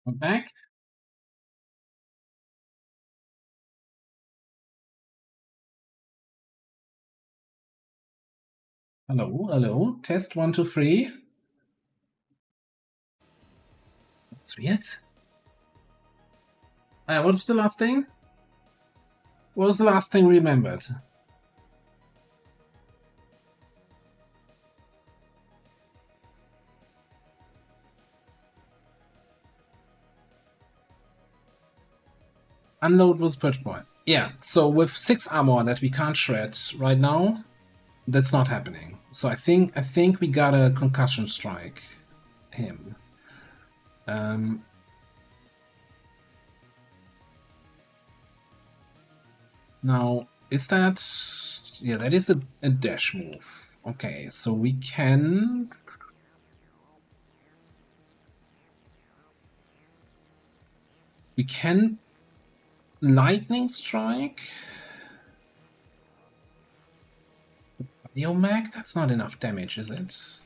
I'm back. Hello, hello. Test 1, 2, 3. That's weird. What was the last thing? What was the last thing we remembered? Unload was purge point. Yeah, so with 6 armor that we can't shred right now, that's not happening. So I think we gotta concussion strike him. Now, is that... Yeah, that is a dash move. Okay, so we can... We can lightning strike? Biomag? That's not enough damage, is it?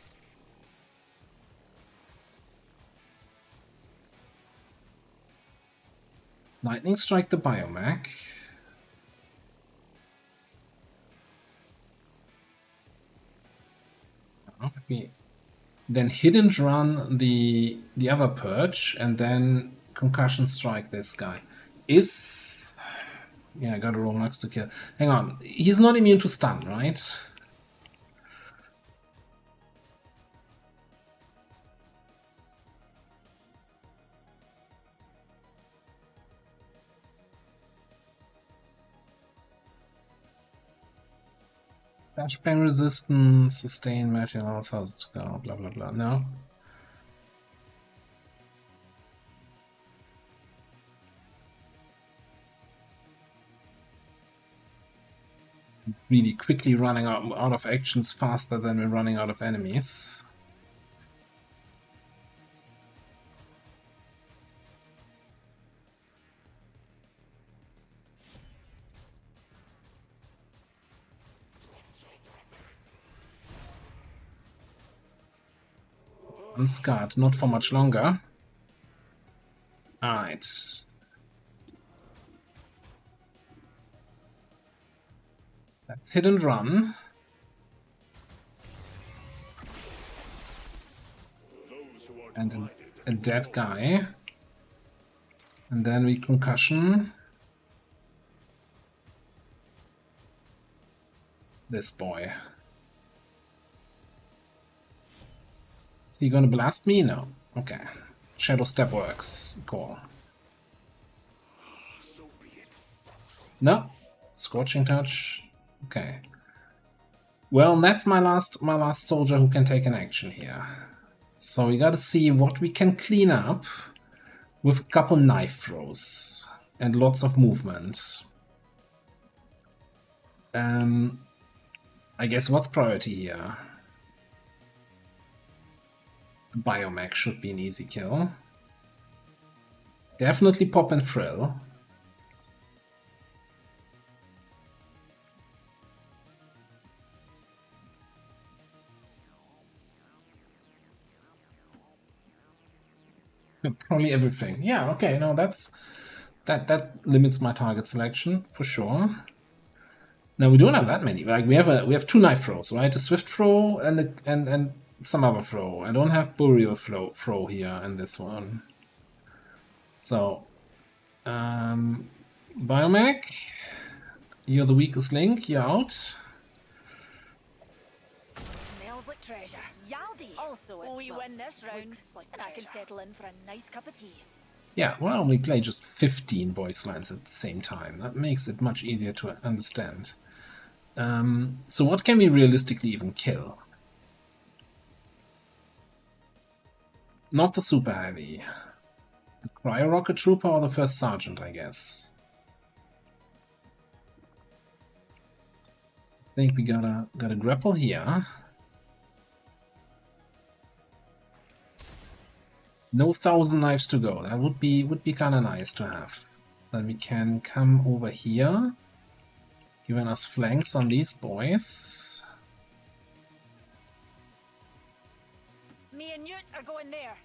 Lightning strike the Biomag. Then hidden run the other purge and then concussion strike this guy. Yeah, I got a roll next to kill. Hang on, he's not immune to stun, right? Flashbang resistance, sustain, material, 1000, blah blah blah. No. Really quickly running out of actions faster than we're running out of enemies. Unscarred, not for much longer. Alright. That's hit and run. And a dead guy. And then we concussion this boy. Is he gonna blast me? No. Okay. Shadow Step works. Cool. No. Scorching Touch. Okay. Well, that's my last soldier who can take an action here. So we gotta see what we can clean up with a couple knife throws and lots of movement. I guess what's priority here? Biomech should be an easy kill. Definitely Pop and Frill. Probably everything. Yeah, okay, no, that limits my target selection for sure. Now we don't have that many. Like we have 2 knife throws, right? A swift throw and some other throw. I don't have burial throw here in this one. So Biomech, you're the weakest link, you're out. Smells like treasure. Yaldi. Also, we win this round, and I can settle in for a nice cup of tea. Yeah, well, we play just 15 voice lines at the same time. That makes it much easier to understand. So what can we realistically even kill? Not the super heavy. The Cryo Rocket Trooper or the First Sergeant, I guess. I think we gotta grapple here. No 1,000 knives to go. That would be kind of nice to have. Then we can come over here, giving us flanks on these boys. Me and Newt are going there.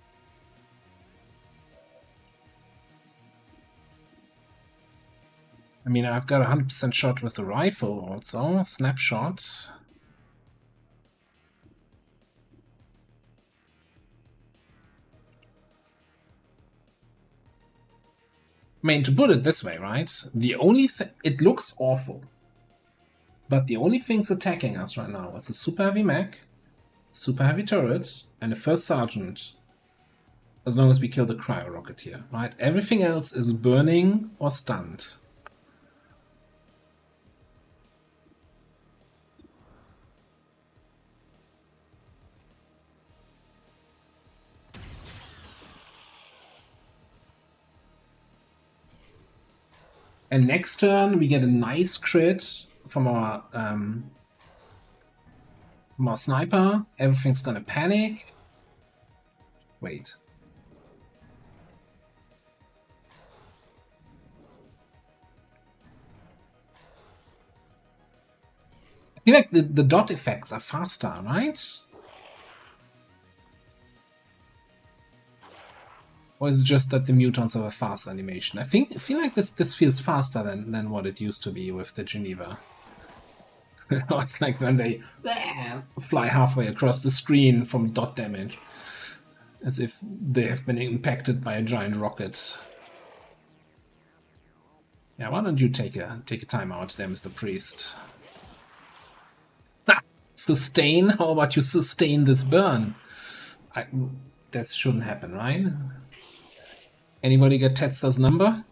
I mean, I've got 100% shot with the rifle also. Snapshot. I mean, to put it this way, right? The only thing... It looks awful. But the only things attacking us right now is a super heavy mech, super heavy turret, and a first sergeant. As long as we kill the cryo rocketeer, right? Everything else is burning or stunned. And next turn we get a nice crit from our sniper. Everything's gonna panic. Wait. I feel like the dot effects are faster, right? Or is it just that the mutants have a fast animation? I feel like this feels faster than what it used to be with the Geneva. It's like when they fly halfway across the screen from dot damage. As if they have been impacted by a giant rocket. Yeah, why don't you take a timeout there, Mr. Priest? Sustain? How about you sustain this burn? That shouldn't happen, right? Anybody get Tetsu's number?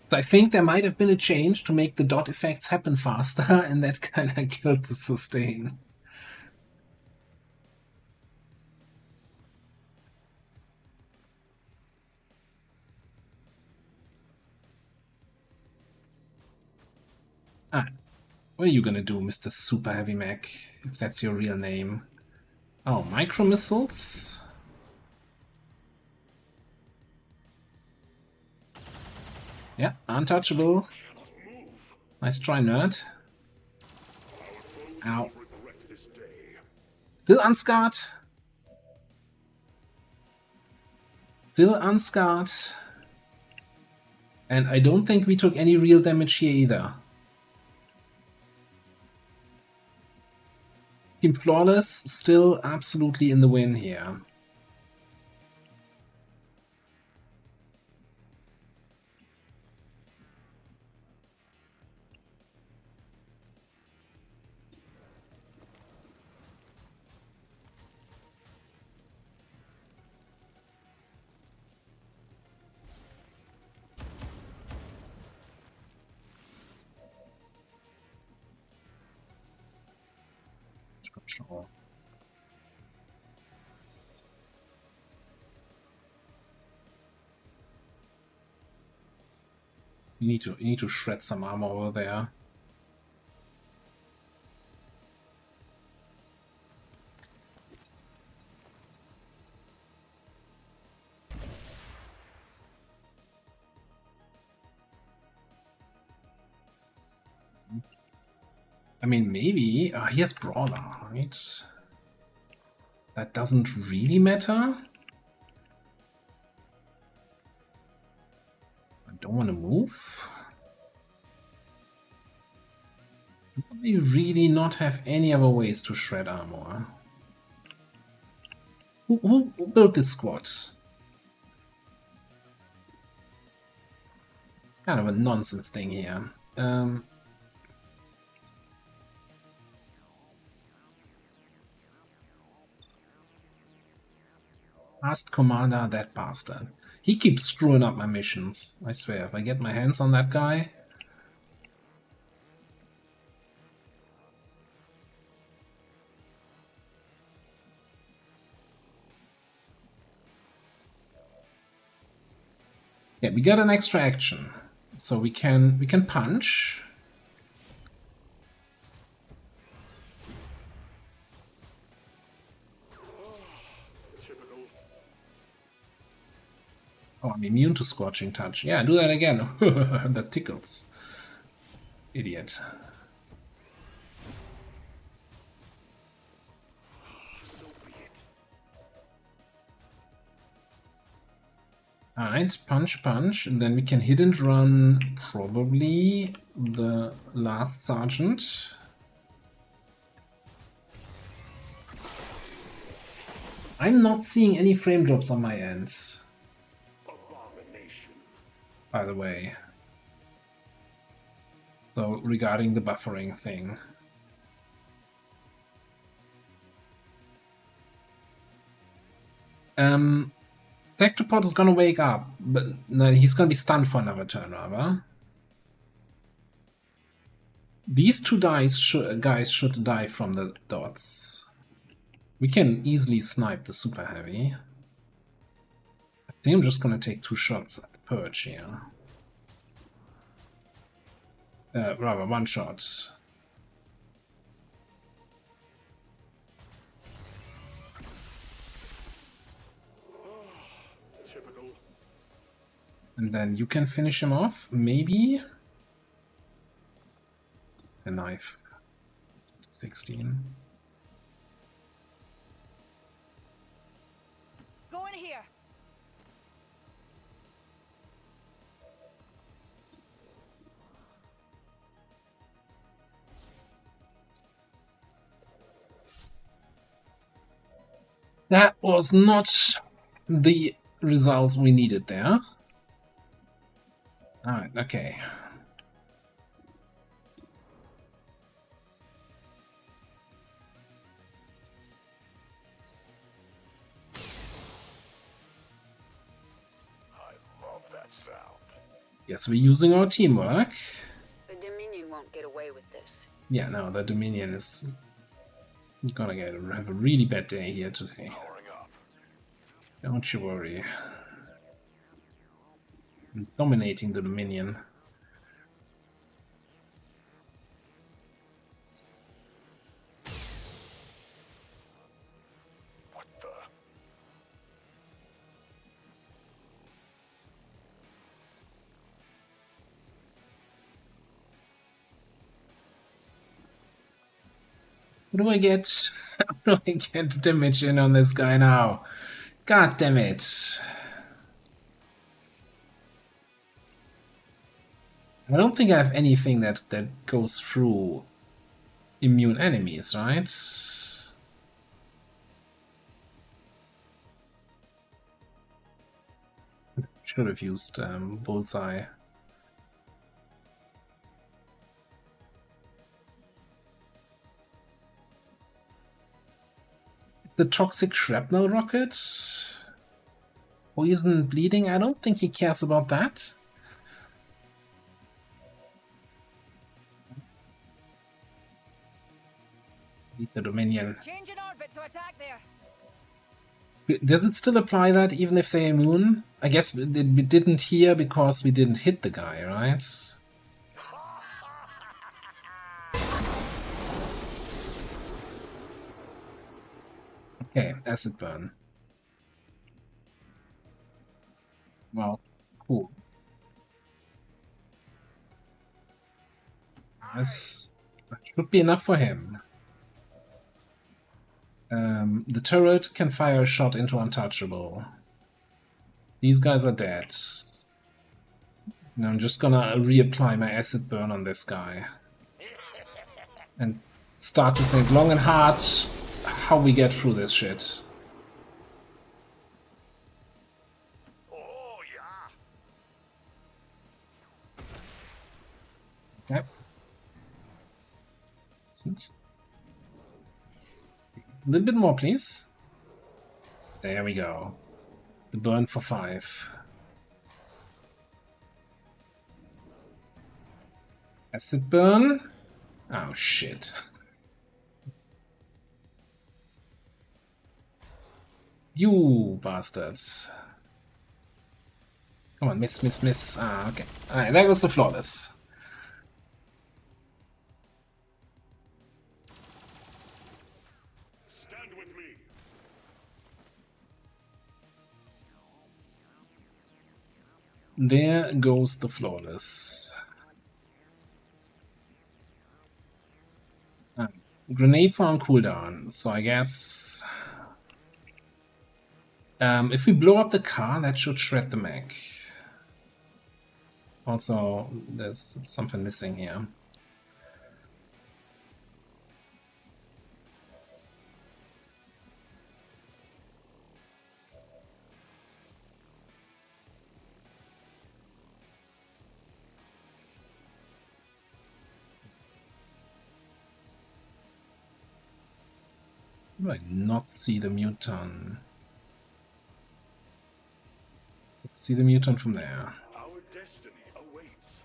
So I think there might have been a change to make the dot effects happen faster, and that kind of killed the sustain. Ah, what are you gonna do, Mr. Super Heavy Mech, if that's your real name? Oh, micro missiles? Yeah, untouchable. Nice try, nerd. Ow. Still unscarred. Still unscarred. And I don't think we took any real damage here either. Team Flawless still absolutely in the win here. Control. You need to shred some armor over there. I mean, maybe... he has Brawler, right? That doesn't really matter. I don't want to move. We really not have any other ways to shred armor. Who built this squad? It's kind of a nonsense thing here. Last commander, that bastard. He keeps screwing up my missions. I swear, if I get my hands on that guy... Yeah, we got an extra action. So we can punch. Oh, I'm immune to Scorching Touch. Yeah, do that again. That tickles. Idiot. Alright, punch, punch, and then we can hit and run probably the last sergeant. I'm not seeing any frame drops on my end. By the way. So, regarding the buffering thing. Sectopod is gonna wake up, but no, he's gonna be stunned for another turn, rather. These two guys should die from the dots. We can easily snipe the super heavy. I think I'm just gonna take 2 shots at the purge here. Rather, 1 shot. And then you can finish him off, maybe? The knife. 16. Go in here. That was not the result we needed there. Alright, okay. Yes, we're using our teamwork. The Dominion won't get away with this. Yeah, no, the Dominion is gonna have a really bad day here today. Don't you worry. I'm dominating the Dominion. What the? What do I get? How do I get damage in on this guy now? God damn it. I don't think I have anything that goes through immune enemies, right? Should have used bullseye. The toxic shrapnel rocket? Poison bleeding? I don't think he cares about that. Need the Dominion. Change in orbit to attack there. Does it still apply that even if they're immune? I guess we didn't hear because we didn't hit the guy, right? Okay, acid burn. Well, cool. Yes, that should be enough for him. The turret can fire a shot into untouchable. These guys are dead. Now I'm just gonna reapply my acid burn on this guy. And start to think long and hard how we get through this shit. Oh, yeah. Okay. Isn't. A little bit more, please. There we go. The burn for 5. Acid burn. Oh, shit. You bastards. Come on, miss, miss, miss. Ah, okay. Alright, there goes the flawless. Stand with me. There goes the flawless. Grenades are on cooldown, so I guess If we blow up the car, that should shred the mech. Also, there's something missing here. Do I not see the mutant? See the mutant from there. Our destiny awaits.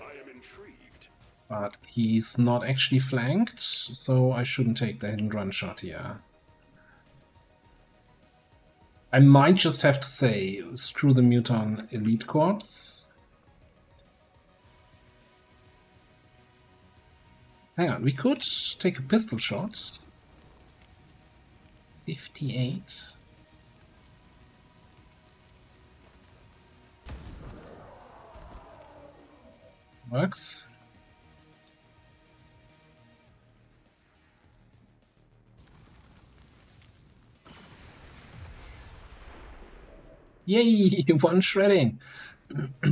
I am intrigued. But he's not actually flanked, so I shouldn't take the hit and run shot here. I might just have to say, screw the mutant elite corps. Hang on, we could take a pistol shot. 58. Works. Yay! One shredding. We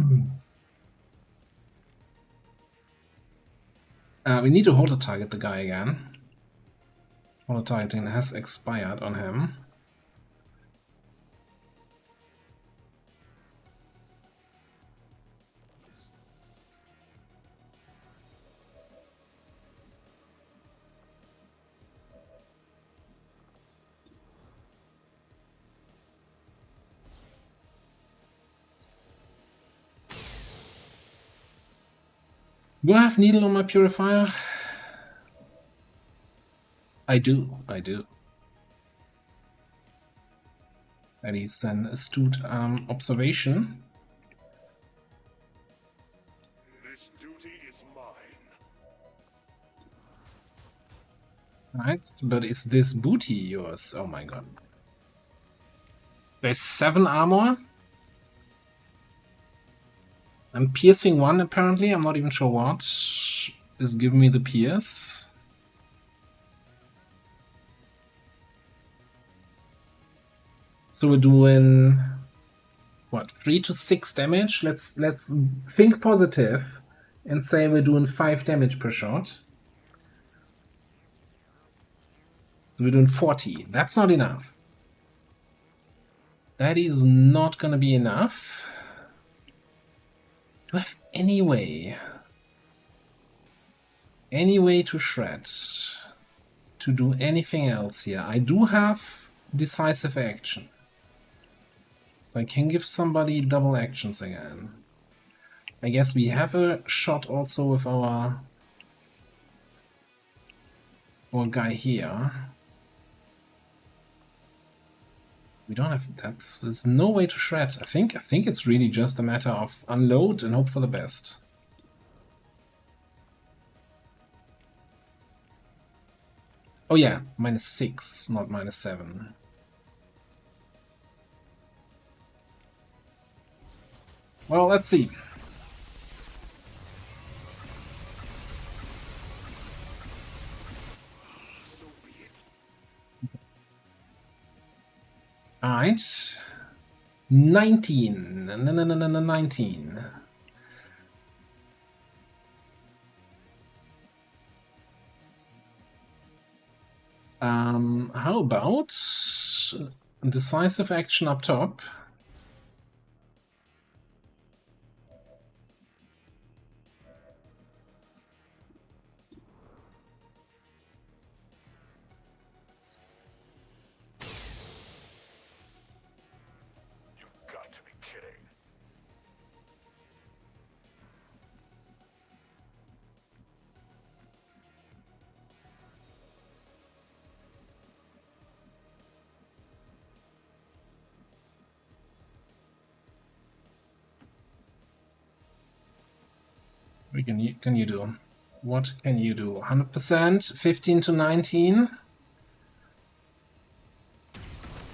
need to hold the target the guy again. Hold the targeting has expired on him. Do I have needle on my purifier? I do. That is an astute observation. This duty is mine. Right, but is this booty yours? Oh my god. There's 7 armor. I'm piercing 1 apparently, I'm not even sure what is giving me the pierce. So we're doing what, 3 to 6 damage? Let's think positive and say we're doing 5 damage per shot. So we're doing 40. That's not enough. That is not gonna be enough. Do I have any way to shred, to do anything else here? I do have decisive action, so I can give somebody double actions again. I guess we have a shot also with our guy here. We don't have that. There's no way to shred. I think it's really just a matter of unload and hope for the best. Oh yeah, -6, not -7. Well, let's see. Alright. 19. No, 19. How about decisive action up top? What can you do? What can you do? 100%, 15 to 19.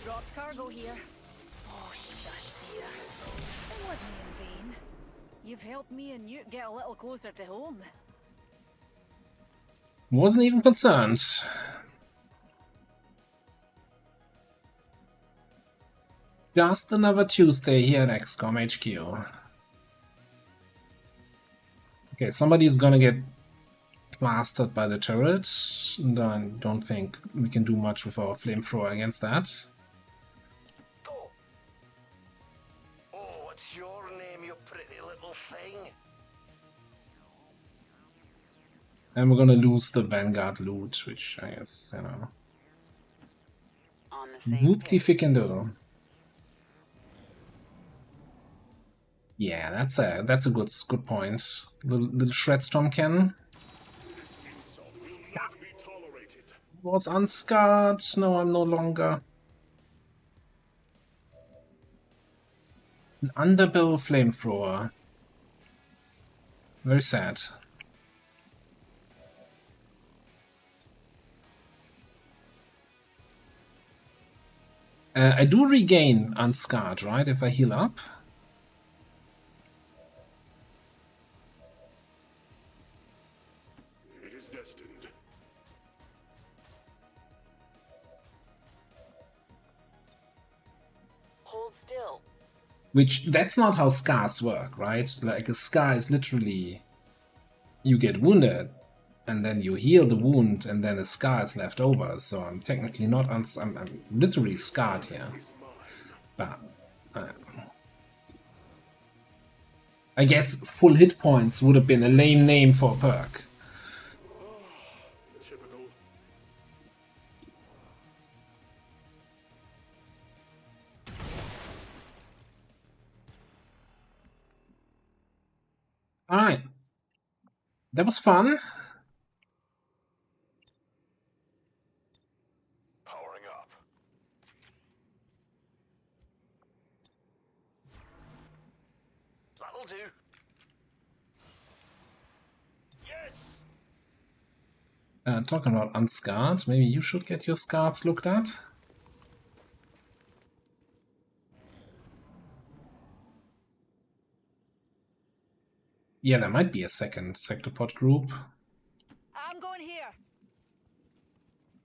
Drop cargo here. Oh, shush, dear. It wasn't in vain. You've helped me and Newt get a little closer to home. Wasn't even concerned. Just another Tuesday here at XCOM HQ. Okay, somebody's gonna get plastered by the turret, and I don't think we can do much with our flamethrower against that. Go. Oh, what's your name, you pretty little thing? And we're gonna lose the Vanguard loot, which I guess, you know. On the same Whoopty page. fickendo. Yeah, that's a good point. Little Shredstorm cannon Insult will not be tolerated. was unscarred. No, I'm no longer. An underbill flamethrower. Very sad. I do regain unscarred, right? If I heal up. It is destined. Hold still. Which, that's not how scars work, right? Like, a scar is literally... You get wounded, and then you heal the wound, and then a scar is left over. So I'm technically not... I'm literally scarred here. But... I guess full hit points would have been a lame name for a perk. Typical. Alright. That was fun. Powering up. That'll do. Yes. Talking about unscarred, maybe you should get your scars looked at. Yeah, there might be a second sectopod group. I'm going here.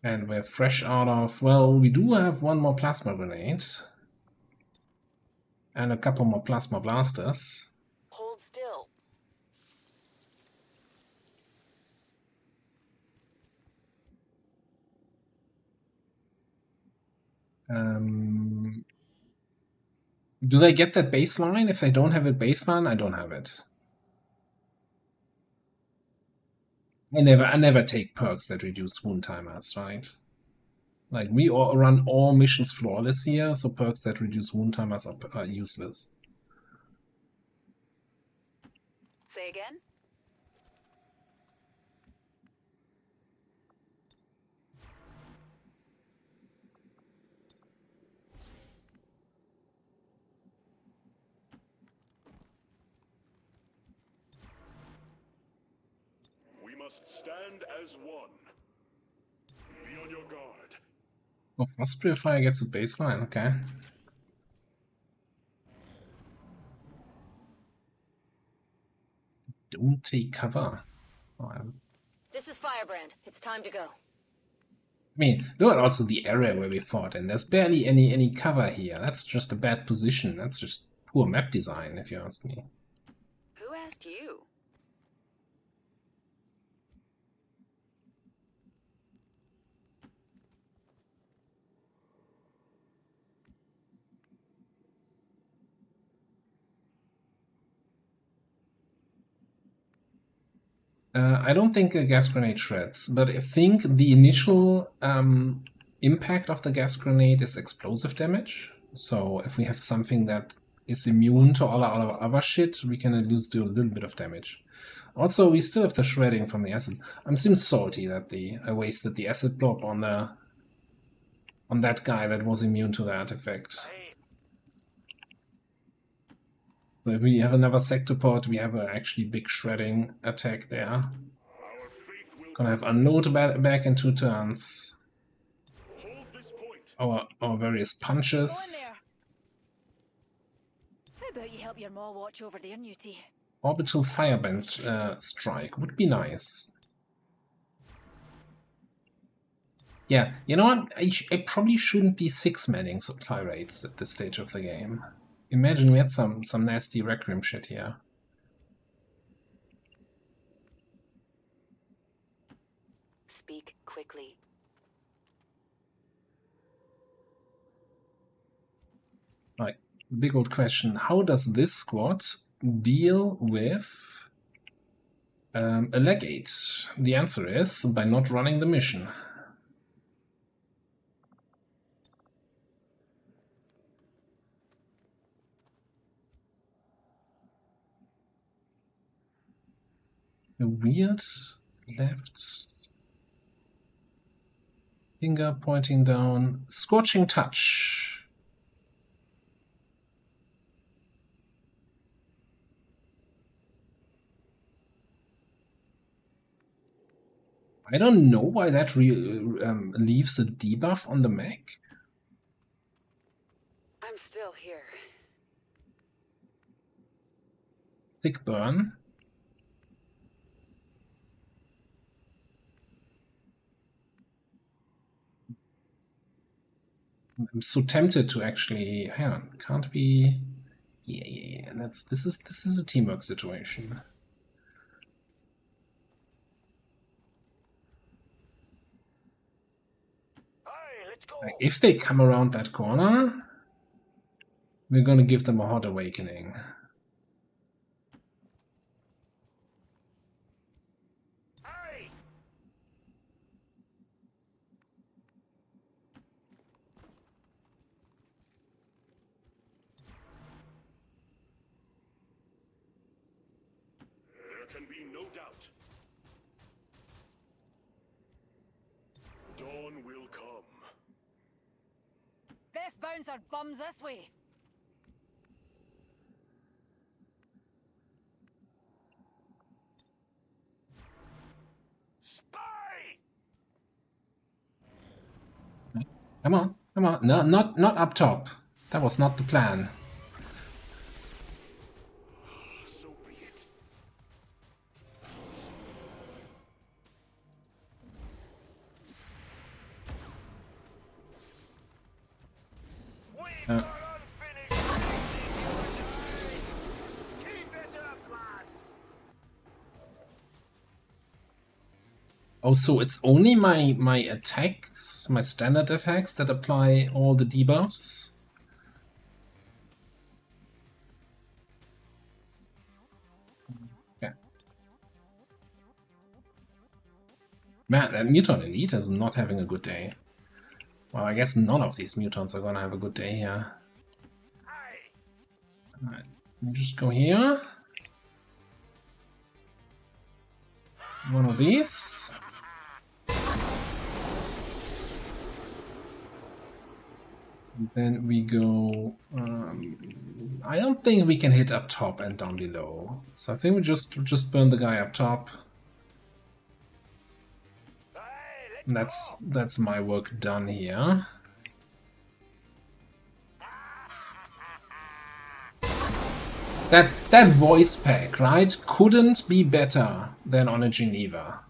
And we're fresh out of... Well, we do have one more plasma grenade. And a couple more plasma blasters. Hold still. Do they get that baseline? If they don't have a baseline, I don't have it. I never take perks that reduce wound timers, right? Like, we all run all missions flawless here, so perks that reduce wound timers are useless. Say again? We must stand as one. Be on your guard. Oh, Frost Purifier gets a baseline, okay. Don't take cover. Oh, I This is Firebrand. It's time to go. mean, look at also the area where we fought, and there's barely any cover here. That's just a bad position. That's just poor map design, if you ask me. Who asked you? I don't think a gas grenade shreds, but I think the initial impact of the gas grenade is explosive damage. So if we have something that is immune to all our other shit, we can at least do a little bit of damage. Also, we still have the shredding from the acid. I'm still salty that I wasted the acid blob on that guy that was immune to that effect. Hey, So if we have another sectopod, we have an actually big shredding attack there. Our faith will Gonna have unload back in 2 turns. hold this point. Our various Go in punches. there. How about you help your ma watch over there, Newty? Orbital fireband strike would be nice. Yeah, you know what? I probably shouldn't be 6-manning supply rates at this stage of the game. Imagine we had some nasty Requiem shit here. Speak quickly. Right, big old question. How does this squad deal with a legate? The answer is by not running the mission. A weird left finger pointing down. Scorching touch. I don't know why that leaves a debuff on the mech. I'm still here. Thick burn. I'm so tempted to actually hang on. Can't be. Yeah. This is a teamwork situation. Aye, let's go. Like, if they come around that corner, we're gonna give them a hot awakening. Aye. There can be no doubt. Dawn will come. Best bouncer bums this way. Spy. Come on. No, not up top. That was not the plan. So be it. We've Uh. got unfinished business. Keep it up, lads. Oh, so it's only my attacks, my standard attacks that apply all the debuffs? Yeah. Man, that Mutant Elite is not having a good day. Well, I guess none of these mutants are gonna have a good day here. Aye. Alright, let me just go here. One of these. And then we go. I don't think we can hit up top and down below. So I think we just burn the guy up top. Aye, let's And go. that's my work done here. That voice pack, right? Couldn't be better than on a Geneva.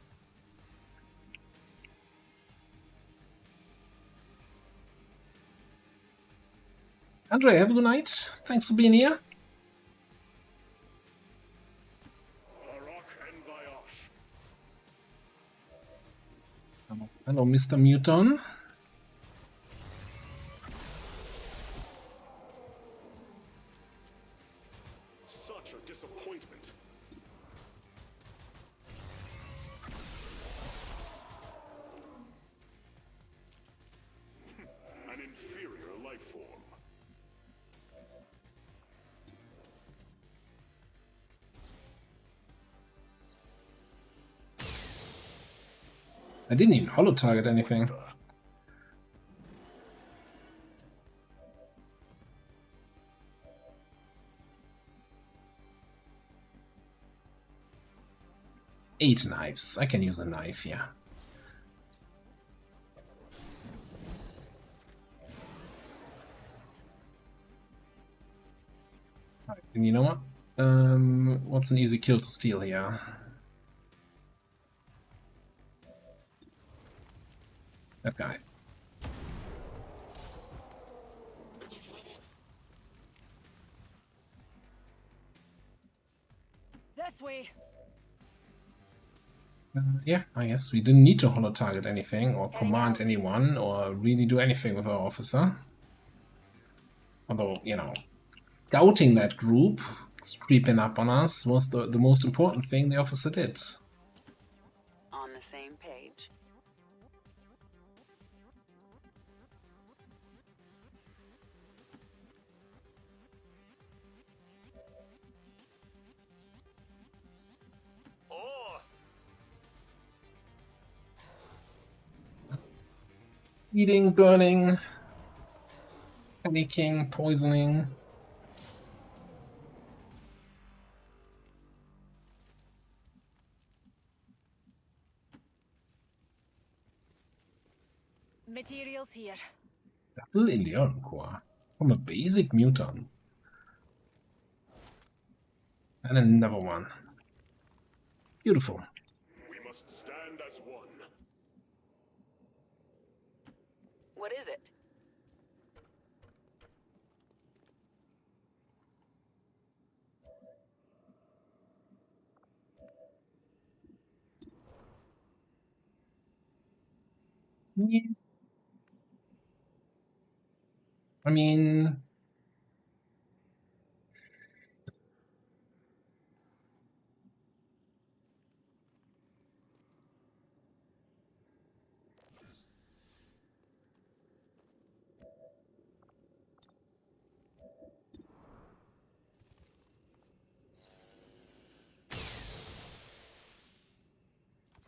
Andre, have a good night. Thanks for being here. Harok and Viosh. Hello, Mr. Muton. Such a disappointment. An inferior life form. I didn't even holo target anything. Eight knives. I can use a knife, yeah. Alright, and you know what? What's an easy kill to steal here? That guy. This way. Yeah, I guess we didn't need to holo-target anything, or Heading command out. anyone, or really do anything with our officer. Although, you know, scouting that group, creeping up on us, was the most important thing the officer did. On the same page. Oh, Eating, burning, panicking, poisoning. Materials here. Double Indian core from a basic mutant. And another one. Beautiful. We must stand as one. What is it? Yeah. I mean,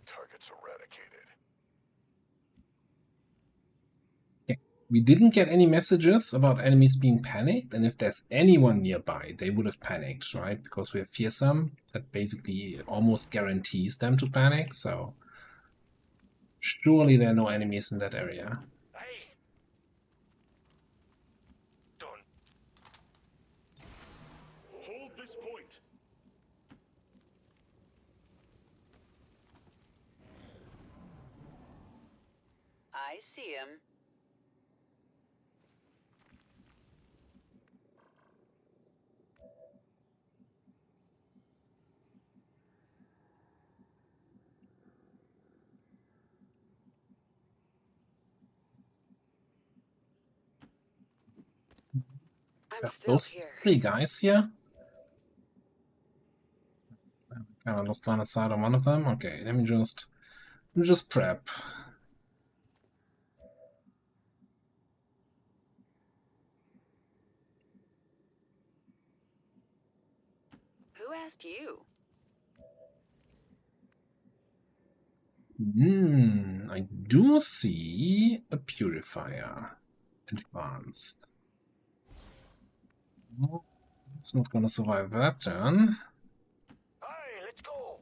targets eradicated. we didn't get any messages about enemies being panicked, and if there's anyone nearby, they would have panicked, right? Because we have fearsome, that basically almost guarantees them to panic, so surely there are no enemies in that area. Hey! Done. Hold this point. I see him. I'm There's still those here. 3 guys here. Kind of lost line of sight on one of them. Okay, let me just prep. Who asked you? I do see a purifier. Advanced. No, it's not gonna survive that turn. Hey, let's go.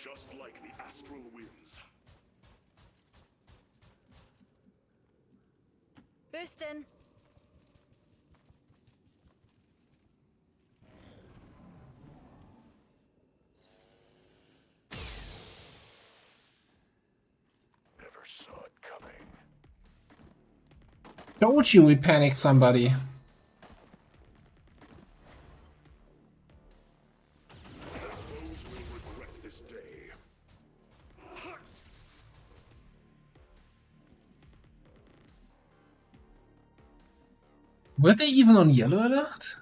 Just like the astral winds. Boosting. Never saw it coming. Told you we panicked somebody. Those will regret this day. Were they even on yellow alert?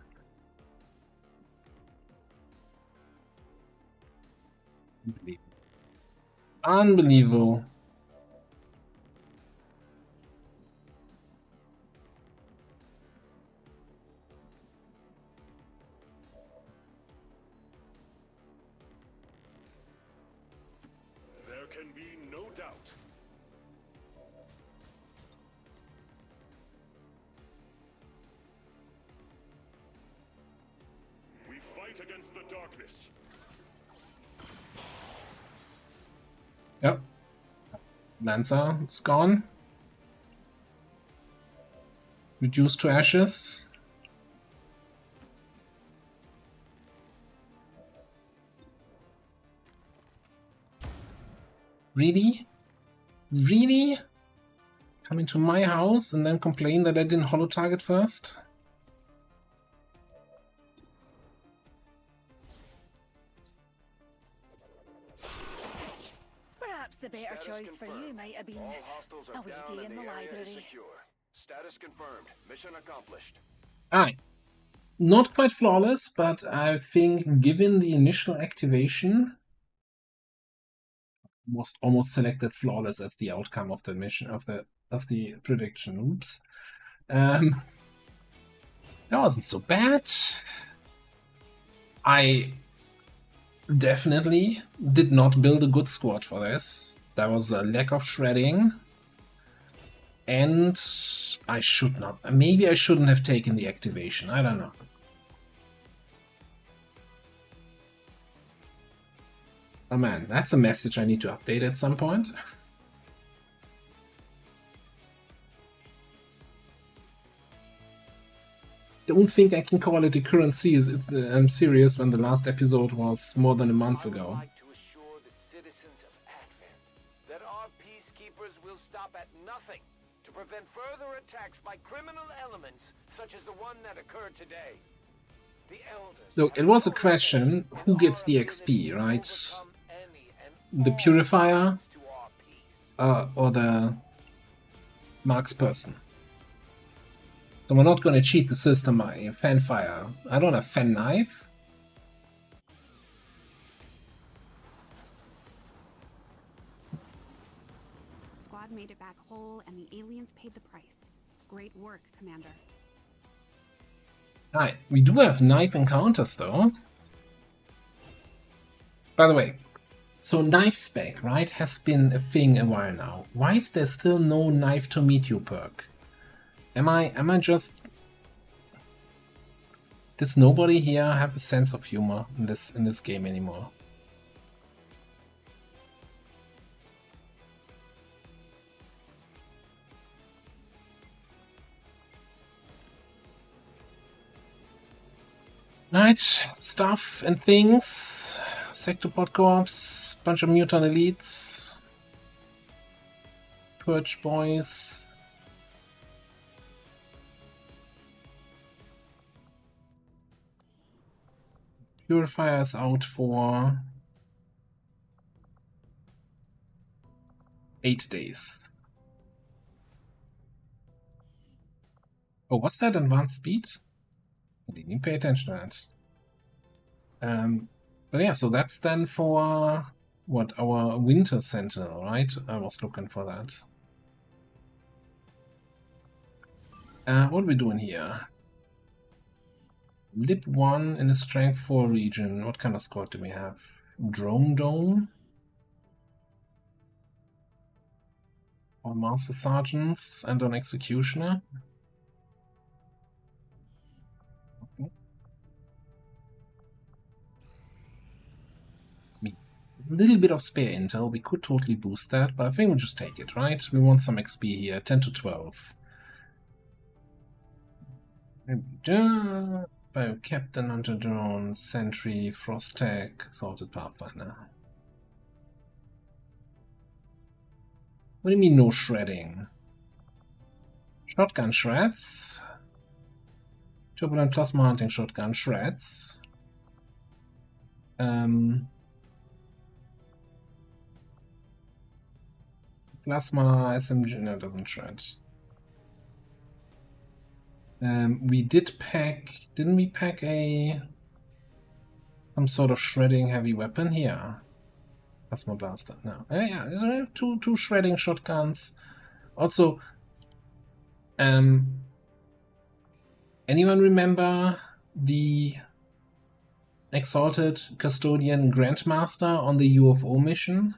Unbelievable. There can be no doubt. We fight against the darkness. Yep. Lancer is gone. Reduced to ashes. Really? Really? Come into my house and then complain that I didn't holo target first? Perhaps the better Status choice for confirmed. you might have been All hostiles a are wee down day and in the the area is library. secure. Status confirmed. Mission accomplished. Alright. Not quite flawless, but I think given the initial activation, almost selected flawless as the outcome of the mission of the prediction. Oops. That wasn't so bad. I definitely did not build a good squad for this. There was a lack of shredding. And I should not. Maybe I shouldn't have taken the activation. I don't know. Oh man, that's a message I need to update at some point. Don't think I can call it a current season. I'm serious when the last episode was more than a month ago. I would like to assure the citizens of Advent that our peacekeepers will stop at nothing to prevent further attacks by criminal elements such as the one that occurred today. The elders. Look, it was a question who gets the XP, right? The Purifier or the Marksperson. So we're not going to cheat the system by Fanfire. I don't have Fan Knife. Squad made it back whole, and the aliens paid the price. Great work, Commander. Alright, we do have knife encounters though. By the way, so knife spec, right, has been a thing a while now. Why is there still no knife to meet you perk? Am I just... Does nobody here have a sense of humor in this game anymore? Right, stuff and things. Sectopod Corps, bunch of mutant elites. Purge boys. Purifier is out for 8 days. Oh, what's that advanced speed? I didn't even pay attention to that. But yeah, so that's then for what, our Winter Sentinel, right? I was looking for that. What are we doing here? Lip 1 in the Strength 4 region. What kind of squad do we have? Drone Dome? All Master Sergeants and an Executioner? Okay. A little bit of spare intel, we could totally boost that, but I think we'll just take it, right? We want some XP here, 10 to 12. Bio Captain, Hunter Drone, Sentry, Frost Tech, Assaulted Pathfinder. What do you mean no shredding? Shotgun shreds. Turbulent Plasma Hunting Shotgun shreds. Plasma SMG, no, doesn't shred. We did pack, didn't we pack some sort of shredding heavy weapon here? Plasma blaster, no. Yeah, two shredding shotguns. Also, anyone remember the Exalted Custodian Grandmaster on the UFO mission?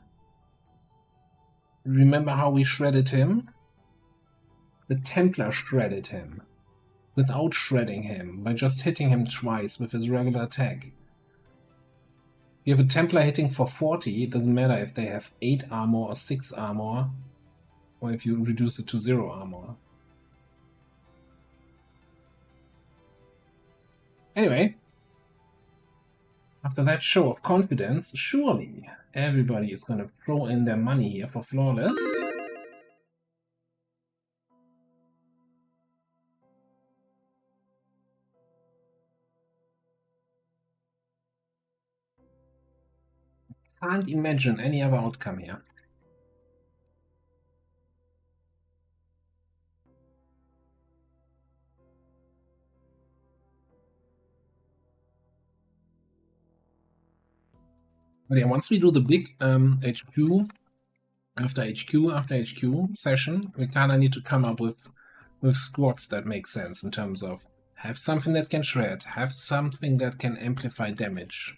Remember how we shredded him? The Templar shredded him. Without shredding him, by just hitting him twice with his regular attack. You have a Templar hitting for 40, it doesn't matter if they have 8 armor or 6 armor, or if you reduce it to 0 armor. Anyway, after that show of confidence, surely everybody is going to throw in their money here for Flawless. Can't imagine any other outcome here. But yeah, once we do the big HQ after HQ session, we kind of need to come up with squads that make sense in terms of have something that can shred, have something that can amplify damage,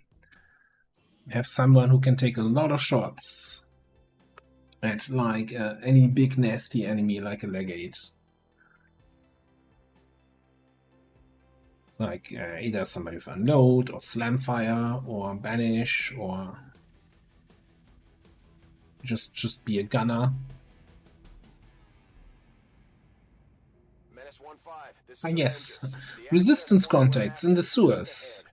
have someone who can take a lot of shots at like any big nasty enemy like a Legate. Like either somebody with Unload or Slamfire or Banish or just be a gunner. Yes, resistance contacts in the sewers.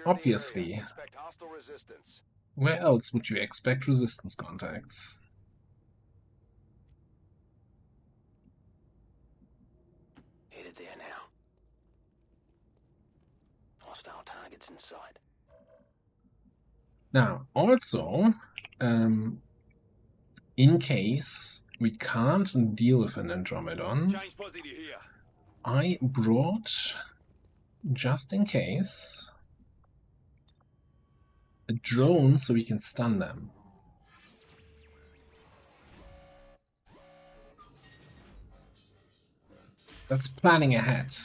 Obviously. Where else would you expect resistance contacts? Headed there now. Hostile targets in sight. Now, also, in case we can't deal with an Andromedon, I brought, just in case, a drone so we can stun them. That's planning ahead.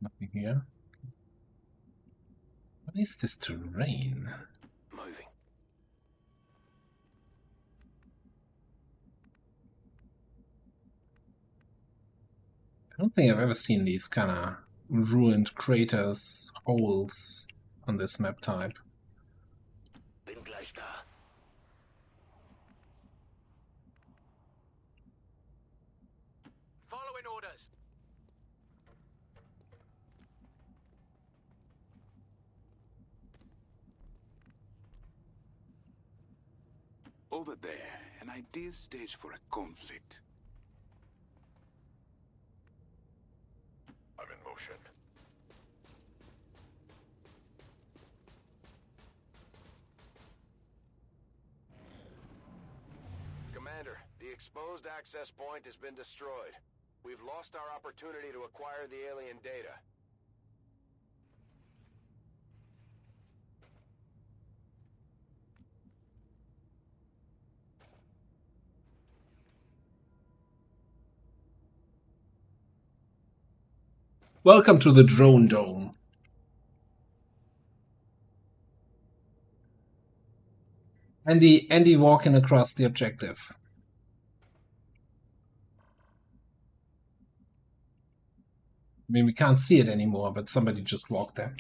Nothing here. What is this terrain? Moving. I don't think I've ever seen these kind of ruined craters, holes on this map type. Bin gleich da. Following orders. Over there, an ideal stage for a conflict. I'm in motion. Commander, the exposed access point has been destroyed. We've lost our opportunity to acquire the alien data. Welcome to the Drone Dome. Andy walking across the objective. I mean, we can't see it anymore, but somebody just walked there.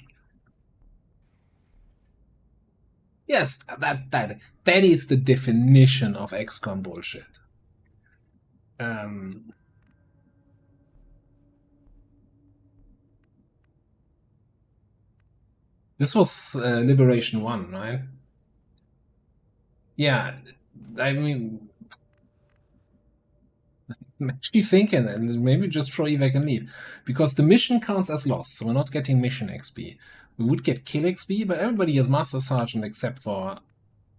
Yes, that is the definition of XCOM bullshit. This was Liberation 1, right? Yeah, I mean, I'm actually thinking, and maybe just throw evac and leave, because the mission counts as lost, so we're not getting mission XP. We would get kill XP, but everybody is Master Sergeant except for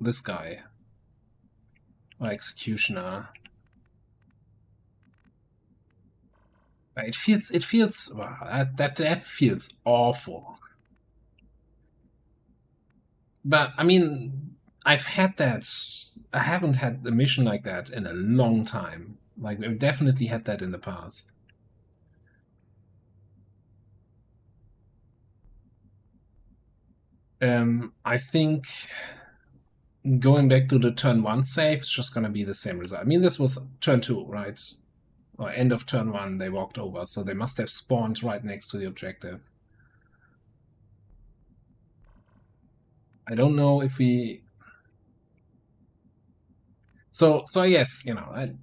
this guy, or Executioner. It feels wow, that feels awful. But I mean, I've had that. I haven't had a mission like that in a long time. Like, we've definitely had that in the past. I think going back to the turn 1 save is just going to be the same result. I mean, this was turn 2, right? or end of turn 1 they walked over, so they must have spawned right next to the objective. I don't know if we... So I guess, you know,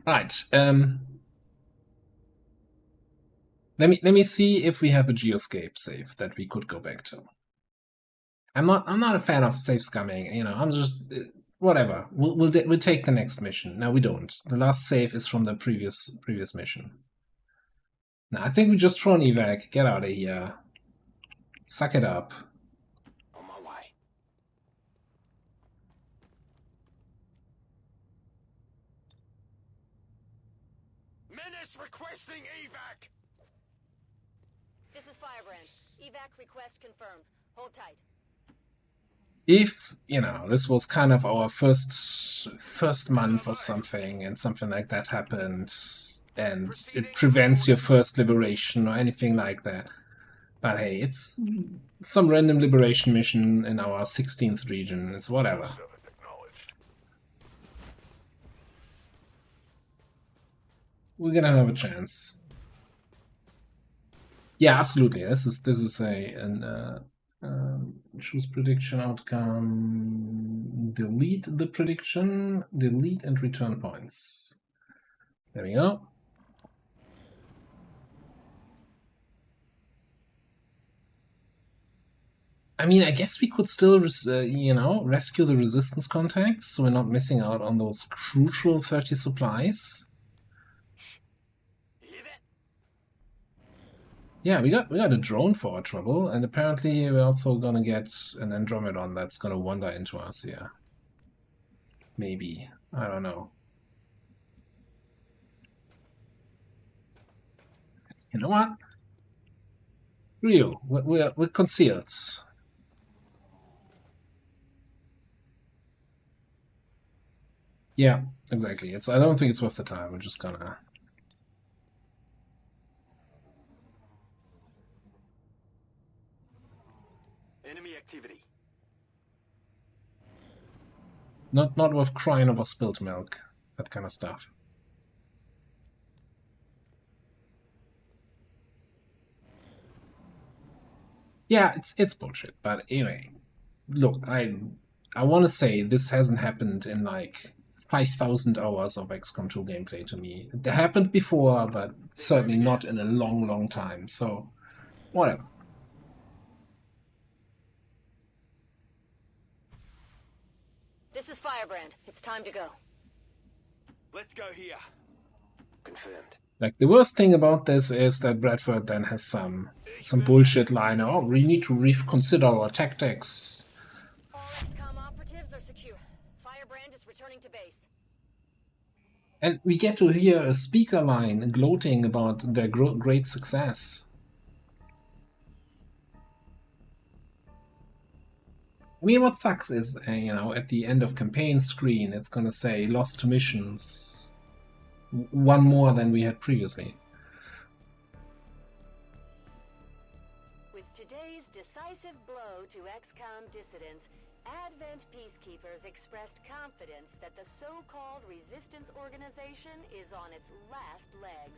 right. Let me see if we have a geoscape save that we could go back to. I'm not a fan of save scumming, you know. I'm just whatever. We'll take the next mission. No, we don't. The last save is from the previous mission. Now I think we just throw an evac. Get out of here. Suck it up. On my way. Menace requesting evac. This is Firebrand. Evac request confirmed. Hold tight. If, you know, this was kind of our first month or something, and something like that happened, and it prevents your first liberation or anything like that. But hey, it's some random liberation mission in our 16th region. It's whatever. We're gonna have a chance. Yeah, absolutely. This is a choose prediction outcome. Delete the prediction. Delete and return points. There we go. I mean, I guess we could still, you know, rescue the resistance contacts, so we're not missing out on those crucial 30 supplies. Yeah, we got a drone for our trouble, and apparently we're also gonna get an Andromedon that's gonna wander into us here. Maybe. I don't know. You know what? Real. We're concealed. Yeah, exactly. I don't think it's worth the time. We're just gonna... Enemy activity. Not worth crying over spilt milk. That kind of stuff. Yeah, it's bullshit. But anyway, look, I want to say this hasn't happened in like 5,000 hours of XCOM 2 gameplay to me. It happened before, but certainly not in a long time. So, whatever. This is Firebrand. It's time to go. Let's go here. Confirmed. Like, the worst thing about this is that Bradford then has some bullshit line. Oh, we need to reconsider our tactics. All XCOM operatives are secure. Firebrand is returning to base. And we get to hear a speaker line gloating about their great success. I mean, what sucks is, you know, at the end of campaign screen, it's gonna say lost missions. One more than we had previously. With today's decisive blow to XCOM dissidents, Advent peacekeepers expressed confidence that the so-called resistance organization is on its last legs.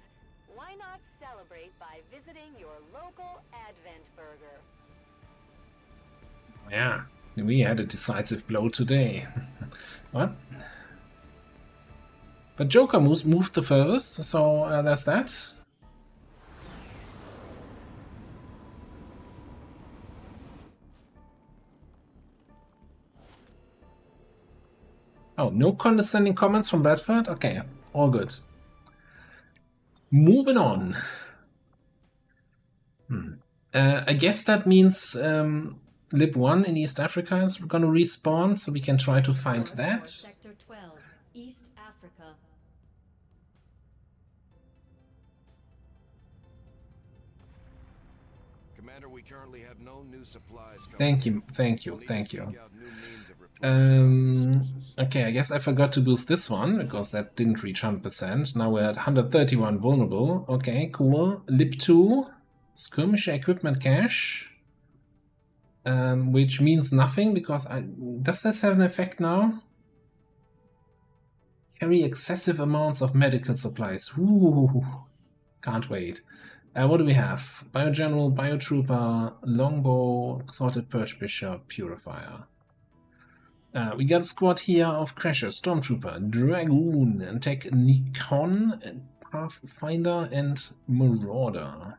Why not celebrate by visiting your local Advent burger? Yeah, we had a decisive blow today. What? But Joker moved the furthest, so there's that. Oh, no condescending comments from Bradford? Okay, all good. Moving on. I guess that means Lib 1 in East Africa is going to respawn, so we can try to find that. Sector 12, East Africa. Commander, we currently have no new supplies coming. Thank you. Okay, I guess I forgot to boost this one, because that didn't reach 100%. Now we're at 131 vulnerable. Okay, cool. Lib 2, skirmisher equipment cache. Which means nothing, because does this have an effect now? Carry excessive amounts of medical supplies. Ooh, can't wait. What do we have? Biogeneral, Biotrooper, Longbow, Assaulted Perch Bishop, Purifier. We got a squad here of Crasher, Stormtrooper, Dragoon, and Tech Nikon, and Pathfinder, and Marauder.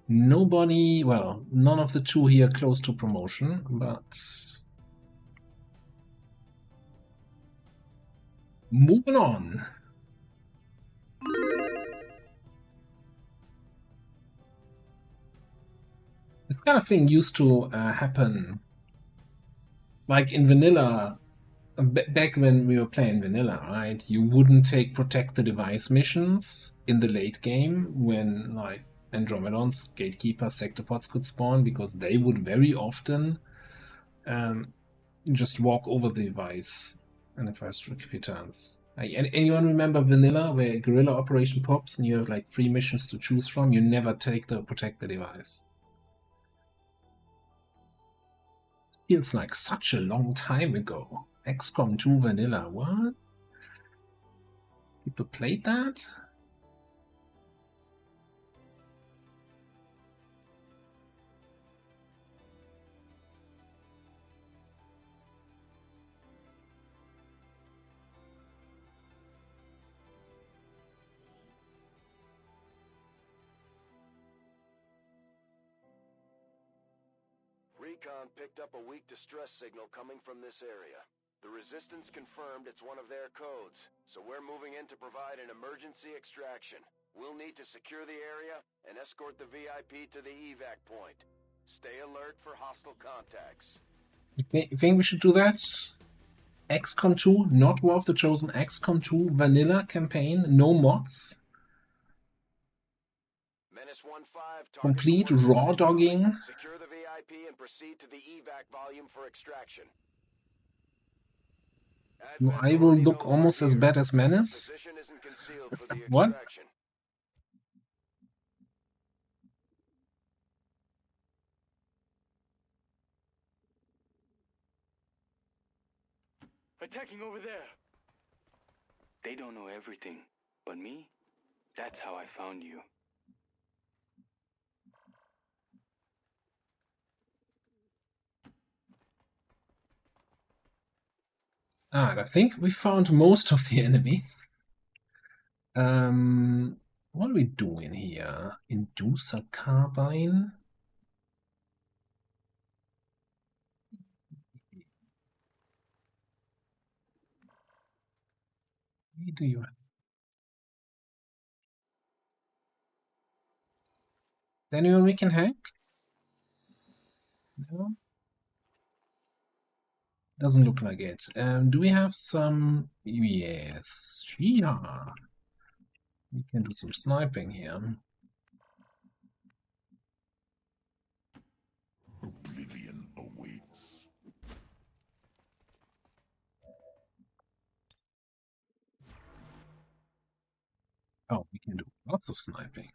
Nobody, well, none of the two here close to promotion, but moving on. This kind of thing used to happen, like in vanilla, back when we were playing vanilla, right? You wouldn't take protect the device missions in the late game when like Andromedons, Gatekeepers, Sectopods could spawn, because they would very often just walk over the device in the first few turns. Anyone remember vanilla, where guerrilla operation pops and you have like 3 missions to choose from? You never take the protect the device. Feels like such a long time ago. XCOM 2 vanilla, what? People played that? Recon picked up a weak distress signal coming from this area. The Resistance confirmed it's one of their codes, so we're moving in to provide an emergency extraction. We'll need to secure the area and escort the VIP to the evac point. Stay alert for hostile contacts. You think we should do that? XCOM 2, not War of the Chosen, XCOM 2 vanilla campaign, no mods. Menace 1-5, Complete raw dogging. Secure the VIP and proceed to the evac volume for extraction. I will look almost as bad as Menace. What? Attacking over there. They don't know everything, but me, that's how I found you. I think we found most of the enemies. What are we doing here? Inducer Carbine? What do you have? Anyone we can hack? No? Doesn't look like it. Do we have some... Yes. Yeah. We can do some sniping here. Oblivion awaits. Oh, we can do lots of sniping.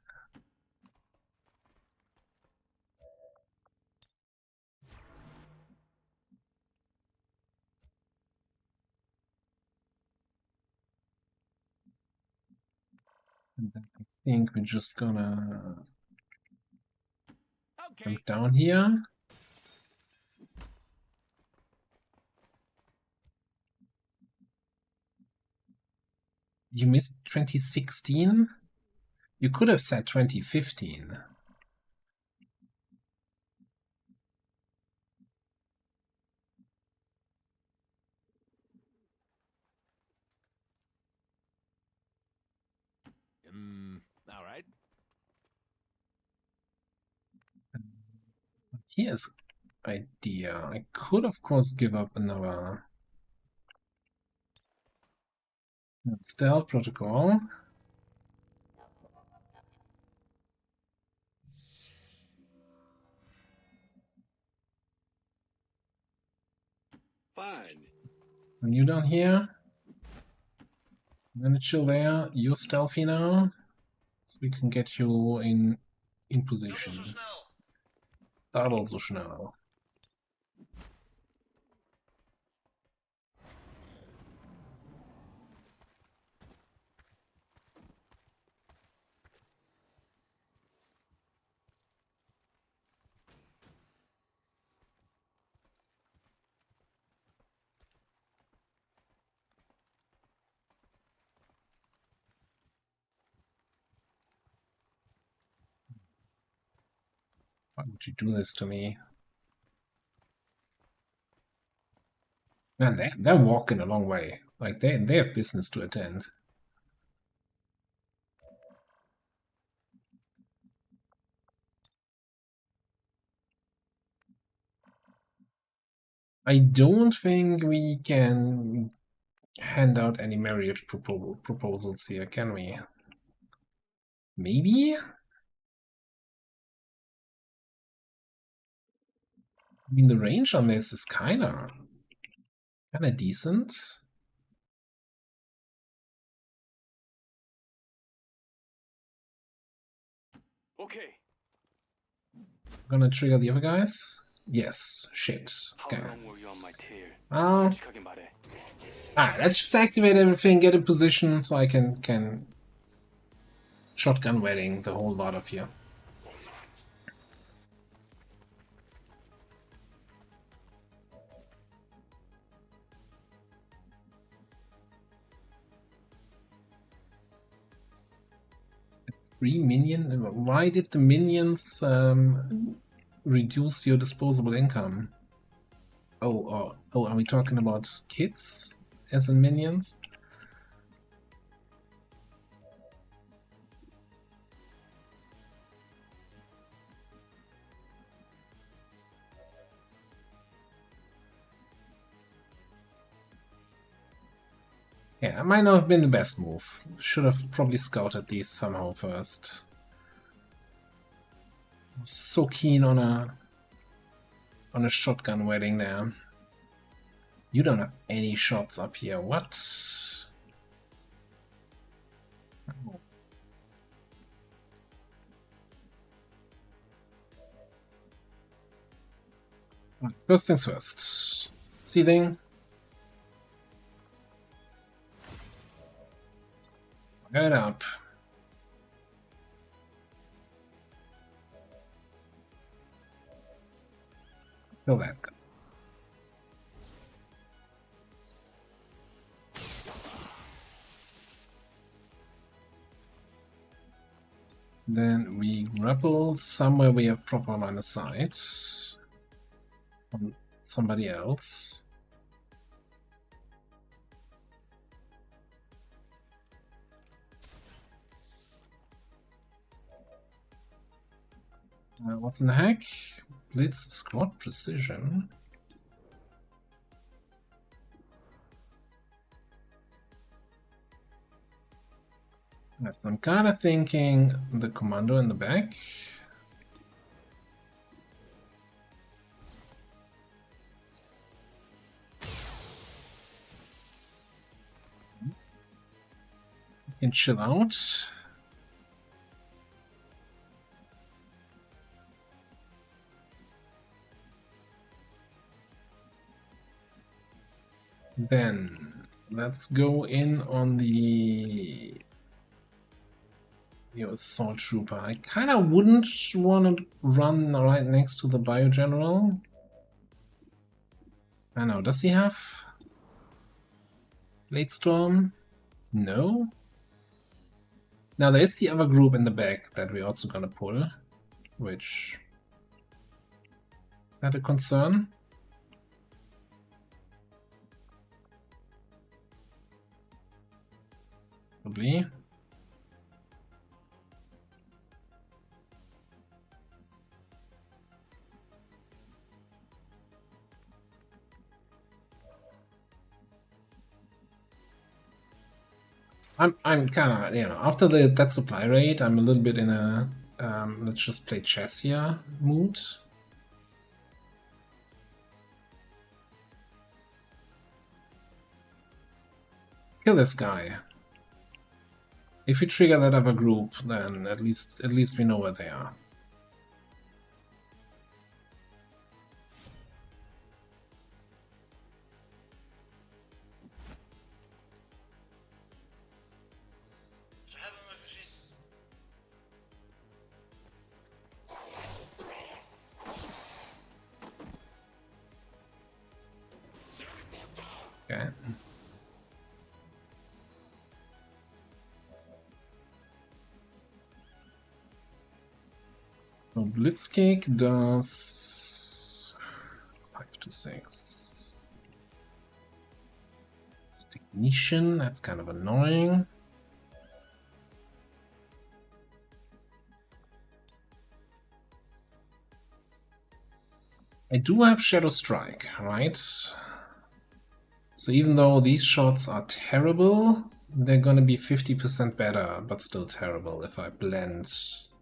And then I think we're just gonna jump down here. You missed 2016? You could have said 2015. All right. Here's an idea. I could, of course, give up another stealth protocol. Fine. When you're down here, I'm gonna chill there. You're stealthy now, so we can get you in position. Doppelt so schnell. Why would you do this to me? Man, they're walking a long way. Like, they have business to attend. I don't think we can hand out any marriage proposals here, can we? Maybe? I mean, the range on this is kinda decent. Okay. Gonna trigger the other guys? Yes. Shit. Okay. How long were you on my tear? Let's just activate everything, get in position so I can shotgun wedding the whole lot of you. Free minion? Why did the minions reduce your disposable income? Oh, are we talking about kids as in minions? Yeah, that might not have been the best move. Should have probably scouted these somehow first. I was so keen on a shotgun wedding there. You don't have any shots up here. What? Oh. First things first. Sealing. Fire it up. Kill that guy. Then we grapple somewhere we have proper line of sight on somebody else. What's in the heck? Blitz squad precision. Right, I'm kind of thinking the commando in the back. You can chill out. Then let's go in on the assault trooper. I kind of wouldn't want to run right next to the bio general. I know. Does he have Blade Storm? No. Now there is the other group in the back that we're also gonna pull, which is that a concern? Probably. I'm kind of, after that supply raid, I'm a little bit in a let's just play chess here mood. Kill this guy. If we trigger that other group, then at least we know where they are. Okay. So Blitzkick does 5 to 6. Technician, that's kind of annoying. I do have Shadow Strike, right? So even though these shots are terrible, they're gonna be 50% better, but still terrible if I blend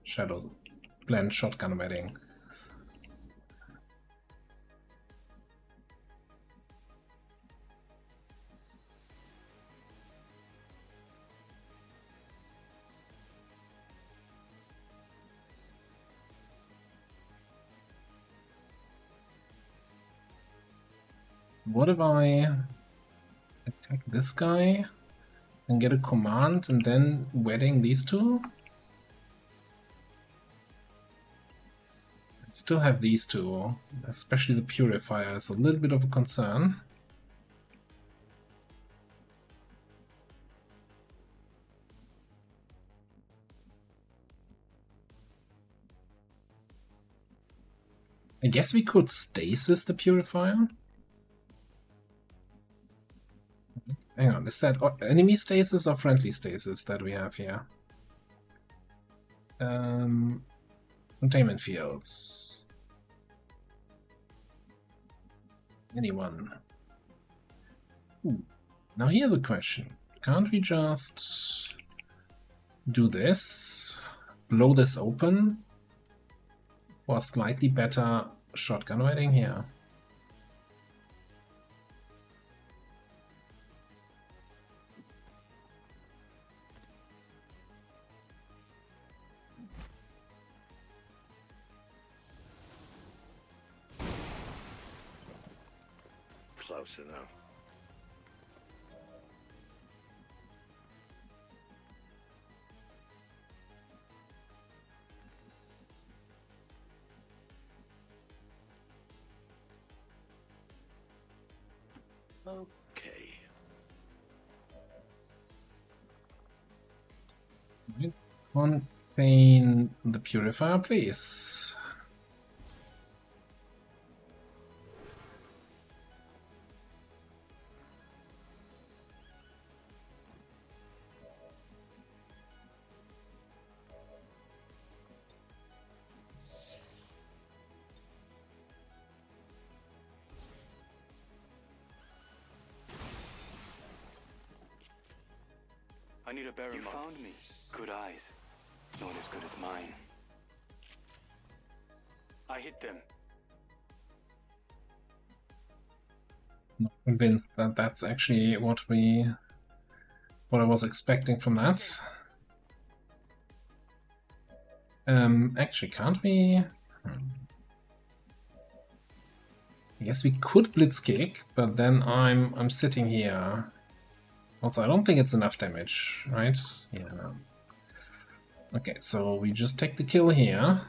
shotgun wedding. What if I attack this guy and get a command and then wedding these two? I still have these two, especially the Purifier is a little bit of a concern. I guess we could stasis the Purifier. Hang on, is that enemy stasis or friendly stasis that we have here? Containment fields. Anyone? Ooh. Now here's a question. Can't we just do this? Blow this open? For a slightly better shotgun wedding here? Close enough. Okay. Contain the Purifier, please. I need a better You found me. Good eyes. Not as good as mine. I hit them. Not convinced that that's actually what I was expecting from that. Actually, can't we? I guess we could blitzkick, but then I'm sitting here. Also, I don't think it's enough damage, right? Yeah. No. Okay, so we just take the kill here.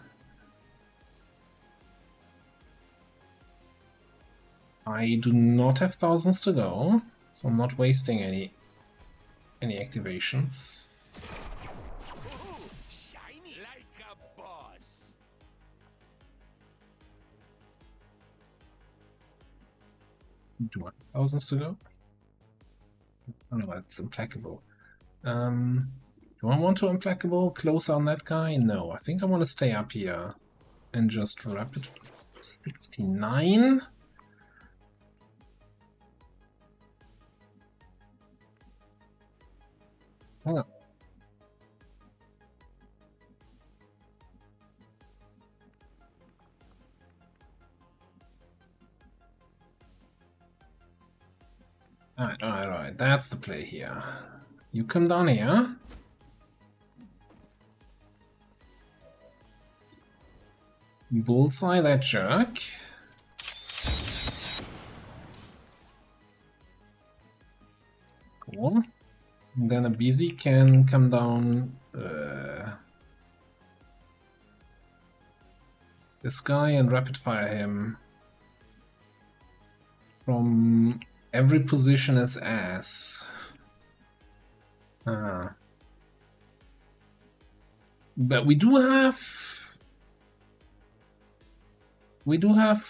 I do not have thousands to go, so I'm not wasting any activations. Ooh, shiny like a boss. Do I have thousands to go? Oh no, that's implacable. Do I want to implacable close on that guy? No, I think I want to stay up here and just rapid 69. Hang on. Alright, that's the play here. You come down here. Bullseye that jerk. Cool. And then a BZ can come down this guy and rapid fire him from every position as ass. But we do have We do have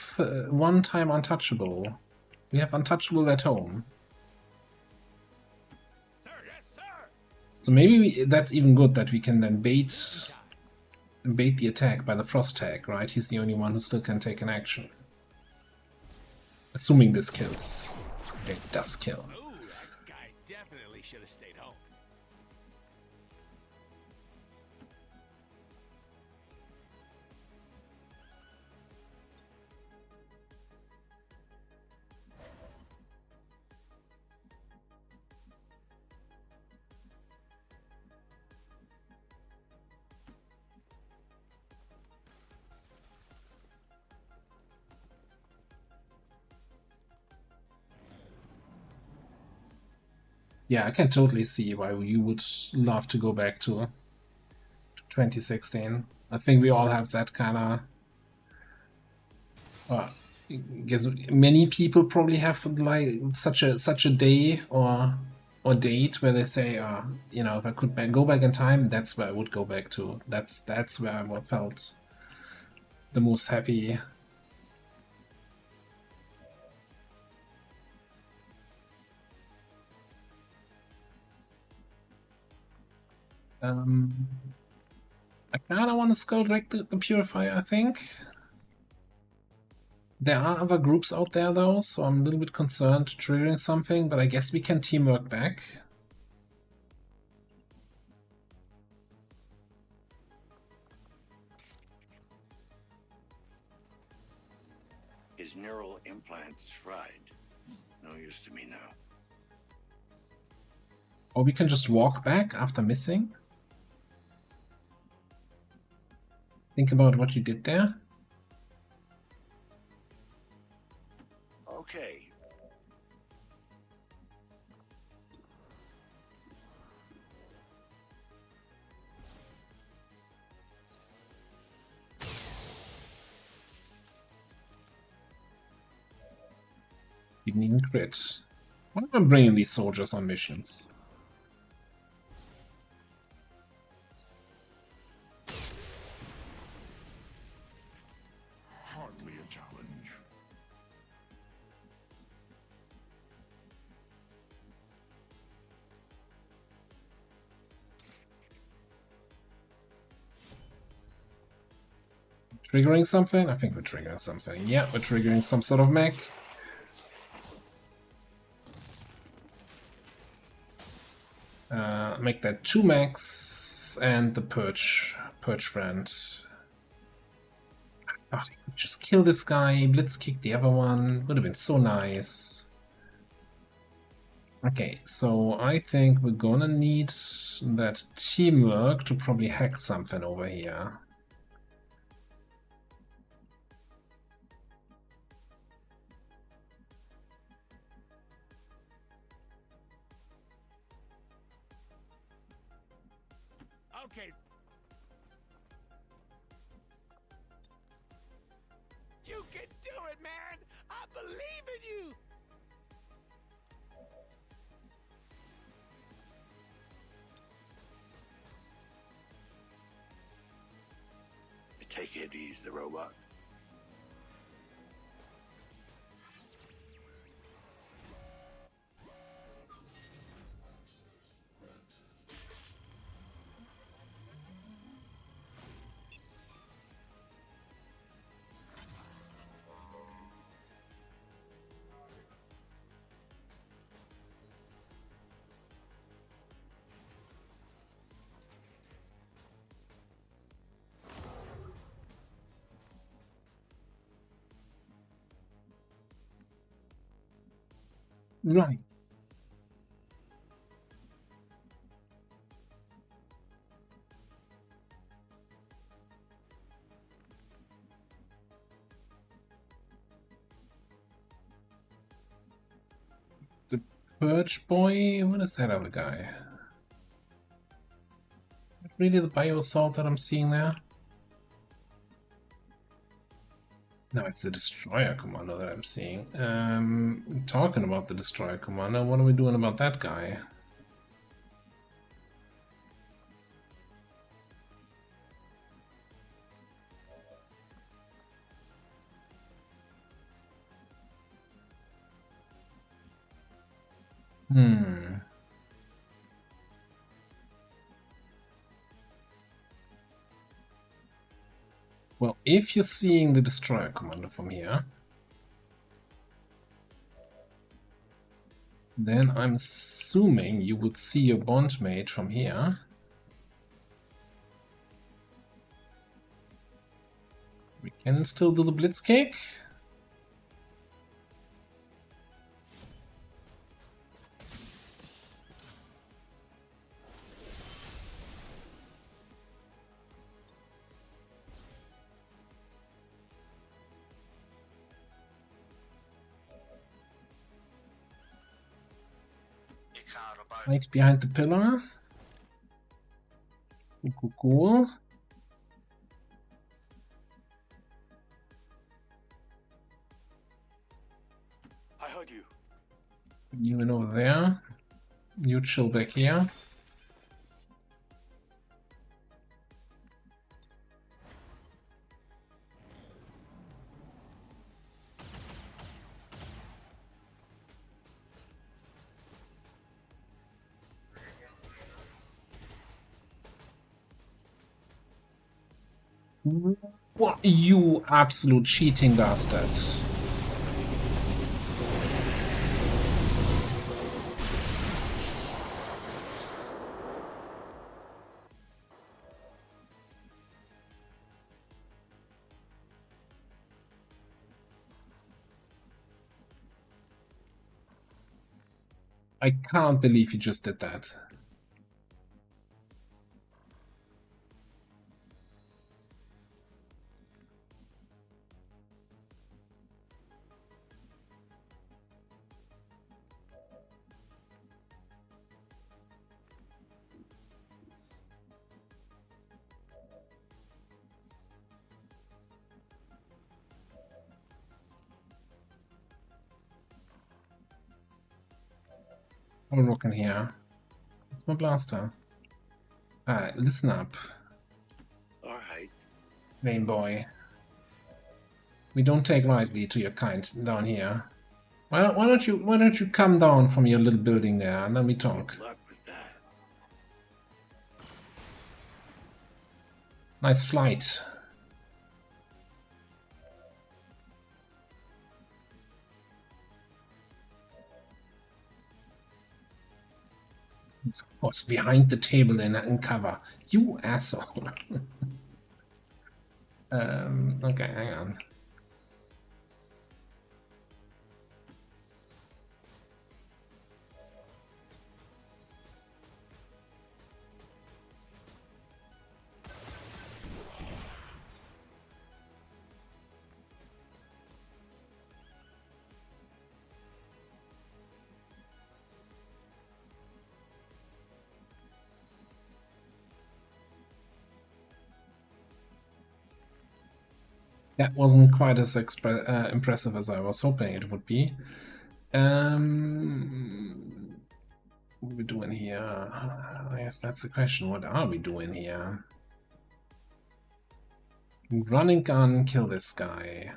one-time untouchable. We have untouchable at home. Sir, yes, sir. So maybe that's even good that we can then bait the attack by the frost tag, right? He's the only one who still can take an action. Assuming this kills. It does kill. Oh, that guy definitely should have stayed home. Yeah, I can totally see why you would love to go back to 2016. I think we all have that kind of. I guess many people probably have like such a day or date where they say, you know, if I could go back in time, that's where I would go back to. That's where I felt the most happy. I kind of want to skull direct the Purifier, I think. There are other groups out there though, so I'm a little bit concerned triggering something, but I guess we can teamwork back. His neural implants fried. No use to me now. Or we can just walk back after missing. Think about what you did there. Okay. Didn't even crit. Why am I bringing these soldiers on missions? Hardly a challenge. Triggering something? I think we're triggering something. Yeah, we're triggering some sort of mech. Make that 2 mechs and the Purge friend. I thought he could just kill this guy, blitz kick the other one. Would have been so nice. Okay, so I think we're gonna need that teamwork to probably hack something over here. Okay. You can do it, man! I believe in you! Take it, he's the robot. Right. The Purge boy? What is that other guy? Really the bio assault that I'm seeing there? No, it's the Destroyer Commander that I'm seeing. Talking about the Destroyer Commander, what are we doing about that guy? Hmm. Well, if you're seeing the Destroyer Commander from here, then I'm assuming you would see your Bondmate from here. We can still do the Blitzkick. Right behind the pillar. Cool, cool. I heard you. You went over there. You chill back here. What, you absolute cheating bastard. I can't believe you just did that. I'm looking here. It's my blaster. Alright, listen up. Alright. Lame boy. We don't take lightly to your kind down here. Why don't you come down from your little building there and then we talk. Good luck with that. Nice flight. Of course, behind the table in cover. You asshole. Okay, hang on. That wasn't quite as impressive as I was hoping it would be. What are we doing here? I guess that's the question. What are we doing here? Run and gun, kill this guy.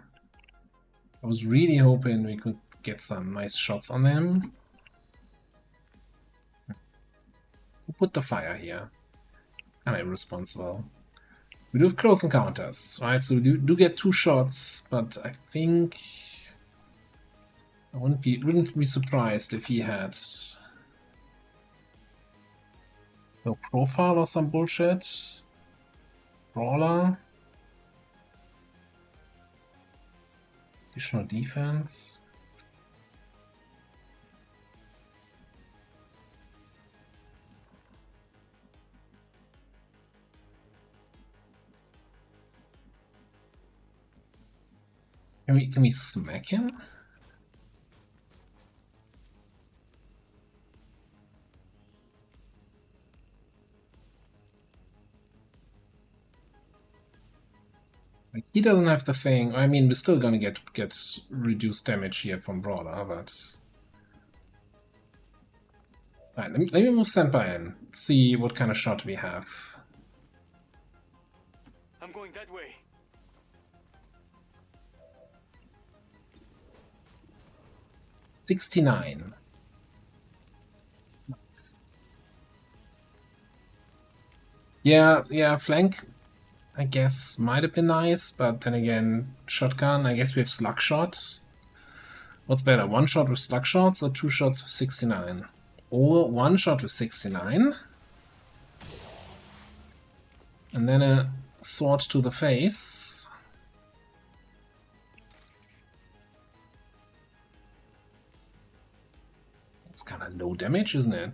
I was really hoping we could get some nice shots on him. Who put the fire here? Kind of irresponsible. We do have close encounters, right? So we do get 2 shots, but I think I wouldn't be surprised if he had no profile or some bullshit. Brawler. Additional defense. Can we smack him? Like, he doesn't have the thing. I mean, we're still gonna get reduced damage here from Brawler, but alright, let me move Senpai in. See what kind of shot we have. I'm going that way. 69. Yeah, flank, I guess, might have been nice, but then again, shotgun, I guess we have slug shot. What's better, one shot with slug shots or two shots with 69? Or one shot with 69. And then a sword to the face. It's kind of low damage, isn't it?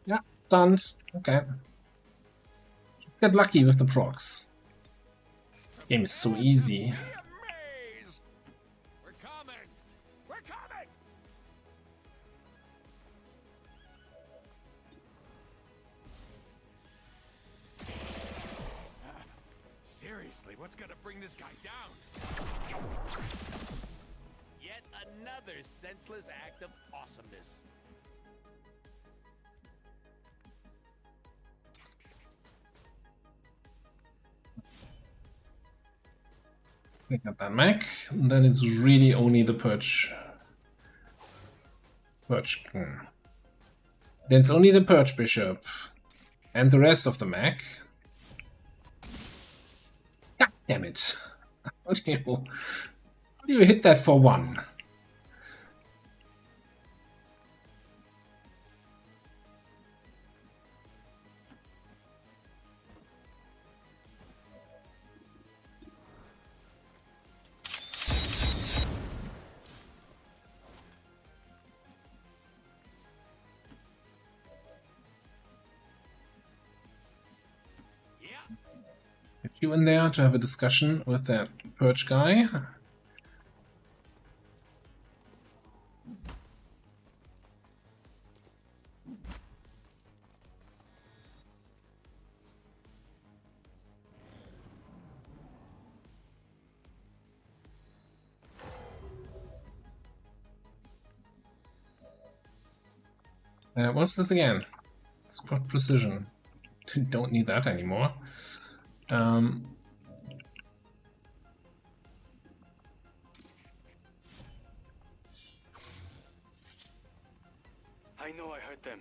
Yeah, stunned. Okay. Get lucky with the procs. Game is so easy. We're coming! We're coming! Seriously, what's gonna bring this guy down? Yet another senseless act of awesomeness. Pick up that mech, and then it's really only the Purge. Then it's only the Purge Bishop and the rest of the mech. God damn it! How do you hit that for one? Get you in there to have a discussion with that Purge guy. What's this again? Squad precision. Don't need that anymore. I know I hurt them.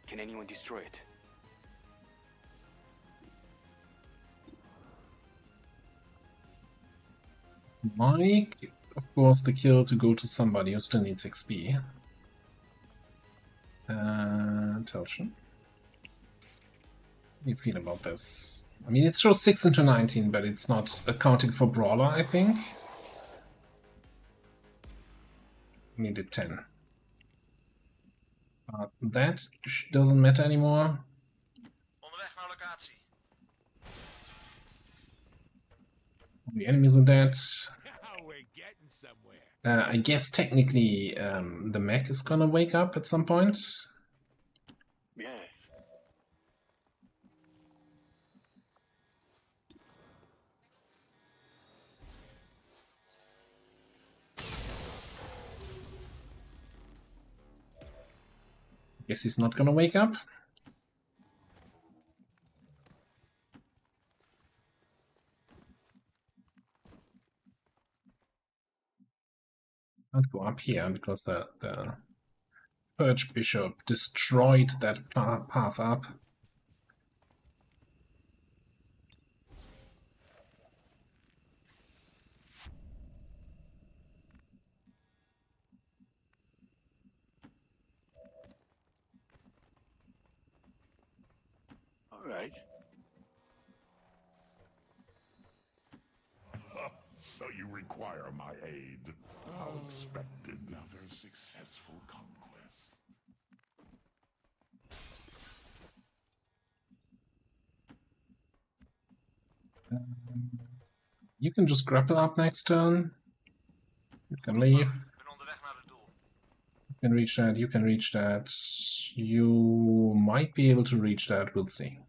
Can anyone destroy it? Mike, of course, the kill to go to somebody who still needs XP. Teltion. How do you feel about this? I mean, it shows 6 into 19, but it's not accounting for Brawler, I think. Needed 10. That doesn't matter anymore. Onderweg naar locatie. The enemies are dead. We're getting somewhere. I guess technically the mech is gonna wake up at some point. Yes. Guess he's not gonna wake up. Can't go up here because the Purge Bishop destroyed that path up. All right. So you require my aid. How expected. Another successful conquest. You can just grapple up next turn. You can leave. You can reach that, you can reach that. You might be able to reach that, we'll see.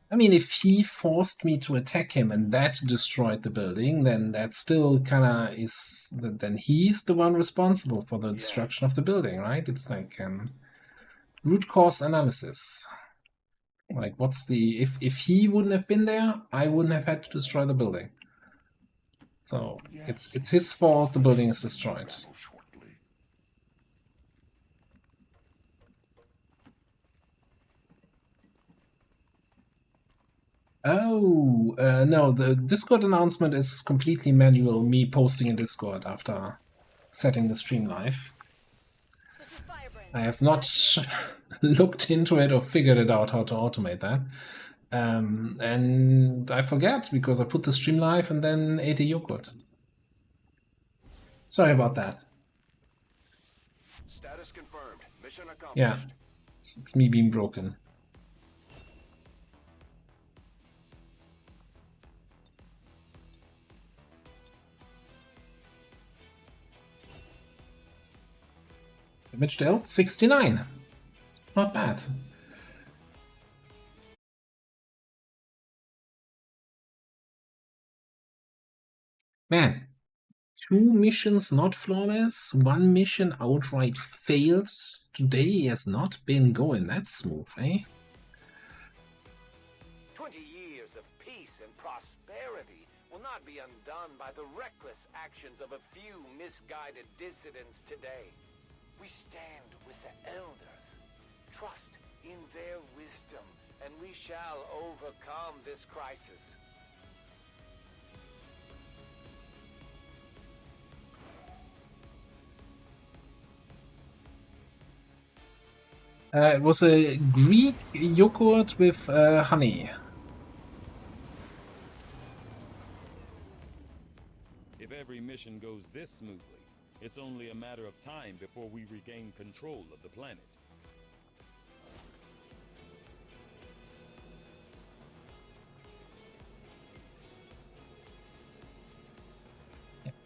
I mean, if he forced me to attack him and that destroyed the building, then that still kind of is. Then he's the one responsible for the destruction of the building, right? It's like root cause analysis. Like, what's the if he wouldn't have been there, I wouldn't have had to destroy the building. So it's his fault the building is destroyed. Oh, no, the Discord announcement is completely manual, me posting in Discord after setting the stream live. I have not looked into it or figured it out how to automate that. And I forget because I put the stream live and then ate a yogurt. Sorry about that. Status confirmed. Mission accomplished. Yeah, it's me being broken. Damage dealt 69. Not bad. Man, 2 missions not flawless, 1 mission outright failed. Today has not been going that smooth, eh? 20 years of peace and prosperity will not be undone by the reckless actions of a few misguided dissidents today. We stand with the elders. Trust in their wisdom, and we shall overcome this crisis. It was a Greek yogurt with honey. If every mission goes this smoothly, it's only a matter of time before we regain control of the planet.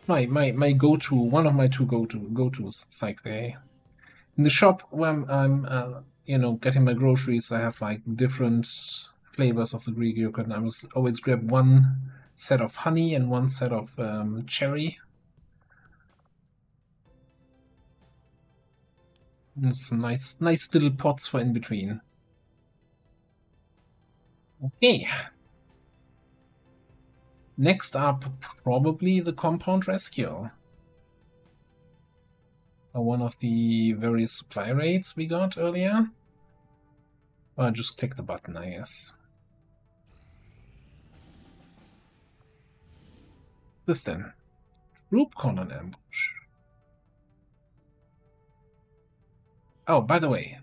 My go-to, one of my two go-tos. It's like in the shop where I'm you know, getting my groceries, I have like different flavors of the Greek yogurt, and I was always grab one set of honey and one set of cherry. There's some nice little pots for in between. Okay. Next up, probably the compound rescue. One of the various supply raids we got earlier. Well, just click the button, I guess. This then. Troop column ambush. Oh, by the way,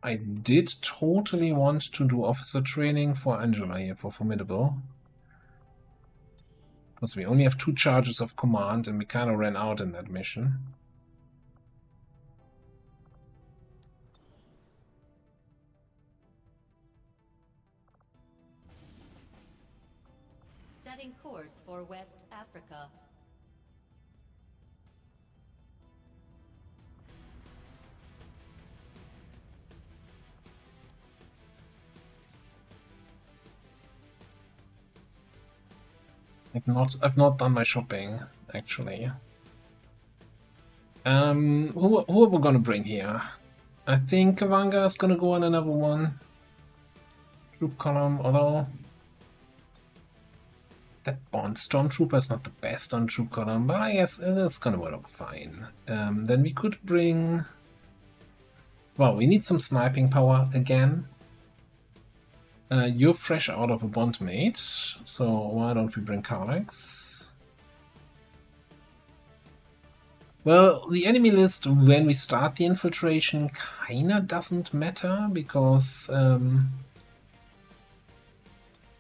I did totally want to do officer training for Angela here, for Formidable. Because we only have 2 charges of command and we kind of ran out in that mission. Setting course for West Africa. I've not done my shopping, actually. Who are we gonna bring here? I think Kavanga is gonna go on another one. Troop column, although that Bond Stormtrooper is not the best on troop column, but I guess it's gonna work fine. Then we could bring. Well, we need some sniping power again. You're fresh out of a bond mate, so why don't we bring Carlex? Well, the enemy list when we start the infiltration kinda doesn't matter, because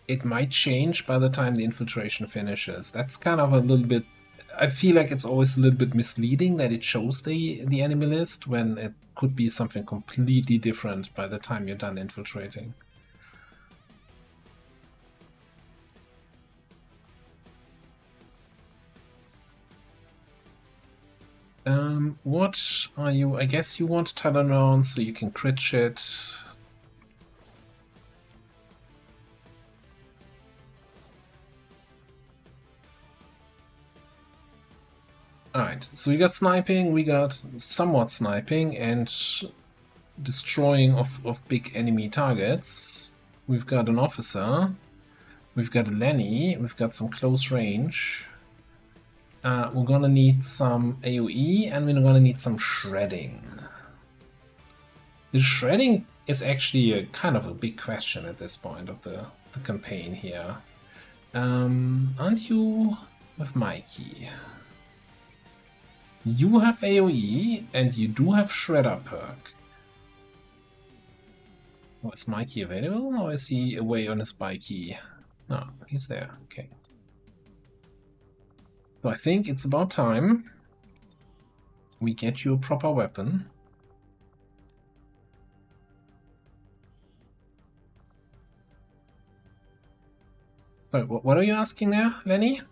it might change by the time the infiltration finishes. That's kind of a little bit... I feel like it's always a little bit misleading that it shows the enemy list when it could be something completely different by the time you're done infiltrating. What are you? I guess you want talent rounds so you can crit shit. Alright, so we got sniping, we got somewhat sniping and destroying of big enemy targets. We've got an officer, we've got a Lenny, we've got some close range. We're gonna need some AoE and we're gonna need some shredding. The shredding is actually a kind of a big question at this point of the campaign here. Aren't you with Mikey? You have AoE and you do have Shredder perk. Oh, is Mikey available or is he away on his bikey? No, he's there. Okay. So I think it's about time we get you a proper weapon. Sorry, what are you asking there, Lenny?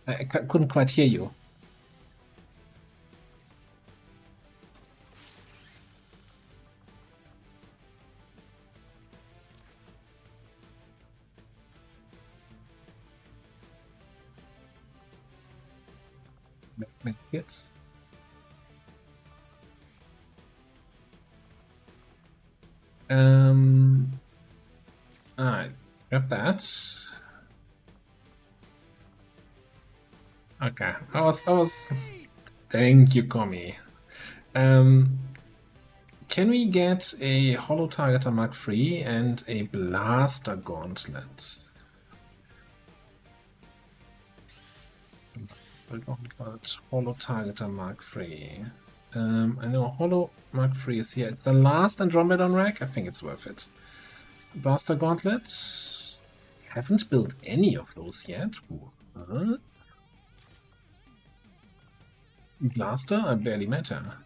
I couldn't quite hear you. Hits. Alright, grab that. Okay, I was. Thank you, Komi. Can we get a Holo Targeter Mark III and a Blaster Gauntlet? Holo Targeter Mark III. I know Holo Mark III is here. It's the last Andromedon rack. I think it's worth it. Blaster Gauntlet. Haven't built any of those yet. What? Blaster? I barely met her.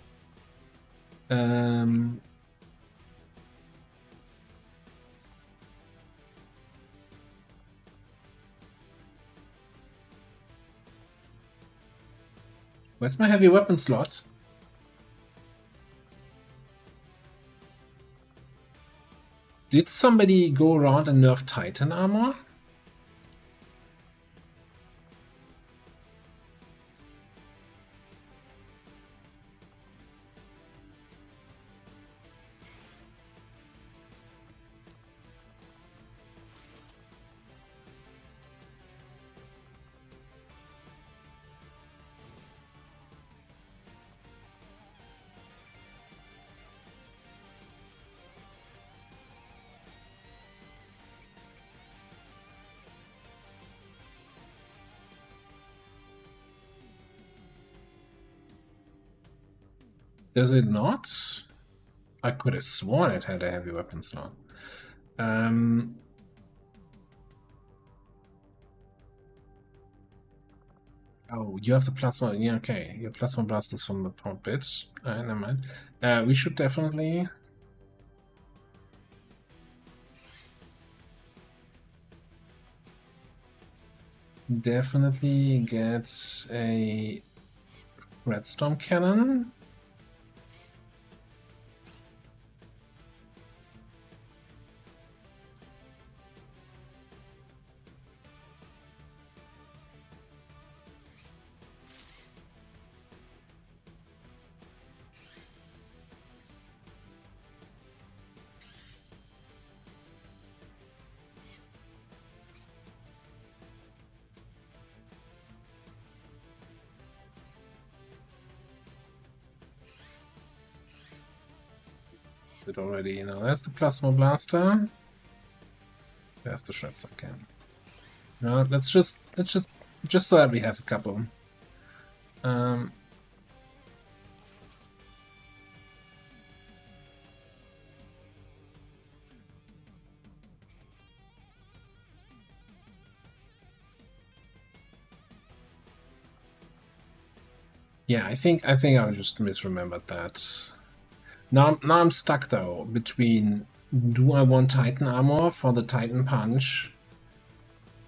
Where's my heavy weapon slot? Did somebody go around and nerf Titan armor? Does it not? I could have sworn it had a heavy weapon slot. Oh, you have the +1. Yeah, okay. Your +1 blasters from the pop bit. Never mind. We should definitely. Definitely get a Redstorm Cannon. It already, you know, there's the Plasma Blaster. There's the Shredstorm Cannon. No, let's just so that we have a couple. Yeah, I think I just misremembered that. Now I'm stuck though between, do I want Titan armor for the Titan punch,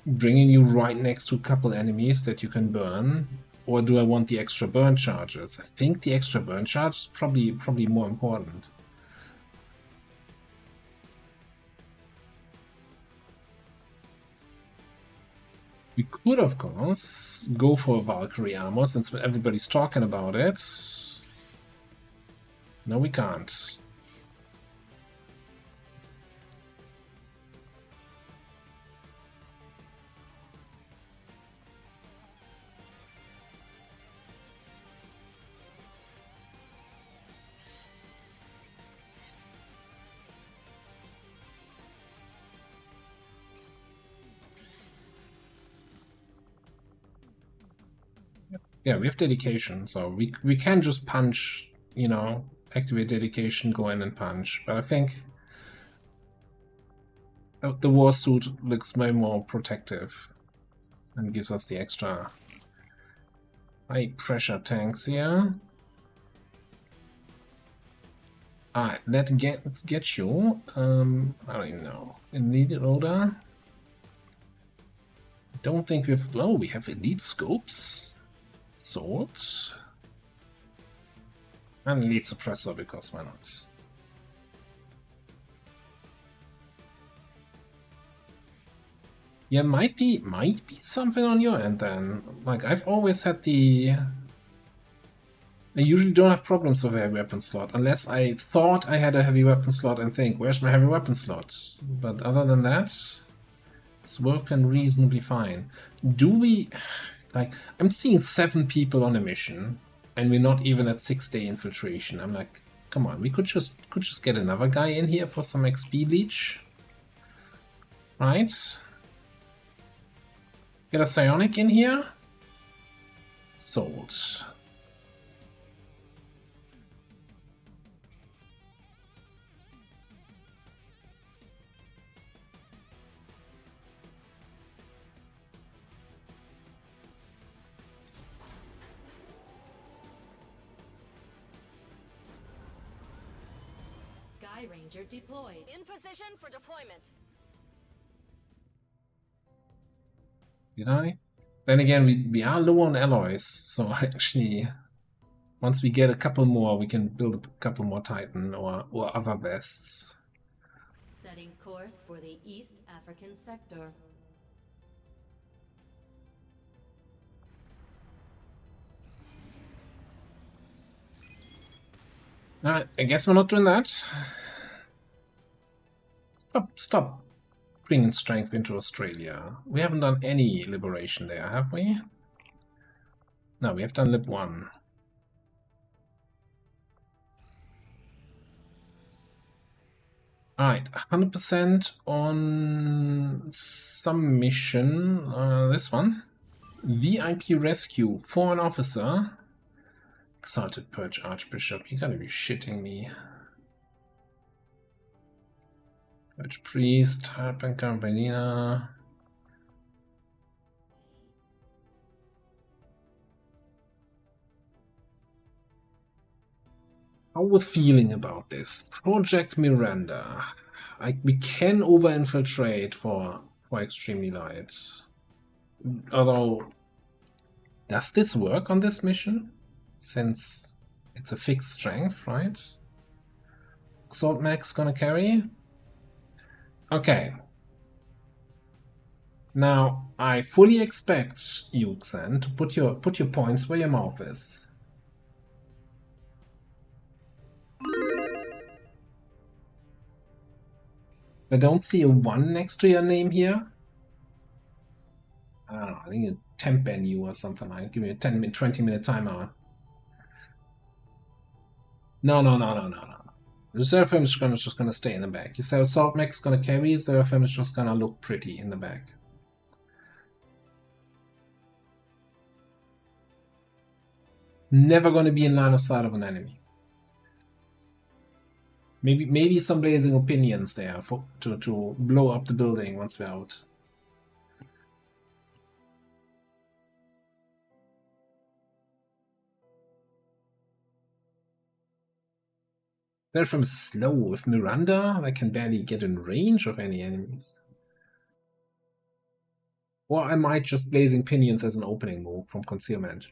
bringing you right next to a couple enemies that you can burn, or do I want the extra burn charges? I think the extra burn charge is probably more important. We could, of course, go for Valkyrie armor since everybody's talking about it. No, we can't. Yeah, we have dedication, so we can just punch, you know, activate dedication, go in and punch. But I think the war suit looks way more protective and gives us the extra high pressure tanks here. Alright, let's get you. I don't even know. Elite order. Don't think we've. Oh, we have elite scopes. Sword. And elite suppressor because why not? Yeah, might be something on your end then. Like I've always had the. I usually don't have problems with a heavy weapon slot unless I thought I had a heavy weapon slot and think, where's my heavy weapon slot? But other than that, it's working reasonably fine. Do we? Like, I'm seeing 7 people on a mission, and we're not even at 6-day infiltration. I'm like, come on, we could just get another guy in here for some XP leech, right? Get a psionic in here. Sold. Sky Ranger deployed. In position for deployment. Did I? Then again, we are low on alloys, so actually, once we get a couple more, we can build a couple more Titan or other vests. Setting course for the East African sector. Alright, I guess we're not doing that. Oh, stop bringing strength into Australia. We haven't done any liberation there, have we? No, we have done Lib 1. Alright, 100% on some mission. This one. VIP rescue for an officer. Exalted Purge Archbishop. You gotta be shitting me. Purge Priest, Heartbanker, Benina. How are we feeling about this? Project Miranda. We can over-infiltrate for extremely light. Although, does this work on this mission? Since it's a fixed strength, right? Assault Max gonna carry? Okay. Now, I fully expect you, Xen, to put your points where your mouth is. I don't see a 1 next to your name here. I don't know, I think a temp ban you or something like. Give me a 20-minute timeout. No. The Seraphim is just gonna stay in the back. You said Assault Max is gonna carry, Seraphim is just gonna look pretty in the back. Never gonna be in line of sight of an enemy. Maybe some blazing opinions there to blow up the building once we're out. Seraphim is slow. With Miranda, I can barely get in range of any enemies. Or I might just blazing pinions as an opening move from concealment.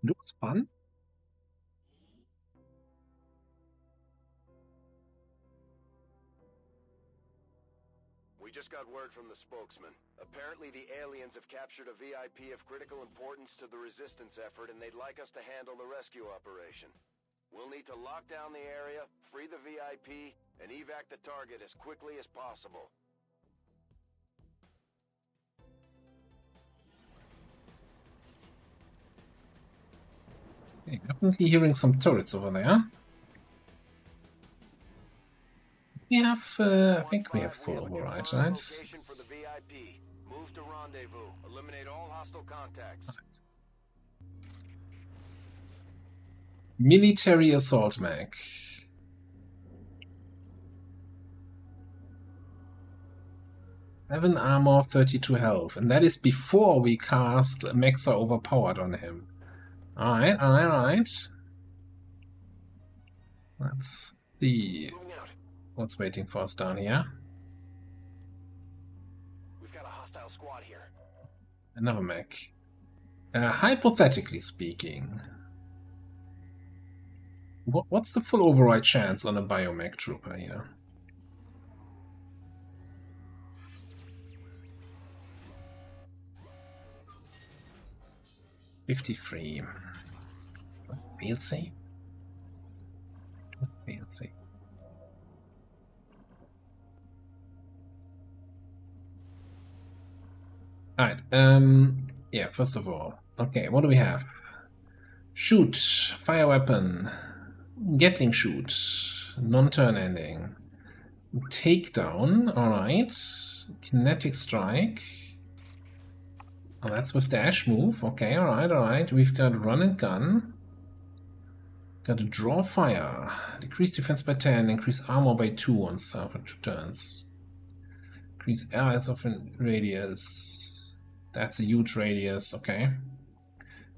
Looks fun. We just got word from the spokesman. Apparently the aliens have captured a VIP of critical importance to the resistance effort, and they'd like us to handle the rescue operation. We'll need to lock down the area, free the VIP, and evac the target as quickly as possible. Okay, definitely hearing some turrets over there. We have, I think we have full override, right? Location for the VIP. Move to rendezvous. Eliminate all hostile contacts. Military assault mech. 7 armor, 32 health, and that is before we cast Mexa Overpowered on him. Alright, alright, alright. Let's see what's waiting for us down here. We've got a hostile squad here. Another mech. Hypothetically speaking, what's the full override chance on a biomech trooper here? $53. Fail safe? Fail safe. Alright, yeah, first of all. Okay, what do we have? Shoot, fire weapon, Gatling shoot, non-turn ending, takedown, alright, kinetic strike. Oh, that's with dash move. Okay, alright, alright. We've got run and gun. Got to draw fire. Decrease defense by 10, increase armor by 2 on self and 2 turns. Increase allies of radius. That's a huge radius, okay.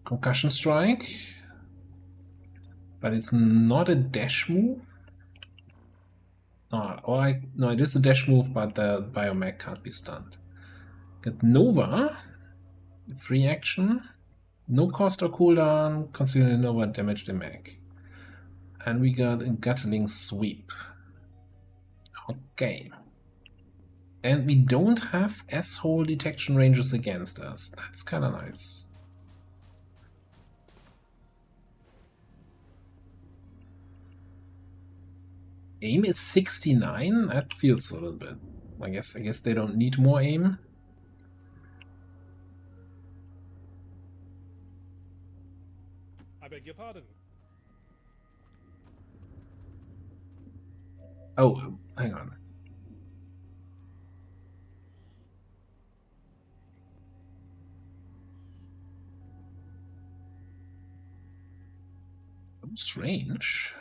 Concussion strike. But it's not a dash move. No, it is a dash move, but the biomech can't be stunned. Got Nova. Free action, no cost or cooldown, considering Nova damage the mech. And we got a Gatling sweep. Okay. And we don't have S-hole detection ranges against us. That's kind of nice. Aim is 69? That feels a little bit. I guess they don't need more aim. I beg your pardon. Oh, hang on. Oh, strange.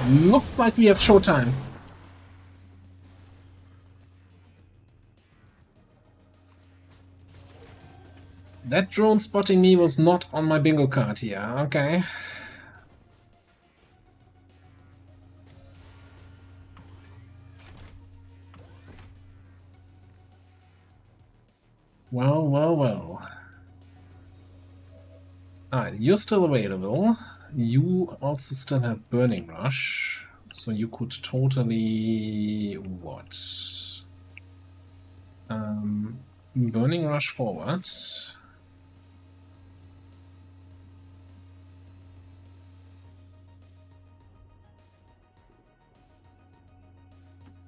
Looks like we have showtime. That drone spotting me was not on my bingo card here, okay. Well, well, well. Alright, you're still available. You also still have Burning Rush, so you could totally... what? Burning Rush forward.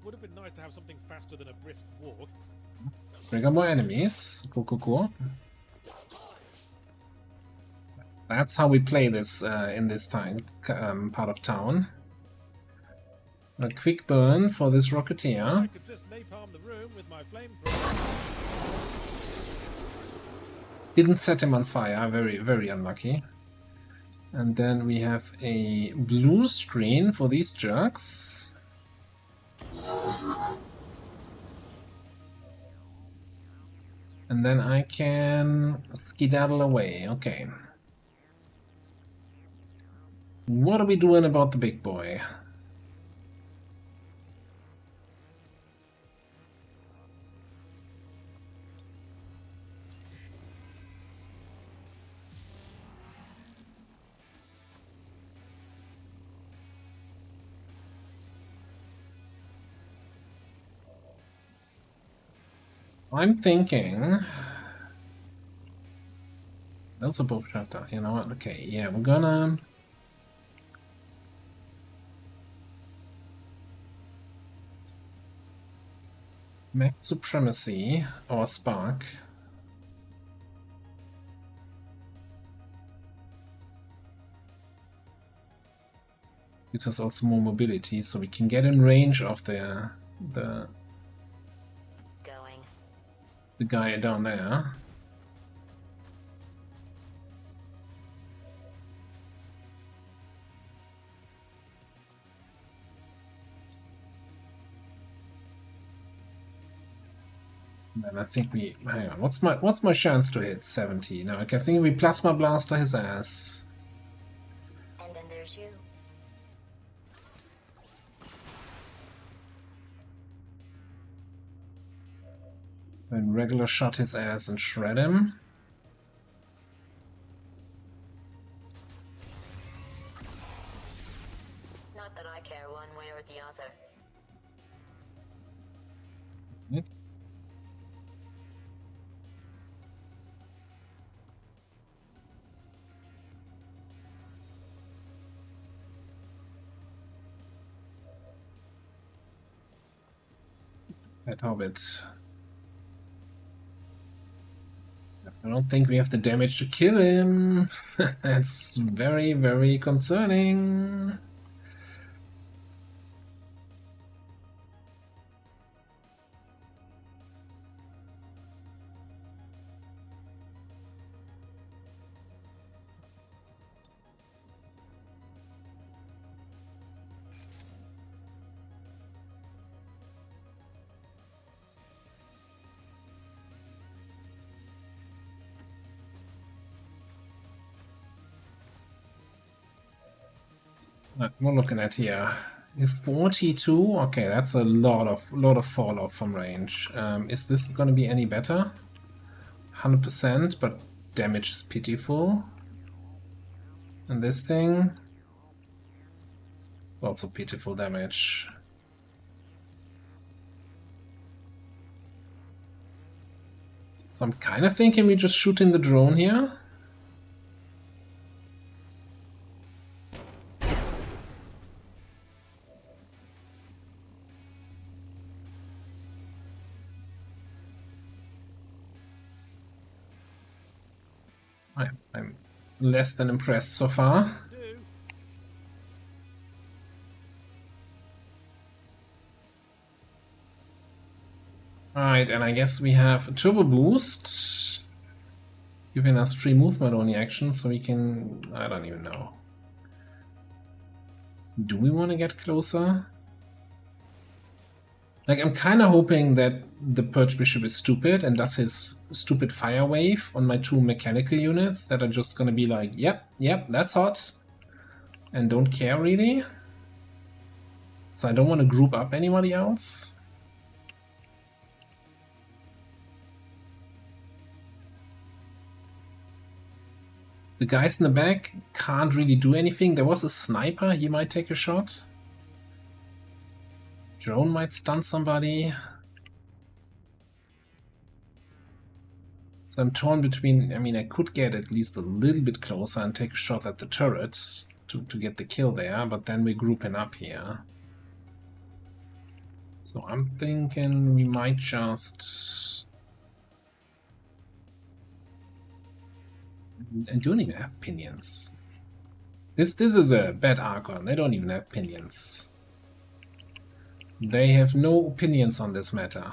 Would have been nice to have something faster than a brisk walk. Trigger more enemies. Cool, cool, cool. That's how we play this in this part of town. A quick burn for this Rocketeer. I could just napalm the room with my flamethrower. Didn't set him on fire. Very, very unlucky. And then we have a blue screen for these jerks. And then I can skedaddle away. Okay. What are we doing about the big boy? I'm thinking... Those are both shut down. You know what? Okay, yeah, we're gonna... Max Supremacy or Spark. Gives us also more mobility, so we can get in range of the guy down there. And I think we hang on. What's my chance to hit 70? No, okay, I think we plasma blaster his ass. And then there's you. Then regular shot his ass and shred him. Not that I care one way or the other. That hobbit. I don't think we have the damage to kill him. That's very, very concerning. We're looking at here. If 42, okay, that's a lot of fall off from range. Is this going to be any better? 100%, but damage is pitiful. And this thing, also pitiful damage. So I'm kind of thinking we just shoot in the drone here. I'm less than impressed so far. Alright, and I guess we have a turbo boost, giving us free movement only action, so we can... I don't even know. Do we want to get closer? Like, I'm kind of hoping that the Purge Bishop is stupid and does his stupid fire wave on my two mechanical units that are just going to be like, yep, that's hot. And don't care, really. So I don't want to group up anybody else. The guys in the back can't really do anything. There was a sniper, he might take a shot. Drone might stun somebody. So I'm torn between, I mean, I could get at least a little bit closer and take a shot at the turret to get the kill there, but then we're grouping up here. So I'm thinking we might just... And don't even have pinions. This is a bad Archon, they don't even have pinions. They have no opinions on this matter.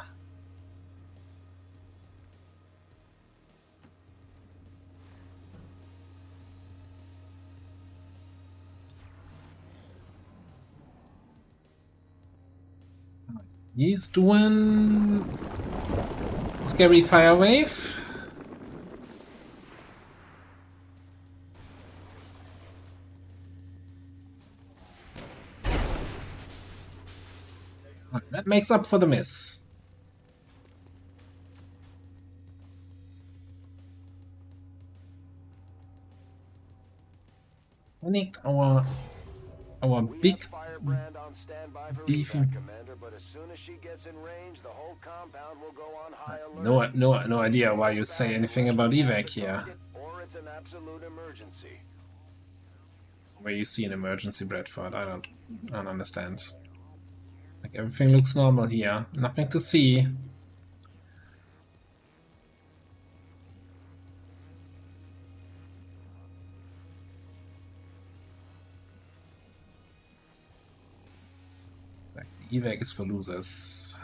He's doing scary fire wave. That makes up for the miss. We need our our big Firebrand on standby for beefy. evac, Commander, but as soon as she gets in range, the whole compound will go on high alert. No idea why you say anything about evac here. Or it's an absolute emergency. Where you see an emergency, Bradford? I don't understand. Like everything looks normal here. Nothing to see. Like the evac is for losers.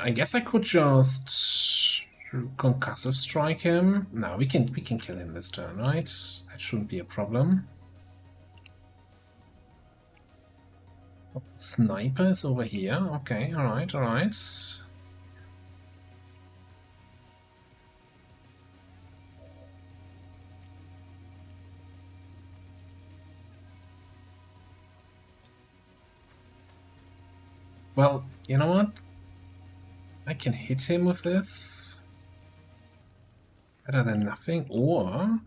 I guess I could just concussive strike him. No, we can kill him this turn, right? That shouldn't be a problem. Sniper is over here. Okay, alright. Well, you know what? I can hit him with this. Better than nothing. Or,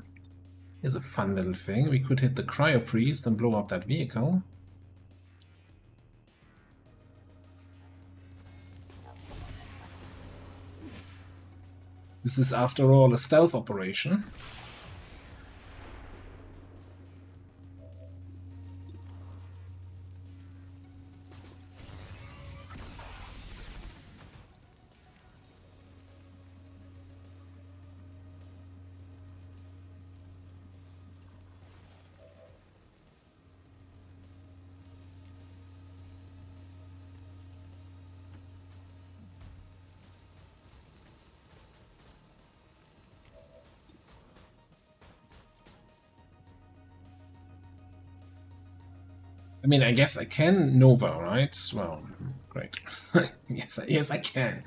here's a fun little thing. We could hit the Cryo Priest and blow up that vehicle. This is, after all, a stealth operation. I mean, I guess I can Nova, right? Well, great. yes, I can.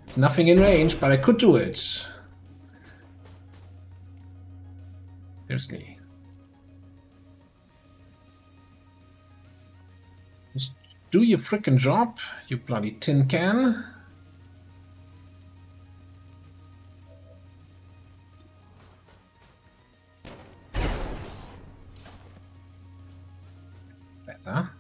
It's nothing in range, but I could do it. Seriously. Just do your frickin' job, you bloody tin can. Better.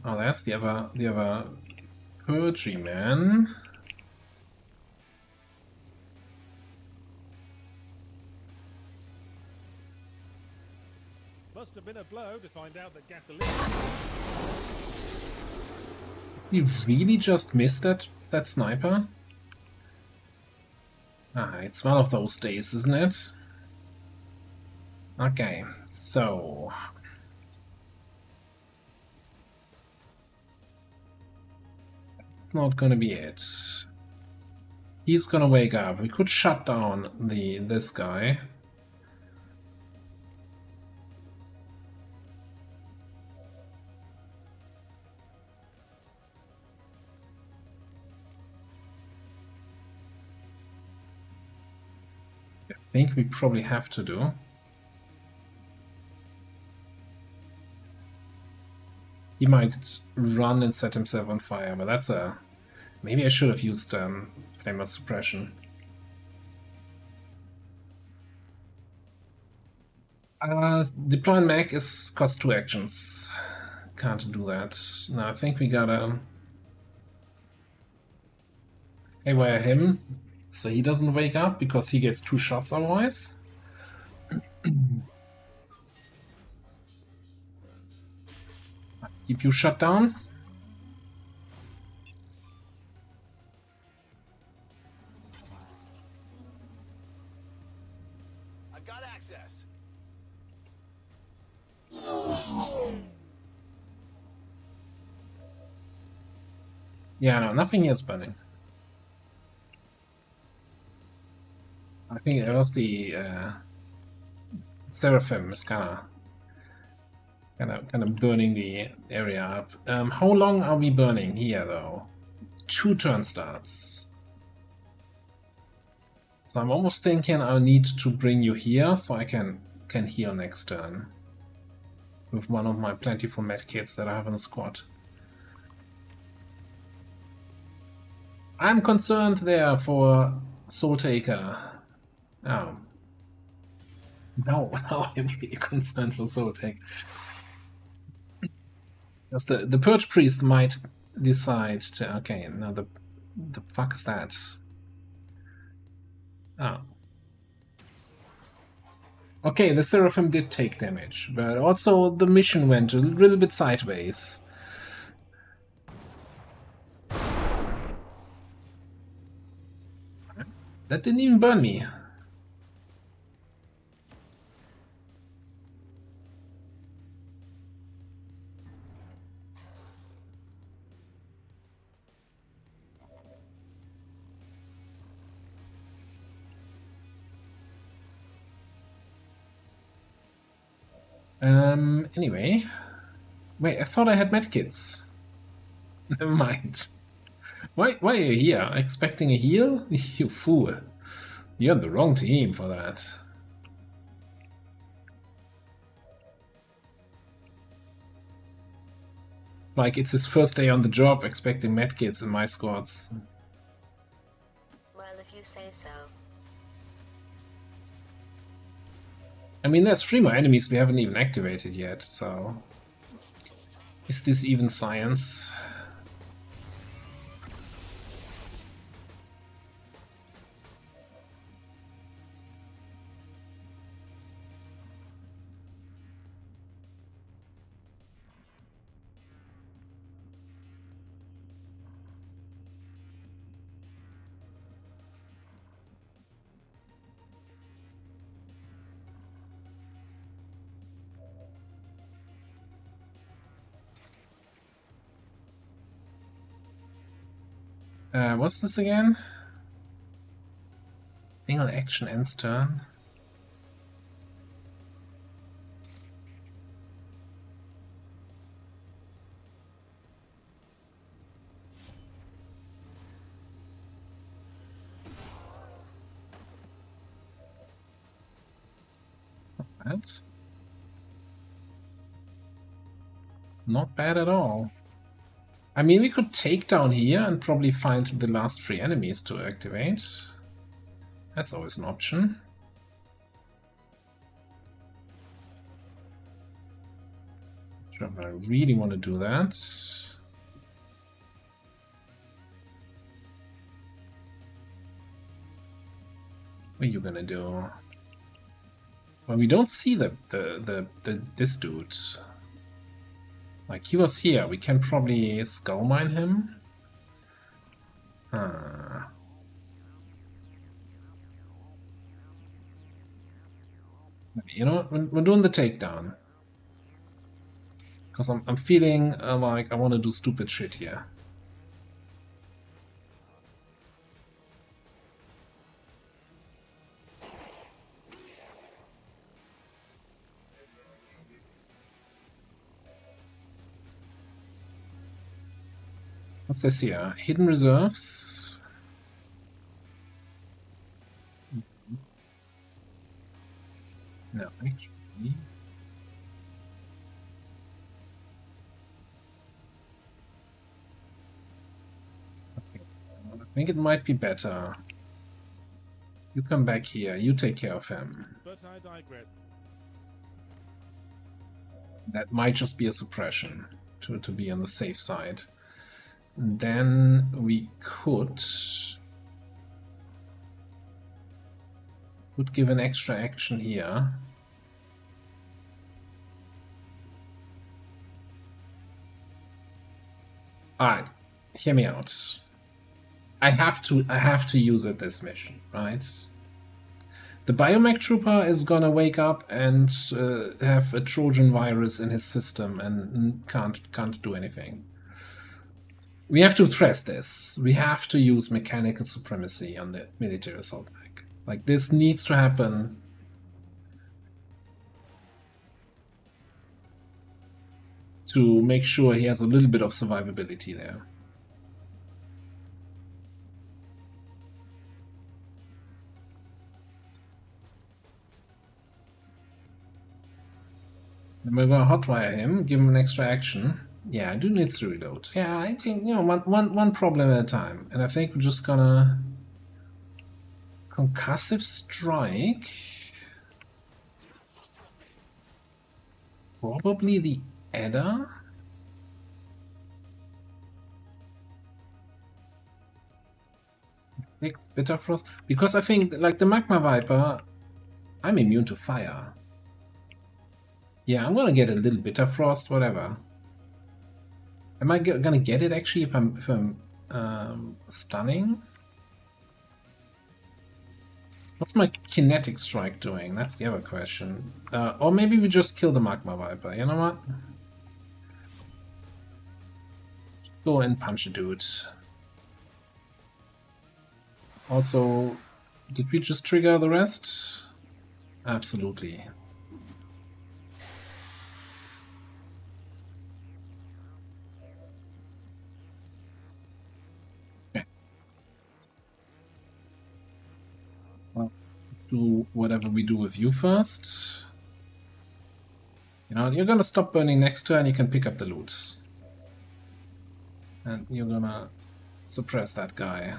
Oh, that's the other Purgy man. Must have been a blow to find out that gasoline. You really just missed that sniper? Ah, it's one of those days, isn't it? Okay, so it's not gonna be it. He's gonna wake up. We could shut down this guy. I think we probably have to do. He might run and set himself on fire, but that's a... Maybe I should have used Flame of Suppression. Deploying mech is cost 2 actions. Can't do that. No, I think we gotta... haywire him, so he doesn't wake up, because he gets 2 shots otherwise. Keep you shut down. I've got access. Yeah, no, nothing here is burning. I think it was the Seraphim is kind of burning the area up. How long are we burning here, though? 2 turn starts. So I'm almost thinking I need to bring you here so I can heal next turn with one of my plentiful medkits that I have in the squad. I'm concerned there for Soul Taker. Oh. No, I'm really concerned for Soul Taker. Because the Purge Priest might decide to... Okay, now the fuck is that? Oh. Okay, the Seraphim did take damage, but also the mission went a little bit sideways. That didn't even burn me. Anyway. Wait, I thought I had medkits. Never mind. Why are you here? Expecting a heal? You fool. You're on the wrong team for that. Like, it's his first day on the job, expecting medkits in my squads. Well, if you say so. I mean, there's 3 more enemies we haven't even activated yet, so... Is this even science? What's this again? Single action ends turn. That's not bad at all. I mean, we could take down here and probably find the last 3 enemies to activate. That's always an option. Sure, but I really want to do that. What are you gonna do? Well, we don't see this dude. Like, he was here. We can probably skull mine him. You know what? We're doing the takedown. Because I'm feeling like I want to do stupid shit here. What's this here? Hidden reserves. No, actually. Okay. I think it might be better. You come back here. You take care of him. But I digress. That might just be a suppression to be on the safe side. Then we could give an extra action here. Alright, hear me out. I have to use it this mission, right? The Biomech Trooper is gonna wake up and have a Trojan virus in his system and can't do anything. We have to press this. We have to use mechanical supremacy on the military assault mech. Like, this needs to happen. To make sure he has a little bit of survivability there. Then we're gonna hotwire him, give him an extra action. Yeah, I do need to reload. Yeah, I think, you know, one problem at a time. And I think we're just gonna concussive strike. Probably the Edda. Next Bitter Frost. Because I think, like the Magma Viper, I'm immune to fire. Yeah, I'm gonna get a little Bitter Frost, whatever. Am I gonna get it actually if I'm stunning? What's my kinetic strike doing? That's the other question. Or maybe we just kill the Magma Viper. You know what? Go and punch a dude. Also, did we just trigger the rest? Absolutely. Okay. Well, let's do whatever we do with you first. You know, you're gonna stop burning next turn, you can pick up the loot. And you're gonna suppress that guy.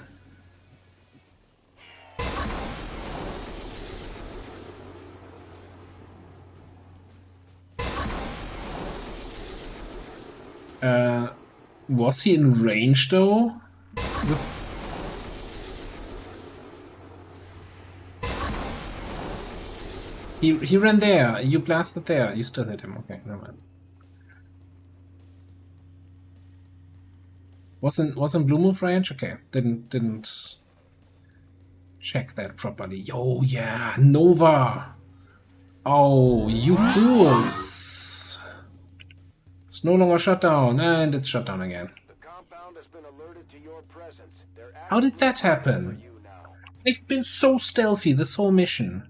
Was he in range though? He ran there. You blasted there. You still hit him. Okay, never mind. Wasn't Blue Move range? Okay, didn't check that properly. Oh yeah, Nova. Oh, you fools! It's no longer shut down, and it's shut down again. The compound has been alerted to your presence. How did that happen? They've been so stealthy this whole mission.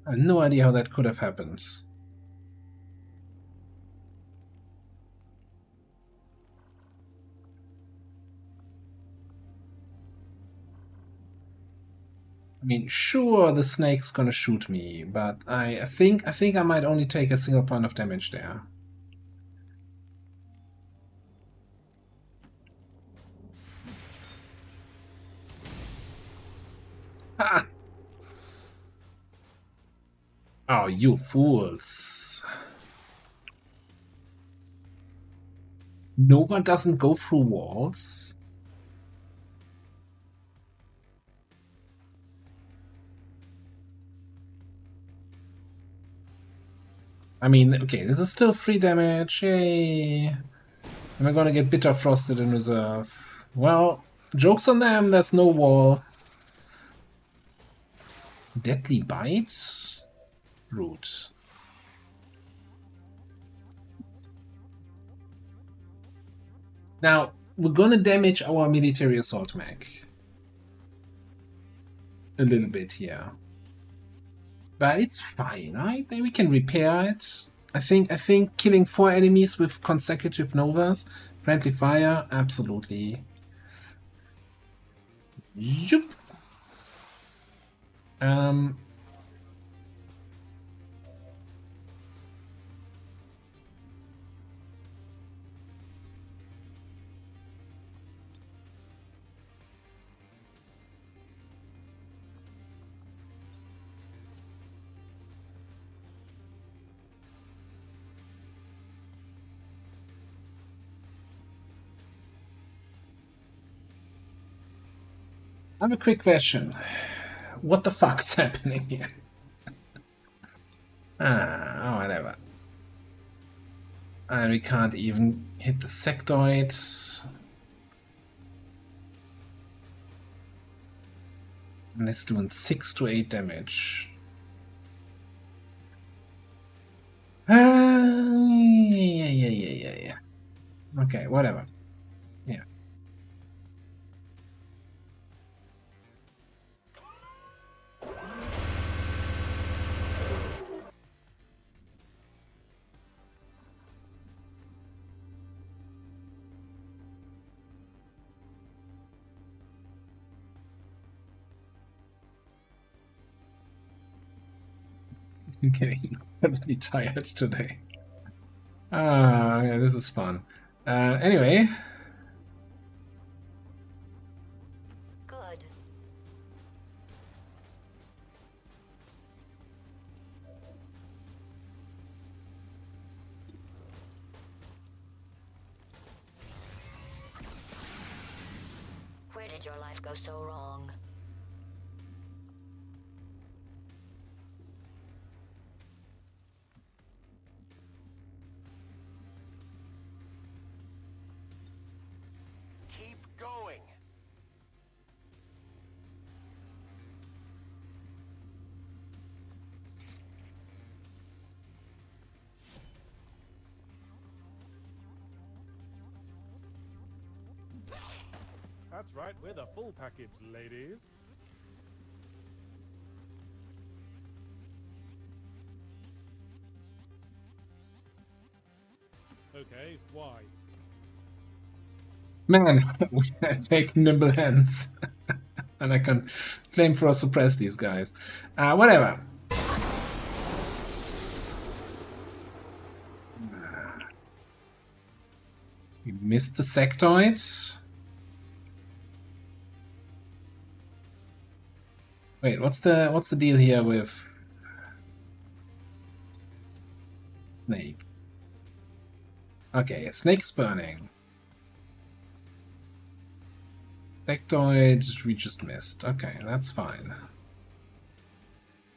I have no idea how that could have happened. I mean, sure, the snake's gonna shoot me, but I think I might only take a single point of damage there. Ha! Oh, you fools. Nova doesn't go through walls? I mean, okay, this is still 3 damage, yay! And we're gonna get Bitter Frosted in reserve. Well, joke's on them, there's no wall. Deadly Bite? Root. Now, we're gonna damage our military assault mech. A little bit here. But it's fine, right? We can repair it. I think killing 4 enemies with consecutive Novas, friendly fire, absolutely. Yup. I have a quick question. What the fuck's happening here? Oh, whatever. And we can't even hit the sectoid. And it's doing 6 to 8 damage. Yeah. Okay, whatever. Yeah. I'm getting incredibly tired today. Ah, yeah, this is fun. Anyway. Good. Where did your life go so wrong? Keep going. That's right, we're the full package, ladies. Okay, why? Man, we take nimble hands. And I can flamethrower suppress these guys. Whatever. We missed the sectoid. Wait, what's the deal here with Snake? Okay, Snake's burning. Sectoid, we just missed. Okay, that's fine.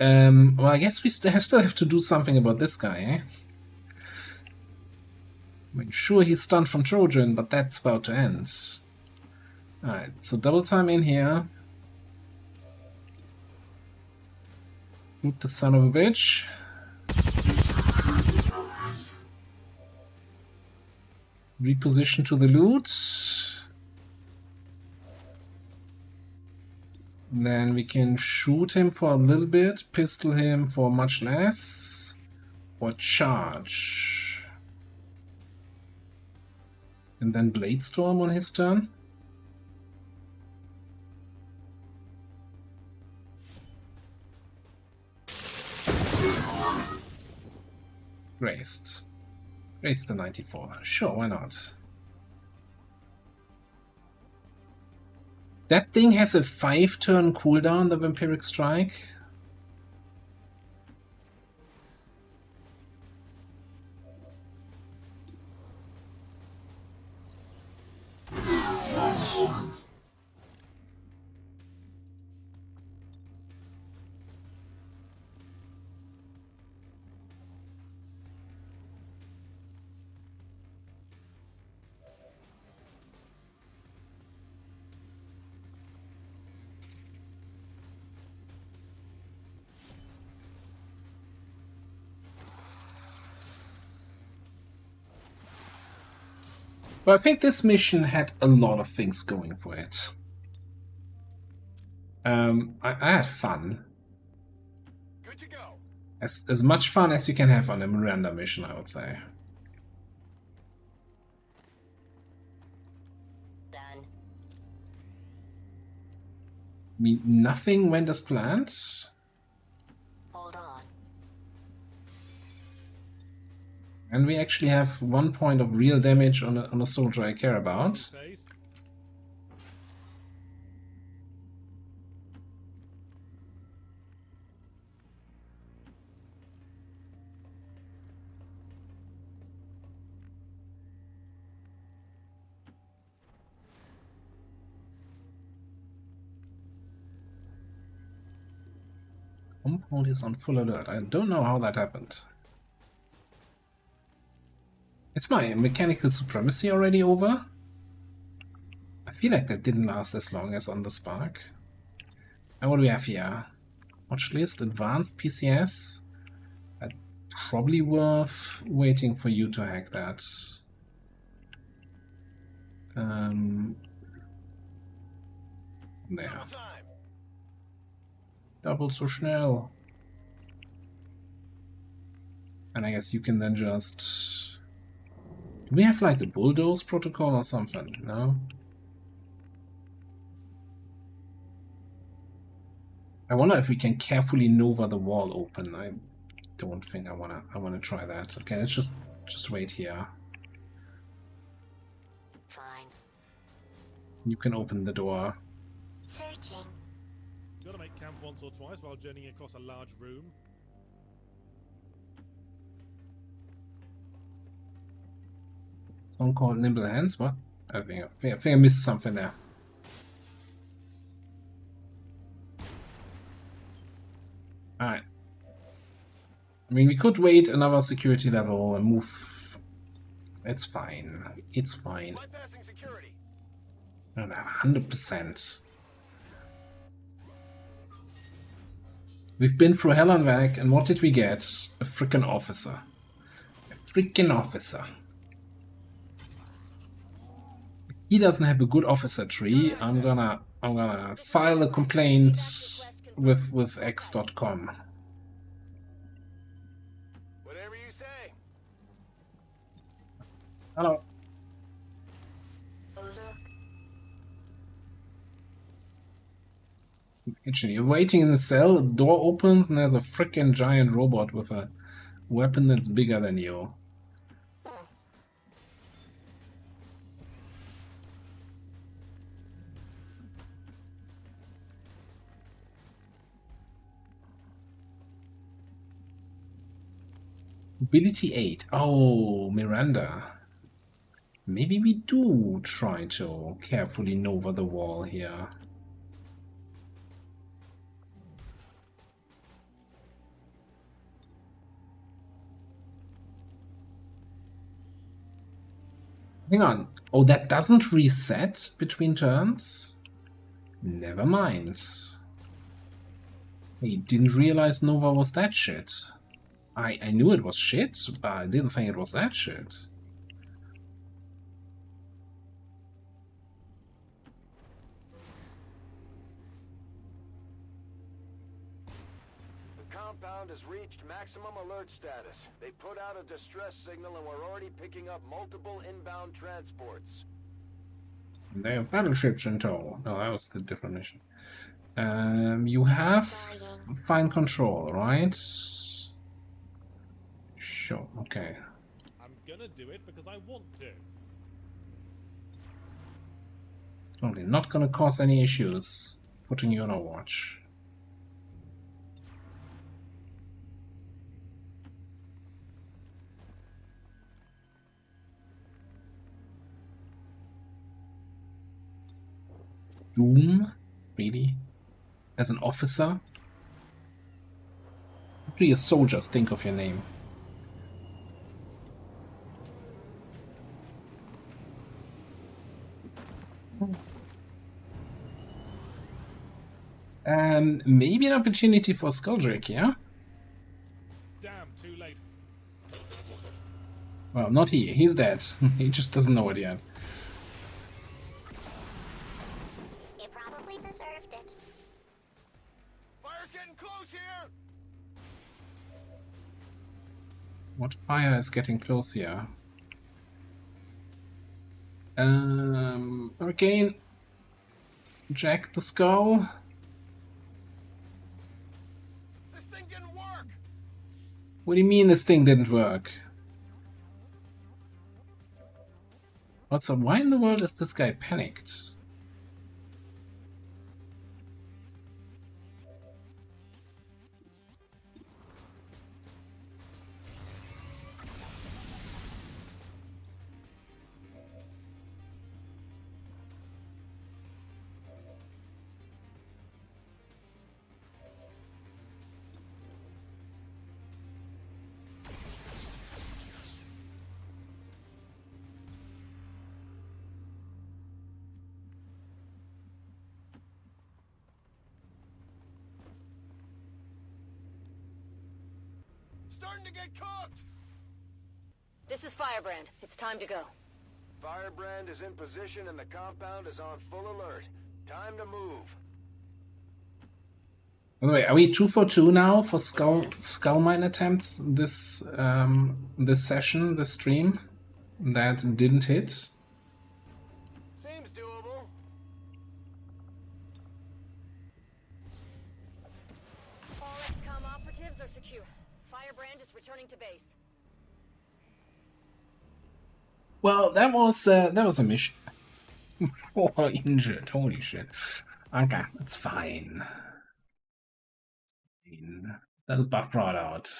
Well, I guess we still have to do something about this guy, eh? I mean, sure, he's stunned from Trojan, but that's about to end. Alright, so double time in here. Shoot the son of a bitch. Reposition to the loot. Then we can shoot him for a little bit, pistol him for much less, or charge. And then Blade Storm on his turn. Graced. Graced the 94. Sure, why not? That thing has a 5-turn cooldown, the Vampiric Strike. But I think this mission had a lot of things going for it. I had fun. Good to go. As much fun as you can have on a Miranda mission, I would say. Done. I mean, nothing went as planned. Hold on. And we actually have 1 point of real damage on a soldier I care about. Compound is on full alert. I don't know how that happened. Is my mechanical supremacy already over? I feel like that didn't last as long as on the Spark. And what do we have here? Watch list, advanced PCS. That's probably worth waiting for you to hack that. There. Double so schnell. And I guess you can then just... Do we have like a bulldoze protocol or something? No? I wonder if we can carefully Nova the wall open. I don't think I wanna try that. Okay, let's just wait here. Fine. You can open the door. Searching. Gotta make camp once or twice while journeying across a large room. Song called Nimble Hands. What? I think I missed something there. Alright. I mean, we could wait another security level and move. It's fine. It's fine. No, 100%. We've been through hell and back, and what did we get? A freaking officer. A freaking officer. He doesn't have a good officer tree. I'm gonna file a complaint with X.com. Whatever you say. Hello. Actually, you're waiting in the cell, the door opens, and there's a freaking giant robot with a weapon that's bigger than you. Ability 8. Oh, Miranda. Maybe we do try to carefully Nova the wall here. Hang on. Oh, that doesn't reset between turns? Never mind. I didn't realize Nova was that shit. I knew it was shit, but I didn't think it was that shit. The compound has reached maximum alert status. They put out a distress signal and we're already picking up multiple inbound transports. They have battleships in tow. No, that was the different mission. You have fine control, right? Sure, okay. I'm gonna do it because I want to. It's probably not gonna cause any issues putting you on a watch. Doom? Really? As an officer? What do your soldiers think of your name? Maybe an opportunity for Skuldrick, yeah? Damn, too late. Well, not he. He's dead. He just doesn't know it yet. You probably deserved it. Fire's getting close here! What fire is getting close here? Hurricane. Jack the Skull. This thing didn't work! What do you mean this thing didn't work? Also, why in the world is this guy panicked? This is Firebrand. It's time to go. Firebrand is in position and the compound is on full alert. Time to move. By the way, are we 2 for 2 now for skull mine attempts this this session, this stream that didn't hit? Seems doable. All XCOM operatives are secure. Firebrand is returning to base. Well, that was a mission. 4 injured. Holy shit. Okay, that's fine. That'll buff right out.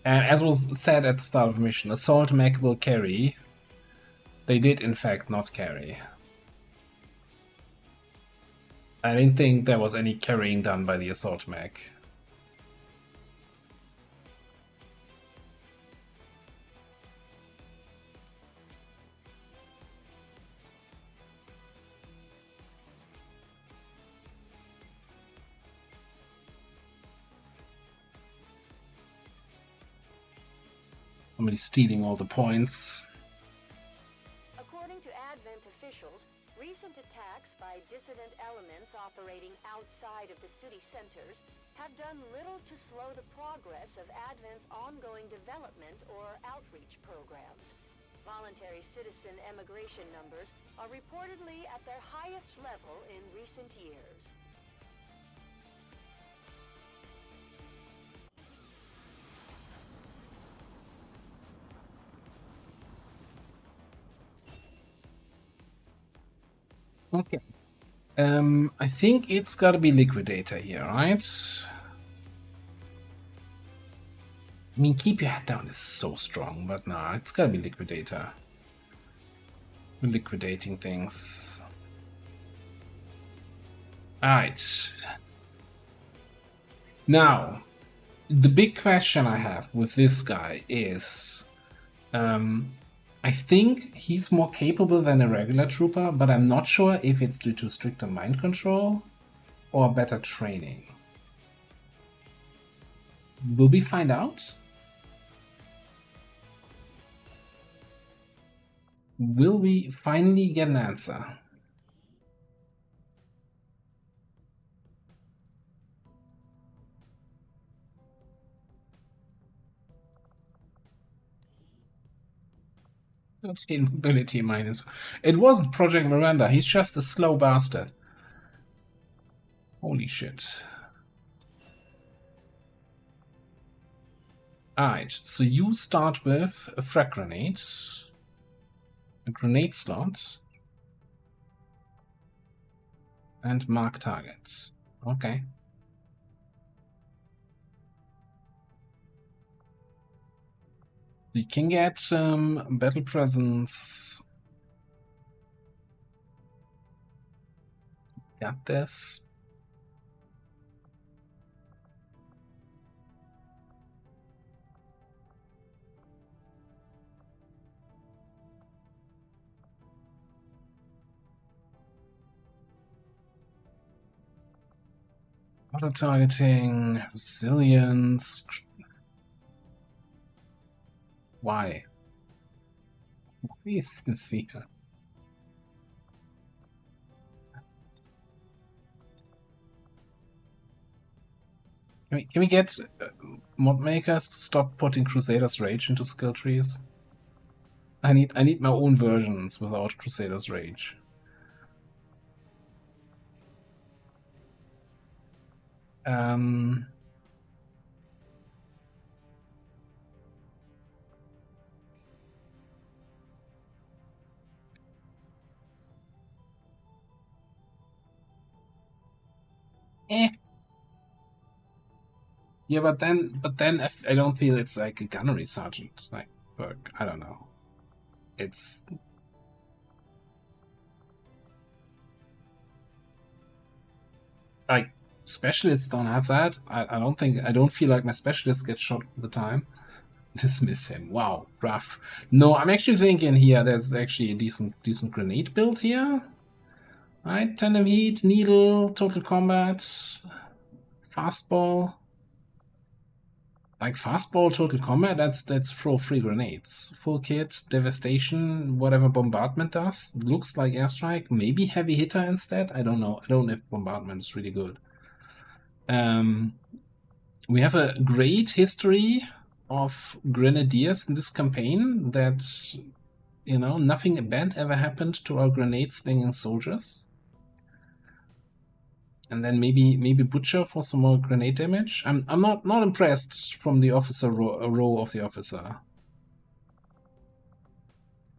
And as was said at the start of the mission, Assault Mech will carry. They did in fact not carry. I didn't think there was any carrying done by the Assault Mech. Somebody stealing all the points. According to Advent officials, recent attacks by dissident elements operating outside of the city centers have done little to slow the progress of Advent's ongoing development or outreach programs. Voluntary citizen emigration numbers are reportedly at their highest level in recent years. Okay. I think it's gotta be Liquidator here, right? I mean, Keep Your Head Down is so strong, but nah, it's gotta be Liquidator. Liquidating things. Alright. Now, the big question I have with this guy is... I think he's more capable than a regular trooper, but I'm not sure if it's due to stricter mind control or better training. Will we find out? Will we finally get an answer? Ability minus. It wasn't Project Miranda, he's just a slow bastard. Holy shit. Alright, so you start with a frag grenade, a grenade slot, and mark target. Okay. You can get battle presence. Got this. Auto targeting, resilience. Why? Why is this here? Can we get mod makers to stop putting Crusader's Rage into skill trees? I need my own versions without Crusader's Rage. Yeah, but then I don't feel it's like a gunnery sergeant like perk. I don't know. It's like specialists don't have that. I don't feel like my specialists get shot all the time. Dismiss him. Wow, rough. No, I'm actually thinking here there's actually a decent grenade build here. Right, tandem heat, needle, total combat, fastball. Like fastball, total combat, that's throw 3 grenades. Full kit, devastation, whatever bombardment does. Looks like airstrike, maybe heavy hitter instead. I don't know. I don't know if bombardment is really good. We have a great history of grenadiers in this campaign that, you know, nothing bad ever happened to our grenade slinging soldiers. And then maybe Butcher for some more grenade damage. I'm not impressed from the officer row of the officer.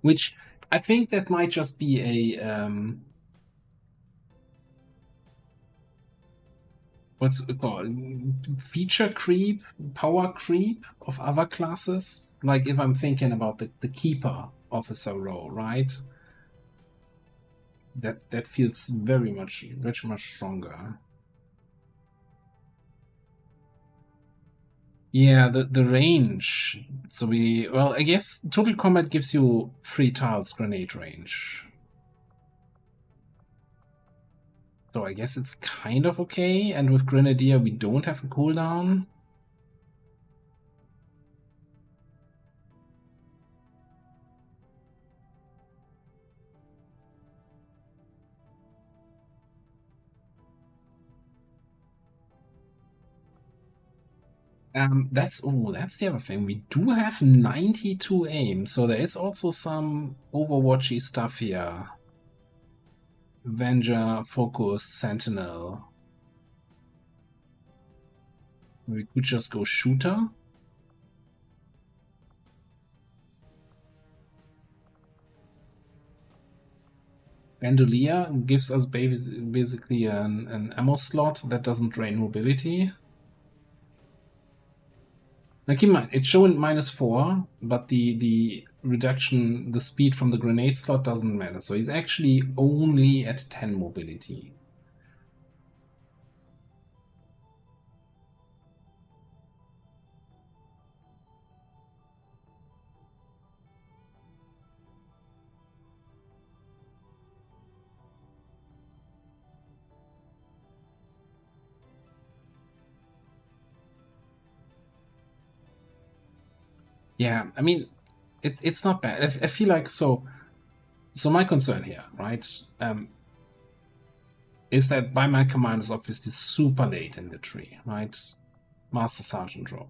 Which I think that might just be a what's it called? Feature creep, power creep of other classes. Like if I'm thinking about the keeper officer row, right? That feels very much stronger. Yeah, the range. So well, I guess total combat gives you 3 tiles grenade range. So I guess it's kind of okay. And with Grenadier, we don't have a cooldown. That's the other thing. We do have 92 aim, so there is also some Overwatchy stuff here. Avenger, Focus, Sentinel. We could just go Shooter. Bandolier gives us basically an ammo slot that doesn't drain mobility. Now keep in mind, it's showing -4, but the reduction, the speed from the grenade slot doesn't matter. So he's actually only at 10 mobility. Yeah, I mean, it's not bad. I feel like so my concern here, right, is that by my command is obviously super late in the tree, right? Master Sergeant row.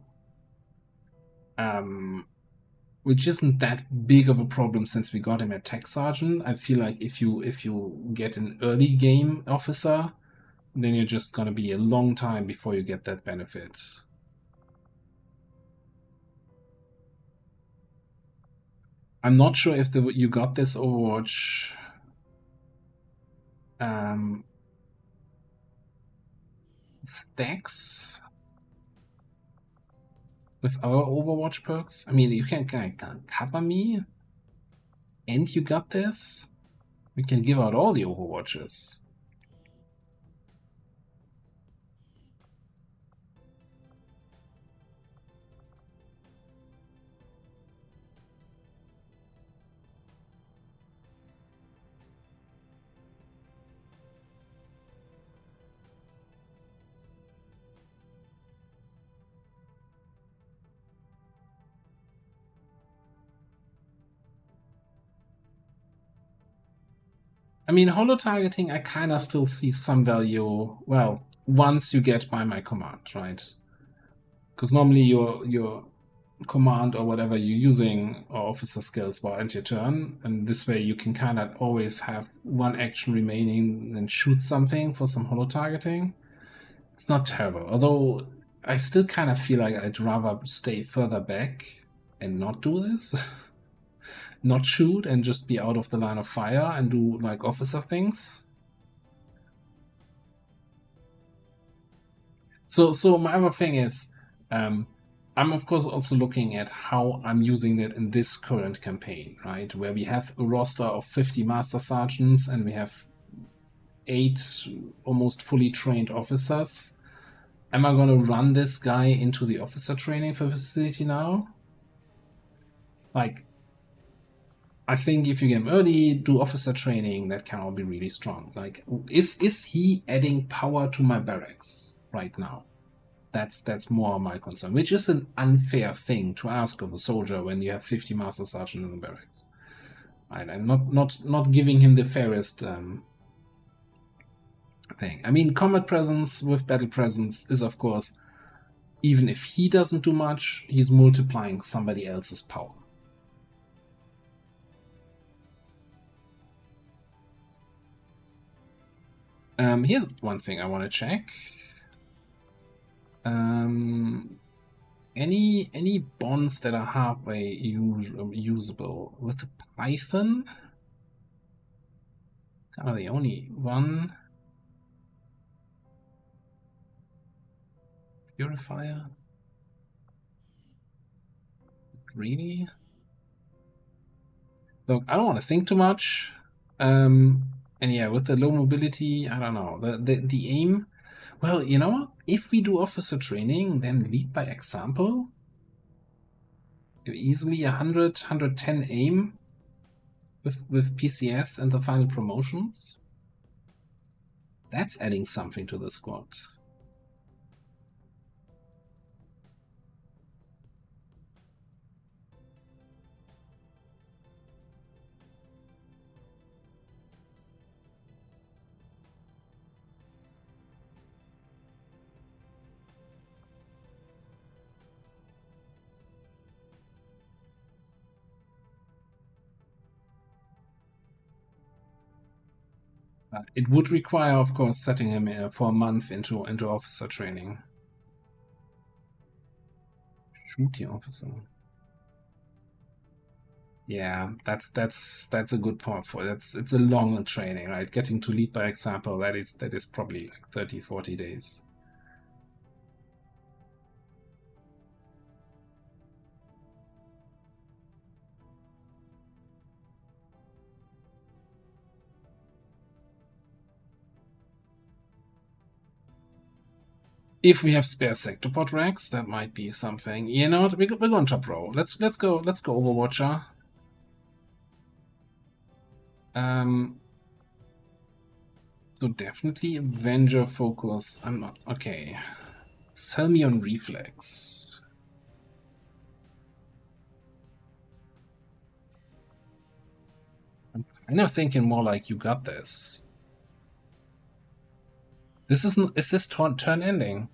Which isn't that big of a problem since we got him at Tech Sergeant. I feel like if you get an early game officer, then you're just gonna be a long time before you get that benefit. I'm not sure if you got this Overwatch stacks with our Overwatch perks. I mean, you can cover me, and you got this. We can give out all the Overwatches. I mean, holo targeting, I kind of still see some value, well, once you get by my command, right? Because normally your command or whatever you're using or officer skills will end your turn, and this way you can kind of always have one action remaining and shoot something for some holo targeting. It's not terrible, although I still kind of feel like I'd rather stay further back and not do this. Not shoot and just be out of the line of fire and do like officer things. So my other thing is, I'm of course also looking at how I'm using it in this current campaign, right? Where we have a roster of 50 Master Sergeants and we have 8 almost fully trained officers. Am I going to run this guy into the officer training facility now? Like, I think if you get him early, do officer training, that can all be really strong. Like, is he adding power to my barracks right now? That's more my concern, which is an unfair thing to ask of a soldier when you have 50 Master Sergeant in the barracks. Right, I'm not giving him the fairest thing. I mean, combat presence with battle presence is, of course, even if he doesn't do much, he's multiplying somebody else's power. Here's one thing I want to check. Any bonds that are halfway usable with the Python? Kind of the only one. Purifier. Really? Look, I don't want to think too much. And yeah, with the low mobility, I don't know. The aim. Well, you know what? If we do officer training, then lead by example. Easily 100, 110 aim with PCS and the final promotions. That's adding something to the squad. It would require, of course, setting him for a month into officer training. Shooting officer. Yeah, that's a good point for it. It's a long training, right? Getting to lead by example, that is probably like 30, 40 days. If we have spare sector pod racks, that might be something. You know what? We're going top row. Let's go Overwatcher. So definitely Avenger focus. I'm not okay. Sell me on reflex. I'm kind of thinking more like you got this. Is this turn ending?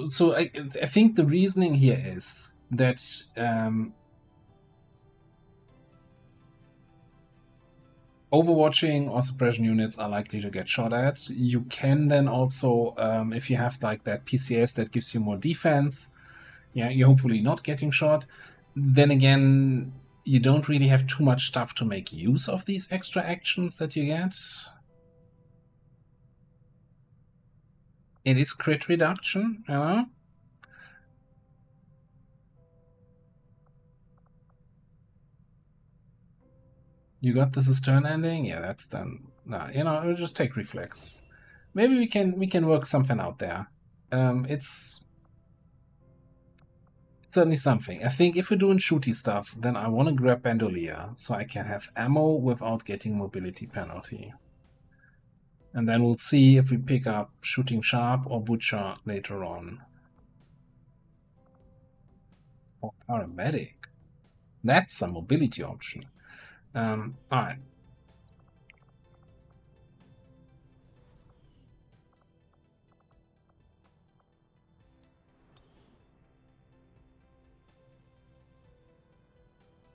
So I think the reasoning here is that overwatching or suppression units are likely to get shot at. You can then also, if you have like that PCS that gives you more defense, yeah, you're hopefully not getting shot. Then again, you don't really have too much stuff to make use of these extra actions that you get. It is crit reduction, you know? You got this as turn ending? Yeah, that's done. Nah, you know, we'll just take reflex. Maybe we can work something out there. It's certainly something. I think if we're doing shooty stuff, then I want to grab Bandolier so I can have ammo without getting mobility penalty. And then we'll see if we pick up Shooting Sharp or Butcher later on. Or Paramedic. That's a mobility option. Alright.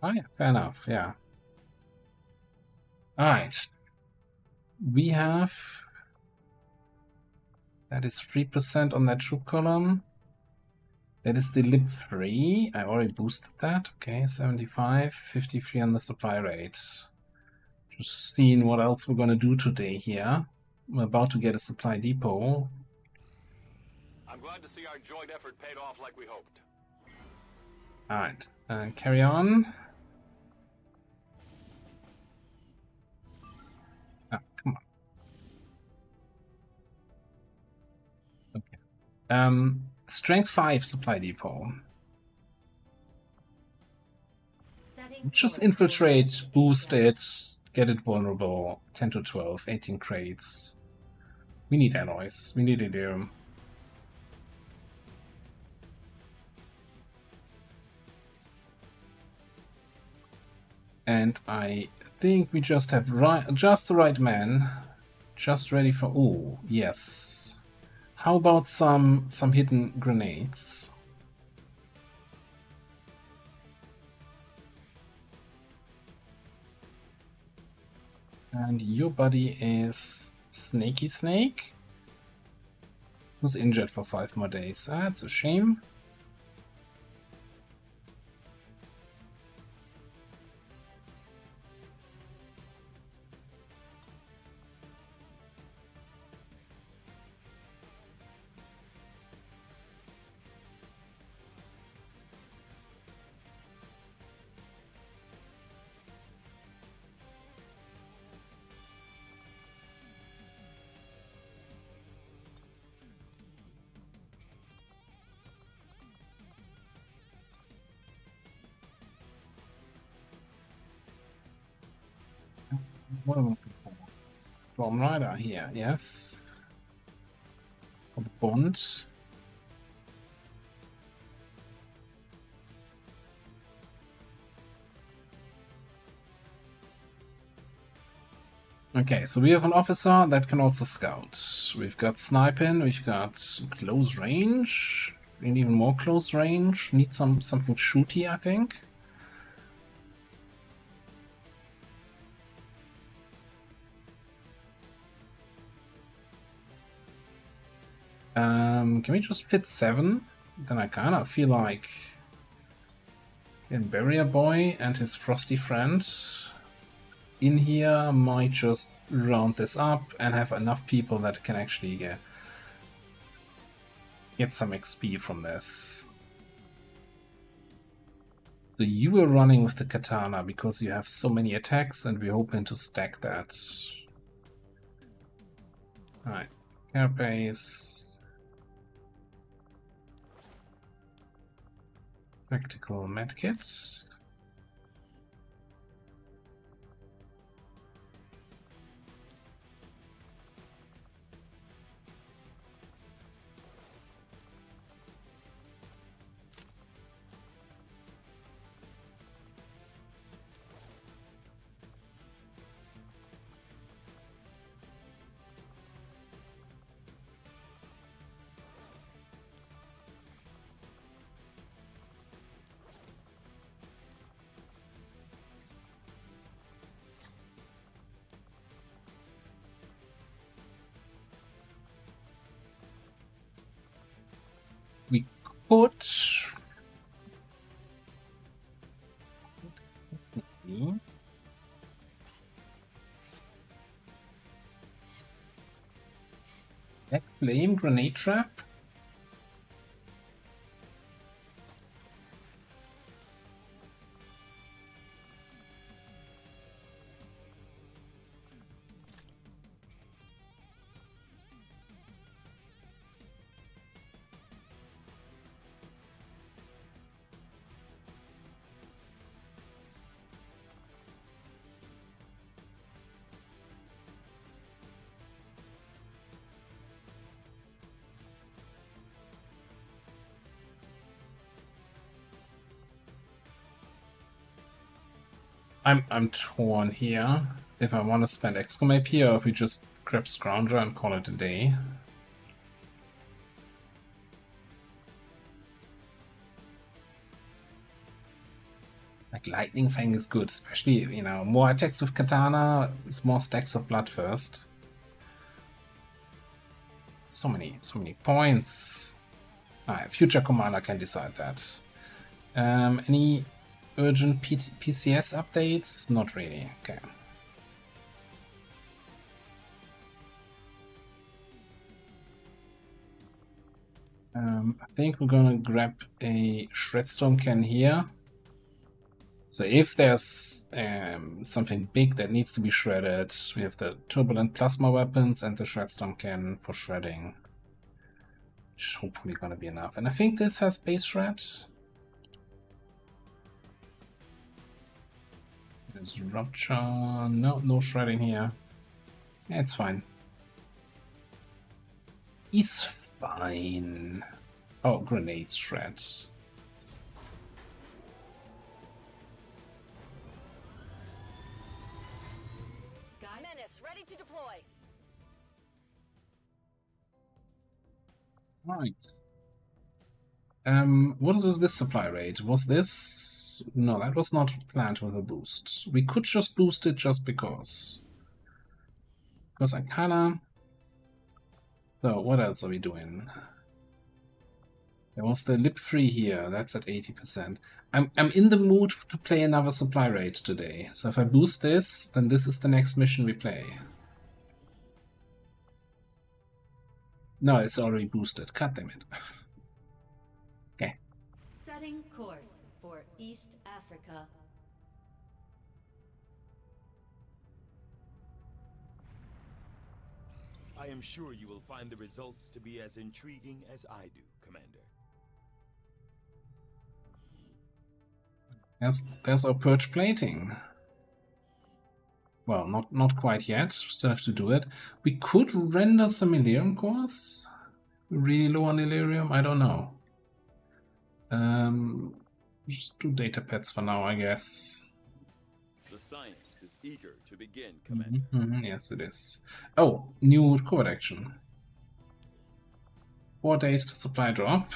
Oh yeah, fair enough, yeah. Alright. We have... That is 3% on that troop column. That is the lib 3. I already boosted that. Okay, 75, 53 on the supply rate. Just seeing what else we're gonna do today here. We're about to get a supply depot. I'm glad to see our joint effort paid off like we hoped. Alright, carry on. Oh, come on. Okay. Strength 5 supply depot. Just infiltrate, boost it, get it vulnerable. 10 to 12, 18 crates. We need alloys. We need iridium. And I think we just have just the right man. Just ready for... Oh, yes. How about some hidden grenades? And your buddy is Snaky Snake, who's injured for 5 more days. That's a shame. What am I looking for? Storm Rider here, yes. For the Bond. Okay, so we have an officer that can also scout. We've got sniping, we've got close range. We need even more close range. Need something shooty, I think. Can we just fit 7? Then I kind of feel like Barrier Boy and his frosty friend in here might just round this up and have enough people that can actually get some XP from this. So you were running with the katana because you have so many attacks and we're hoping to stack that. Alright, carapace. Practical medkits. We could Black Flame Grenade Trap. I'm torn here. If I want to spend XCOM AP or if we just grab Scrounger and call it a day. Like Lightning Fang is good, especially, you know, more attacks with Katana is more stacks of blood first. So many points. Alright, future commander can decide that. Any urgent PCS updates? Not really. Okay. I think we're gonna grab a Shredstorm can here. So if there's something big that needs to be shredded, we have the Turbulent Plasma Weapons and the Shredstorm can for shredding. Which hopefully gonna be enough. And I think this has base shred. There's rupture. No, no shredding here. Yeah, it's fine. He's fine. Oh, grenade shred. Menace, ready to deploy. Right. What was this supply rate? Was this... No, that was not planned with a boost. We could just boost it just because. Because I kinda... So, what else are we doing? There was the lip 3 here, that's at 80%. I'm in the mood to play another supply rate today. So if I boost this, then this is the next mission we play. No, it's already boosted. God damn it. Okay. Setting course for East Africa. I am sure you will find the results to be as intriguing as I do, Commander. There's our purge plating. Well, not quite yet. Still have to do it. We could render some Illyrium cores. Really low on Illyrium? I don't know. Just do data pads for now, I guess. The science is eager to begin, Commander. Yes, it is. Oh, new covert action. 4 days to supply drop.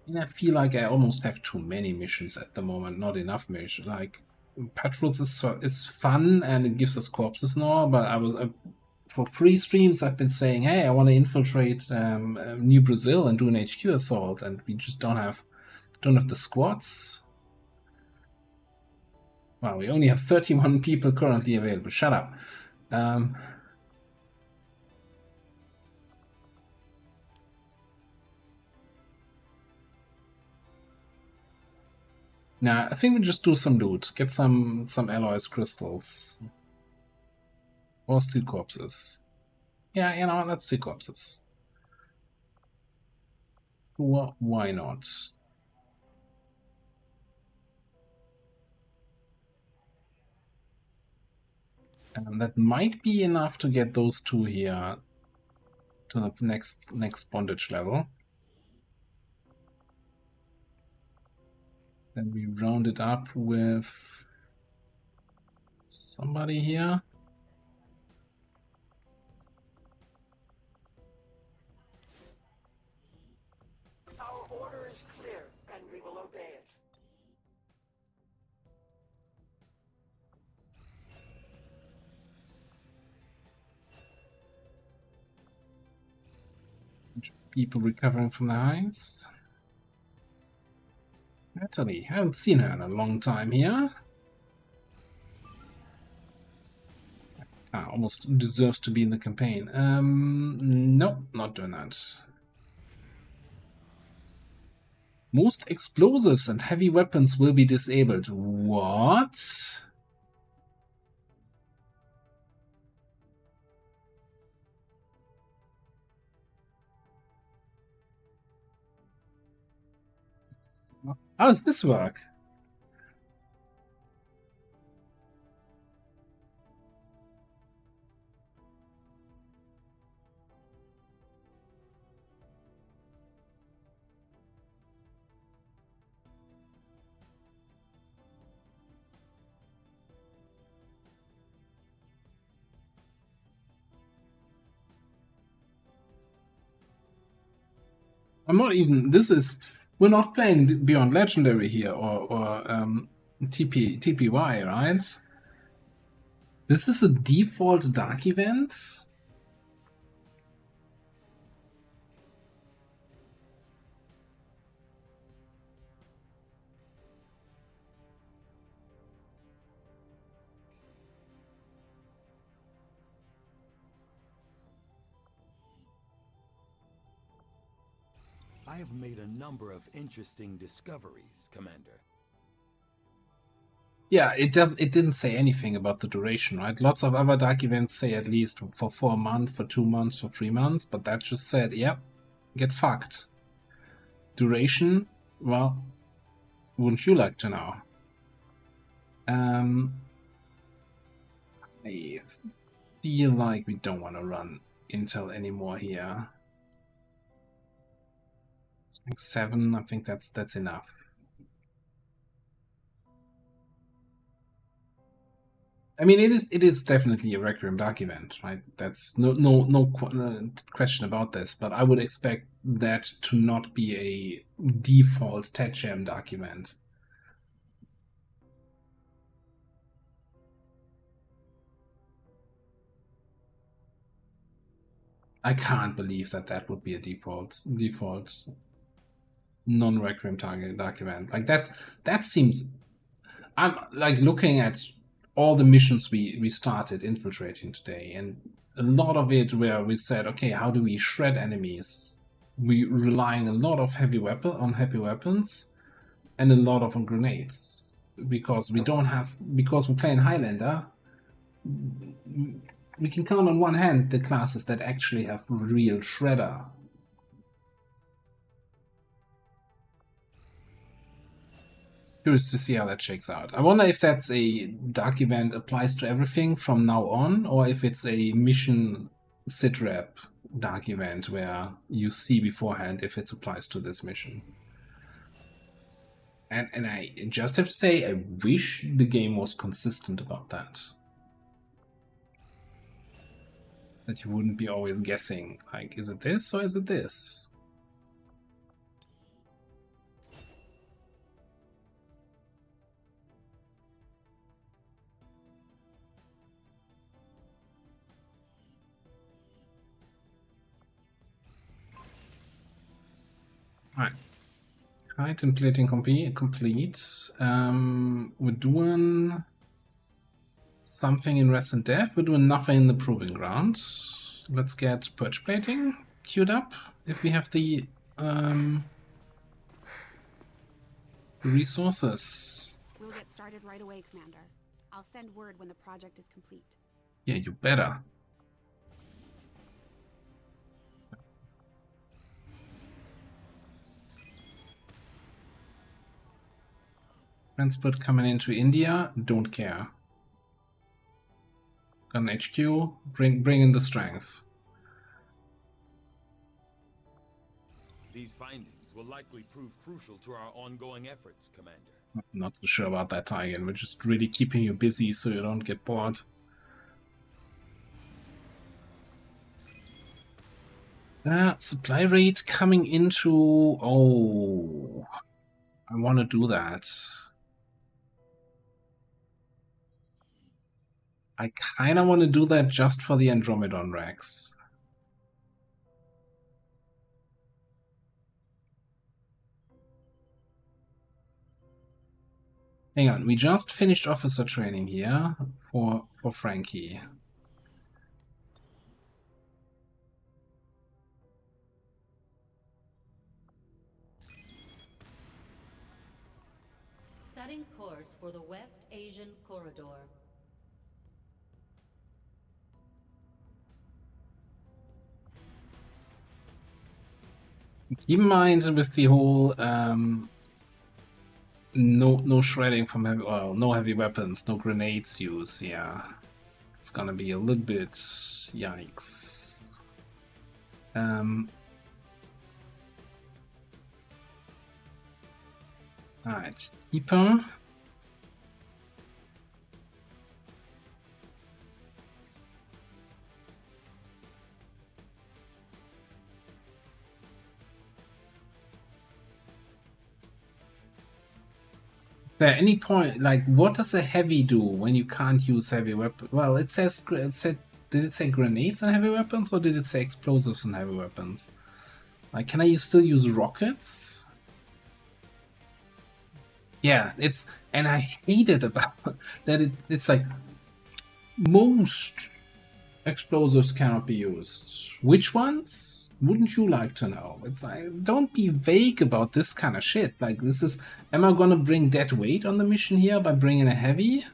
And I feel like I almost have too many missions at the moment, not enough missions. Like, Patrols is fun and it gives us corpses and all, but I was for 3 streams I've been saying, hey, I want to infiltrate New Brazil and do an HQ assault, and we just don't have the squads. Well, we only have 31 people currently available. Shut up. Nah, I think we just do some loot. Get some alloys, crystals. Or steel corpses. Yeah, you know, let's do corpses. Why not? And that might be enough to get those 2 here to the next bondage level. Then we round it up with somebody here. Our order is clear, and we will obey it. People recovering from the heights. Natalie, I haven't seen her in a long time here. Almost deserves to be in the campaign. Nope, not doing that. Most explosives and heavy weapons will be disabled. What? How does this work? I'm not even. We're not playing Beyond Legendary here or TPY, right? This is a default dark event. I have made a number of interesting discoveries, Commander. Yeah, it didn't say anything about the duration, right? Lots of other dark events say at least for 4 months, for 2 months, for 3 months, but that just said, yeah, get fucked. Duration, well, wouldn't you like to know? I feel like we don't want to run Intel anymore here. Strength 7, I think that's enough. I mean, it is definitely a Requiem Dark event, right? That's no question about this. But I would expect that to not be a default Tetcham Dark event. I can't believe that would be a default non-Requiem Dark event. Like that seems. I'm like looking at all the missions we started infiltrating today, and a lot of it where we said, okay, how do we shred enemies? We relying a lot of heavy weapons and a lot of on grenades, because we don't have, because we're playing Highlander. We can count on one hand the classes that actually have real shredder. Curious to see how that shakes out. I wonder if that's a dark event applies to everything from now on, or if it's a mission sitrep dark event where you see beforehand if it applies to this mission. And I just have to say, I wish the game was consistent about that. That you wouldn't be always guessing, like, is it this or is it this? Alright. High templating complete. We're doing something in Rest and Death. We're doing nothing in the Proving Ground. Let's get Purge Plating queued up if we have the resources. We'll get started right away, Commander. I'll send word when the project is complete. Yeah, you better. Transport coming into India, don't care. Gun HQ, bring in the strength. These findings will likely prove crucial to our ongoing efforts, Commander. I'm not too sure about that, Tigan. We're just really keeping you busy so you don't get bored. Supply rate coming into... Oh, I want to do that. I kind of want to do that just for the Andromedon Rex. Hang on, we just finished officer training here for Frankie. Setting course for the West Asian Corridor. Keep in mind with the whole no shredding from heavy, well, no heavy weapons, no grenades use. Yeah, it's gonna be a little bit yikes. Alright, keeper. At any point, like, what does a heavy do when you can't use heavy weapons? Well, it said, did it say grenades and heavy weapons, or did it say explosives and heavy weapons? Like, can I still use rockets? Yeah, and I hate it about that. It's like most explosives cannot be used. Which ones? Wouldn't you like to know? It's like, don't be vague about this kind of shit. Like, this is, am I gonna bring dead weight on the mission here by bringing a heavy?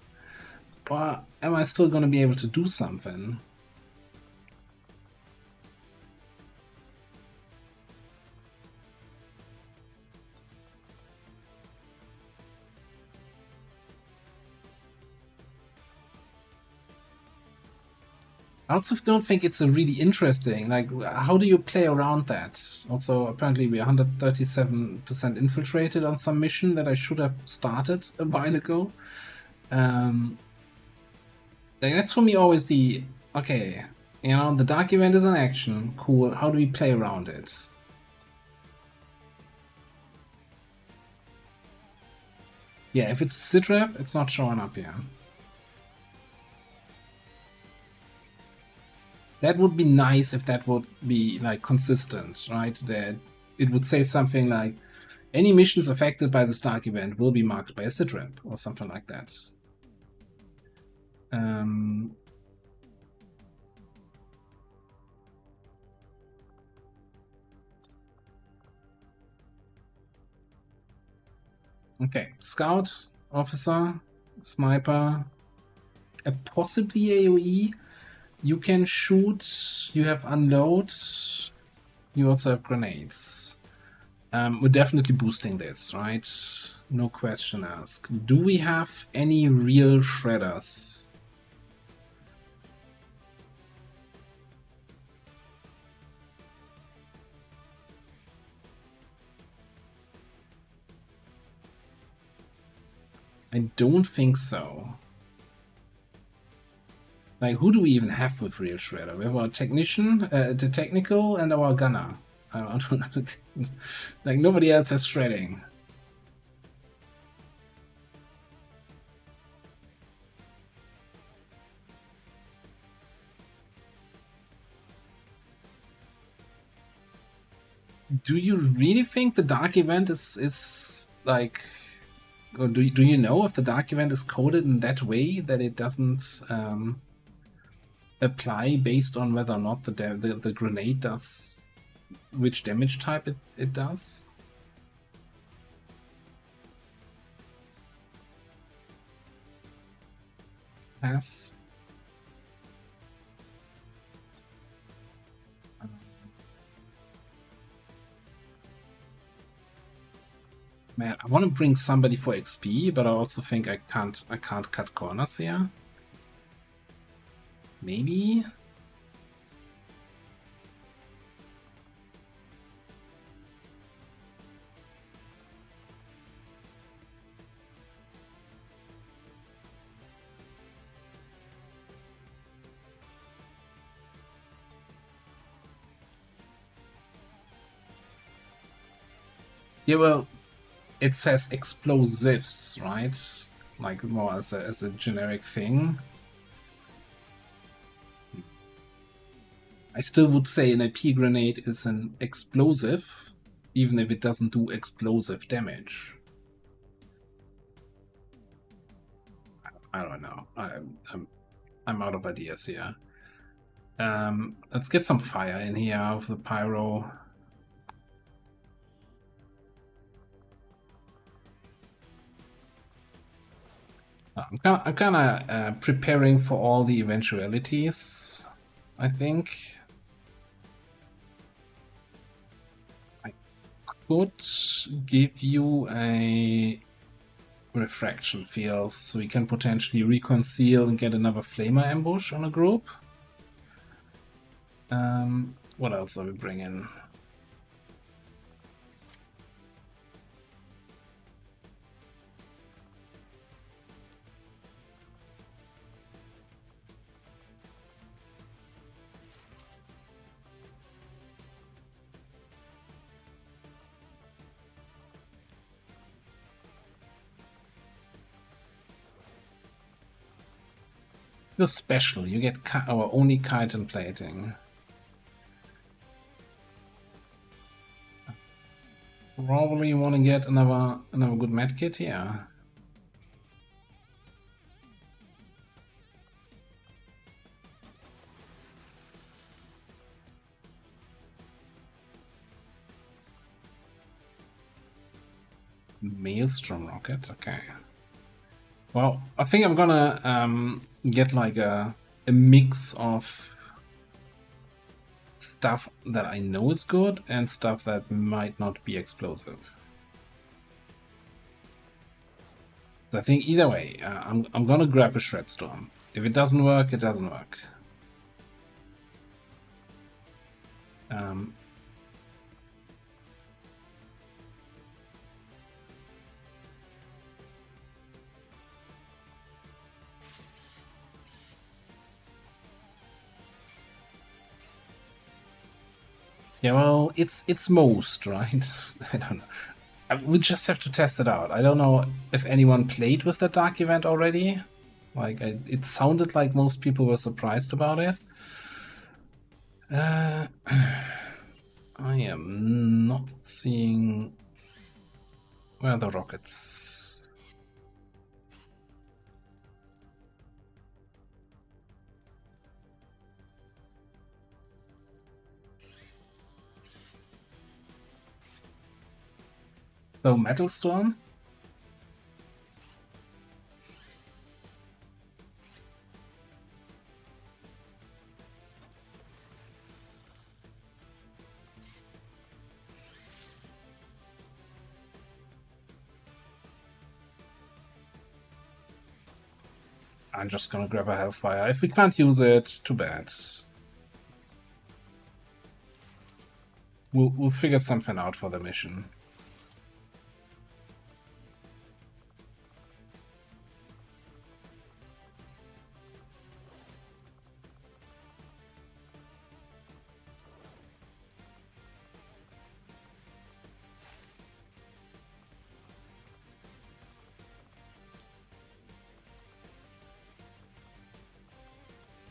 Or am I still gonna be able to do something? I also don't think it's a really interesting, like, how do you play around that? Also, apparently we're 137% infiltrated on some mission that I should have started a while ago. Like, that's for me always the, okay, you know, the dark event is an action, cool, how do we play around it? Yeah, if it's sitrep, it's not showing up here. That would be nice if that would be like consistent, right? That it would say something like, any missions affected by this dark event will be marked by a sitrep, or something like that. Okay, scout, officer, sniper, possibly AoE. You can shoot, you have unload, you also have grenades. We're definitely boosting this, right? No question asked. Do we have any real shredders? I don't think so. Like, who do we even have with real shredder? We have our technician, the technical, and our gunner. I don't know. Like, nobody else has shredding. Do you really think the dark event is like, or do you know if the dark event is coded in that way that it doesn't apply based on whether or not the grenade does, which damage type it does? Pass. Man, I want to bring somebody for XP, but I also think I can't cut corners here. Maybe? Yeah, well, it says explosives, right? Like more as a generic thing. I still would say an IP grenade is an explosive, even if it doesn't do explosive damage. I don't know. I'm out of ideas here. Let's get some fire in here out of the pyro. I'm kind of preparing for all the eventualities, I think. I could give you a refraction field so we can potentially reconcile and get another flamer ambush on a group. What else are we bringing? You're special. You get our only chitin plating. Probably want to get another good medkit here. Maelstrom rocket, okay. Well, I think I'm gonna get like a mix of stuff that I know is good and stuff that might not be explosive. So I think either way, I'm gonna grab a Shred Storm. If it doesn't work, it doesn't work. Yeah, well, it's most, right? I don't know. We just have to test it out. I don't know if anyone played with the Dark Event already. Like, it sounded like most people were surprised about it. I am not seeing where are the rockets. So Metal Storm. I'm just gonna grab a Hellfire. If we can't use it, too bad. We'll figure something out for the mission.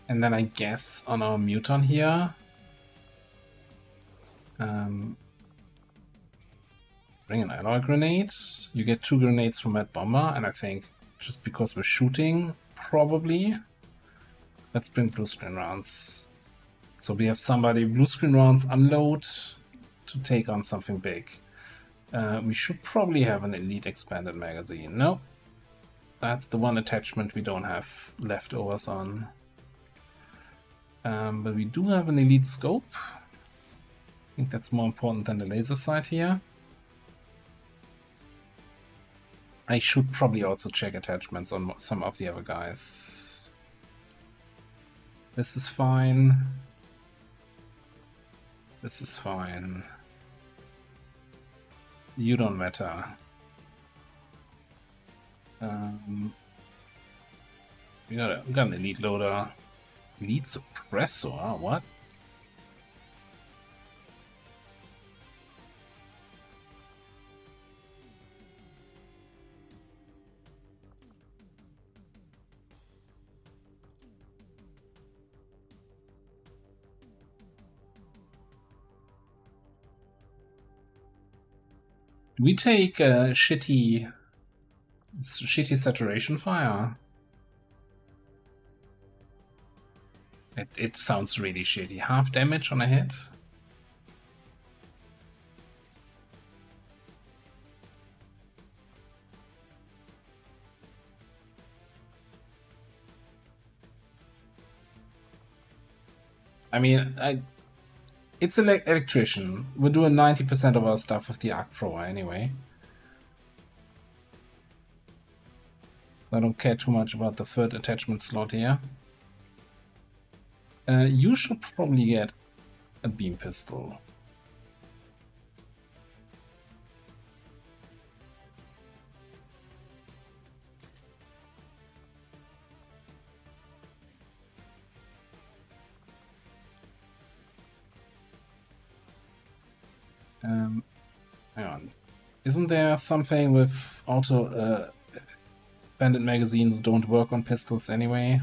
And then I guess on our Muton here, bring an alloy grenade. You get 2 grenades from that bomber, and I think just because we're shooting, probably. Let's bring blue screen rounds. So we have somebody blue screen rounds unload to take on something big. We should probably have an elite expanded magazine. No, that's the one attachment we don't have leftovers on. But we do have an elite scope. I think that's more important than the laser sight here. I should probably also check attachments on some of the other guys. This is fine. This is fine. You don't matter. We got an elite loader. Elite suppressor? What? Do we take shitty saturation fire? It sounds really shitty. Half damage on a hit? I mean, it's an electrician. We're doing 90% of our stuff with the arc thrower anyway. So I don't care too much about the third attachment slot here. You should probably get a beam pistol. Hang on. Isn't there something with auto expanded magazines don't work on pistols anyway?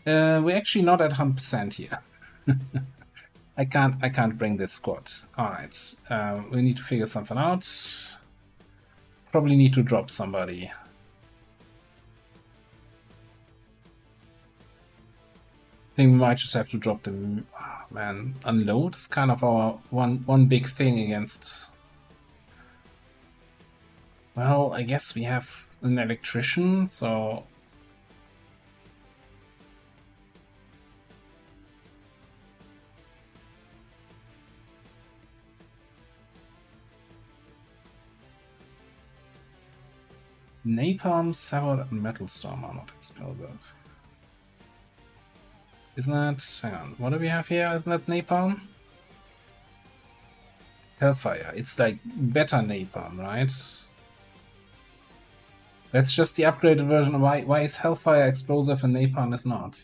We're actually not at 100% here. I can't bring this squad. Alright. We need to figure something out. Probably need to drop somebody. think we might just have to drop the man. Unload is kind of our one big thing against. Well, I guess we have an electrician, so. Napalm, Severed, and Metal Storm are not explosive. Isn't that... hang on, what do we have here? Isn't that Napalm? Hellfire. It's like better Napalm, right? That's just the upgraded version. Why is Hellfire explosive and Napalm is not?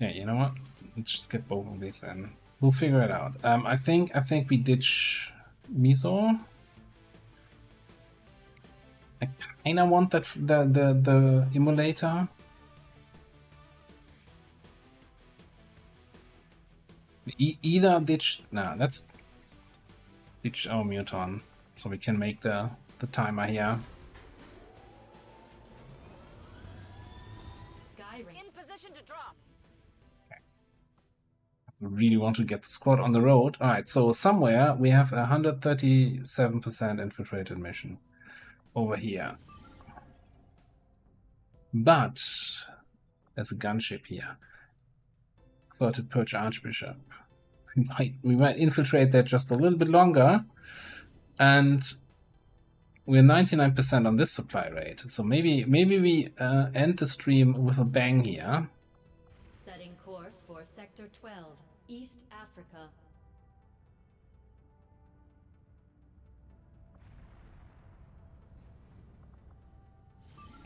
Yeah, you know what? Let's just get both of these in. We'll figure it out. I think we ditch Miso. I kinda want that the emulator. Either ditch. No, let's ditch our Muton so we can make the timer here. In position to drop. Really want to get the squad on the road. Alright, so somewhere we have 137% infiltrated mission over here. But there's a gunship here. Thwarted Perch Archbishop. We might infiltrate that just a little bit longer. And we're 99% on this supply rate. So maybe we end the stream with a bang here. Setting course for Sector 12, East Africa.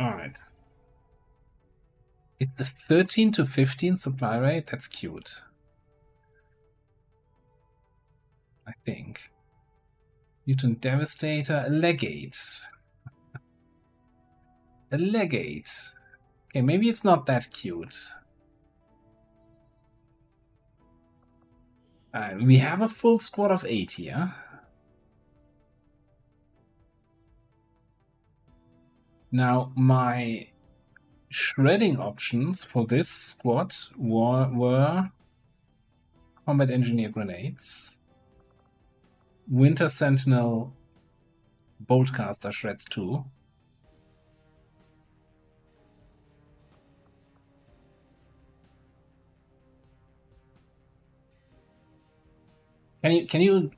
Alright. It's the 13 to 15 supply rate. That's cute. I think. Mutant Devastator, a Legate. A Legate. Okay, maybe it's not that cute. We have a full squad of 8 here. Now, my shredding options for this squad were Combat Engineer Grenades, Winter Sentinel Boltcaster Shreds 2, Can you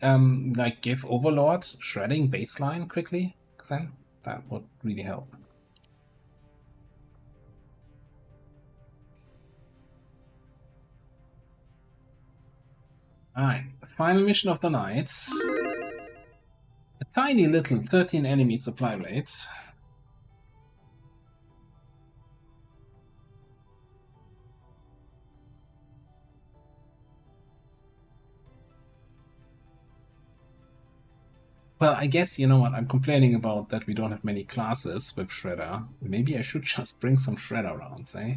like give Overlord shredding baseline quickly, Xen? That would really help. Alright, final mission of the night. A tiny little 13 enemy supply rate. Well, I guess, you know what, I'm complaining about that we don't have many classes with Shredder. Maybe I should just bring some Shredder rounds, eh?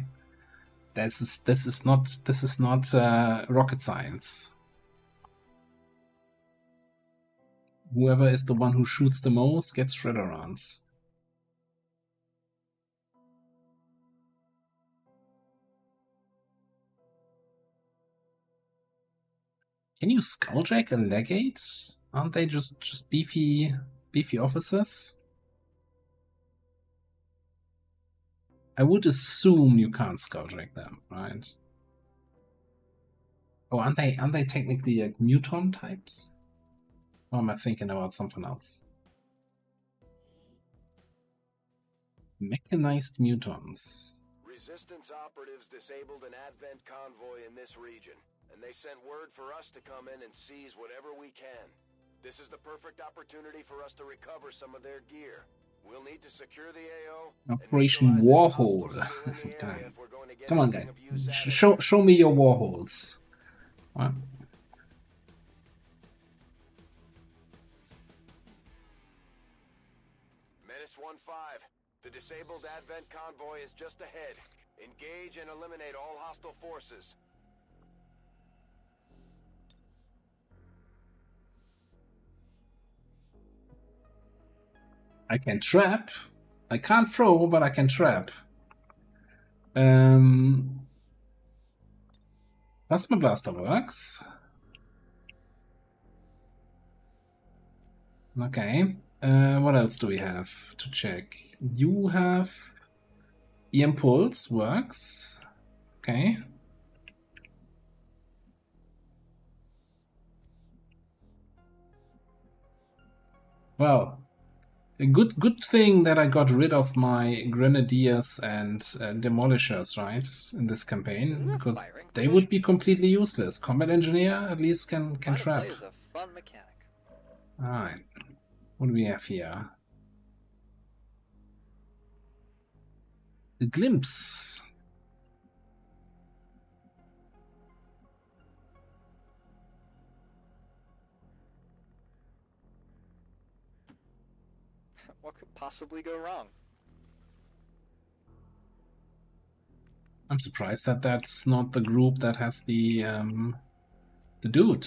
This is not rocket science. Whoever is the one who shoots the most gets Shredder rounds. Can you Skulljack a Legate? Aren't they just beefy officers? I would assume you can't Skulljack them, right? Oh, aren't they technically like Muton types? Or am I thinking about something else? Mechanized Mutons. Resistance operatives disabled an Advent convoy in this region, and they sent word for us to come in and seize whatever we can. This is the perfect opportunity for us to recover some of their gear. We'll need to secure the AO. Operation Warhole. Come on, guys. Show me your warholes. What? 5. The disabled Advent convoy is just ahead. Engage and eliminate all hostile forces. I can trap. I can't throw, but I can trap. Plasma Blaster works. Okay. What else do we have to check? You have EM Pulse works. Okay. Well, a good thing that I got rid of my Grenadiers and Demolishers, right, in this campaign, because they would be completely useless. Combat Engineer at least can trap. Play is a fun mechanic. Alright. What do we have here? The Glimpse. What could possibly go wrong? I'm surprised that that's not the group that has the dude.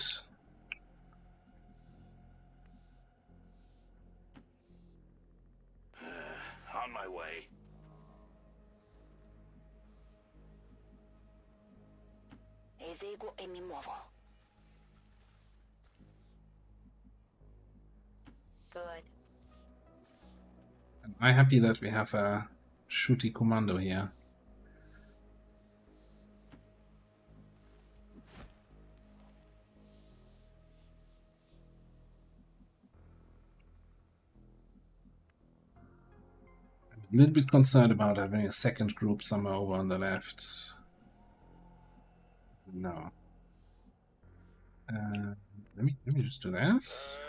On my way. Eseguo e mi muovo. Good. Am I happy that we have a shooty commando here? I'm a little bit concerned about having a second group somewhere over on the left. No. Let me just do this.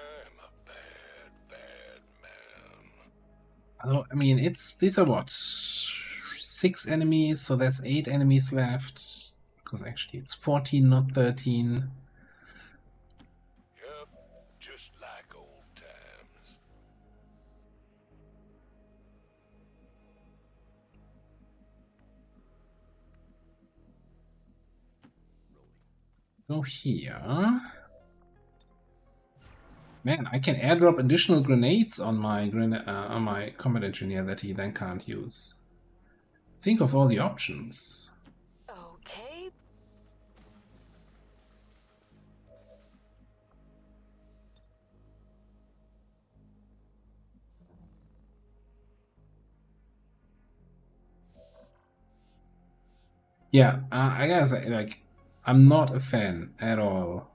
Although, I mean, these are what? 6 enemies, so there's 8 enemies left. Because actually it's 14, not 13. Yep, just like old times. Go here. Man, I can airdrop additional grenades on my combat engineer that he then can't use. Think of all the options. Okay. Yeah, I gotta say, like, I'm not a fan at all.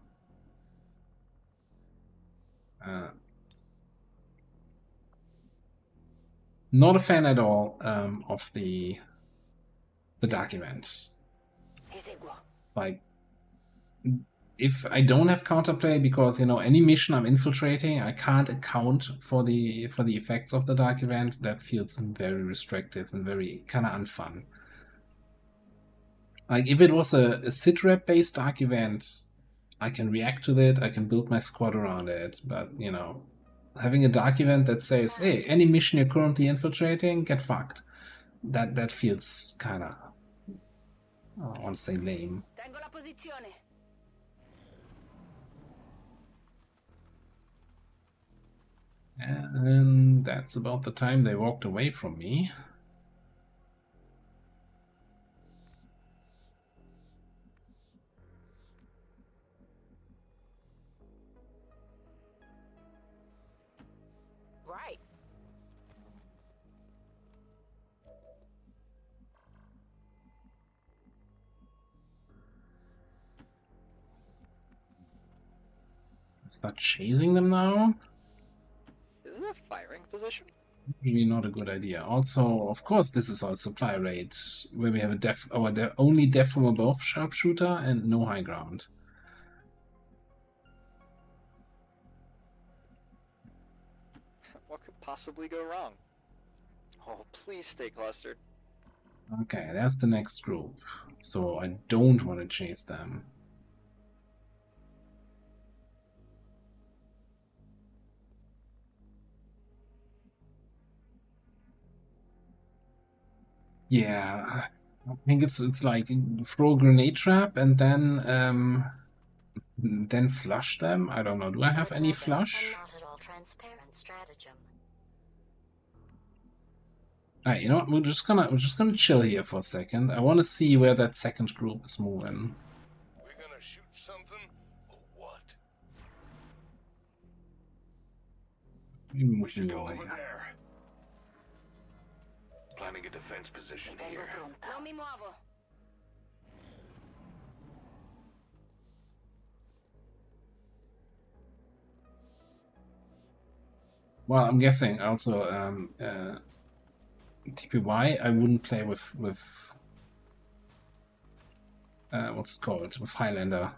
Not a fan at all of the dark event. Like, if I don't have counterplay because, you know, any mission I'm infiltrating, I can't account for the effects of the dark event. That feels very restrictive and very kind of unfun. Like, if it was a sitrep based dark event, I can react to it, I can build my squad around it, but, you know, having a dark event that says, hey, any mission you're currently infiltrating, get fucked. That feels kind of, I don't want to say lame. Tengo la posizione. And that's about the time they walked away from me. Right. Start chasing them now? Is this a firing position? Usually not a good idea. Also, of course, this is our supply rate, where we have our only def from above sharpshooter and no high ground. What could possibly go wrong? Oh, please stay clustered. Okay, that's the next group. So I don't want to chase them. Yeah, I think it's like throw a grenade trap and then flush them. I don't know. Do I have any flush? Not at all transparent stratagem. Alright, you know what? We're just gonna chill here for a second. I want to see where that second group is moving. We're gonna shoot something, or what? We should go over there. Planning a defense position here. No me muevo. Well, I'm guessing also TPY. I wouldn't play with what's it called, with Highlander.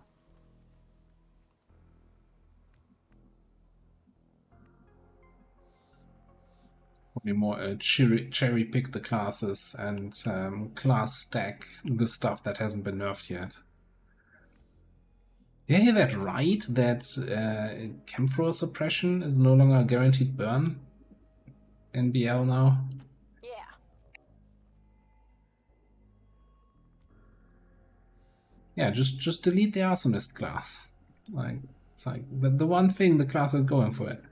Probably more cherry pick the classes and class stack the stuff that hasn't been nerfed yet. Did I hear that right? That Chemthrower suppression is no longer a guaranteed burn in BL now? Yeah. Yeah, just delete the Arsonist class. Like, it's like the one thing the class is going for it.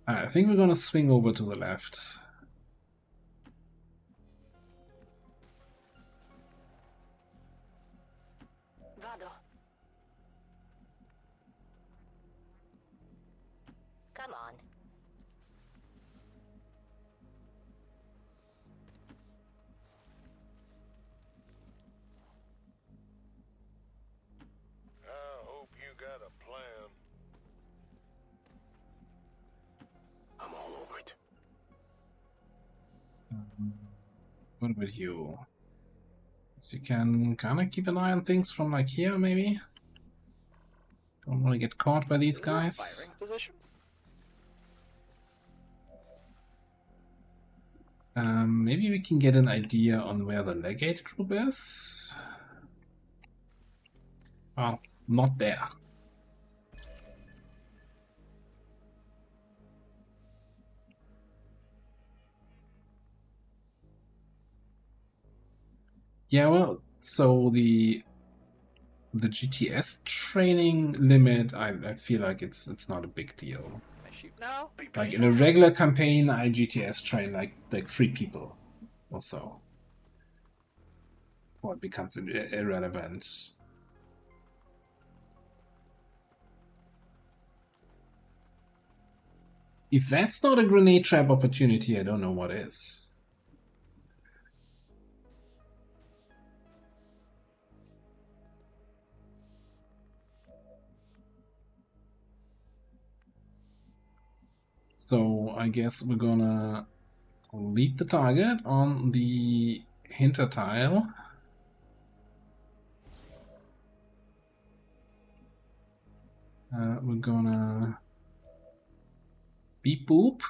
Alright, I think we're gonna swing over to the left. Vado. Come on. I hope you got a plan. I'm all over it. What about you? So you can kind of keep an eye on things from like here, maybe? Don't want to get caught by these guys. Firing position? Maybe we can get an idea on where the legate group is. Well, not there. Yeah, well, so the GTS training limit, I feel like it's not a big deal. No. Like in a regular campaign, I GTS train like 3 people or so. Or it becomes irrelevant. If that's not a grenade trap opportunity, I don't know what is. So I guess we're gonna lead the target on the hinter tile. We're gonna beep boop.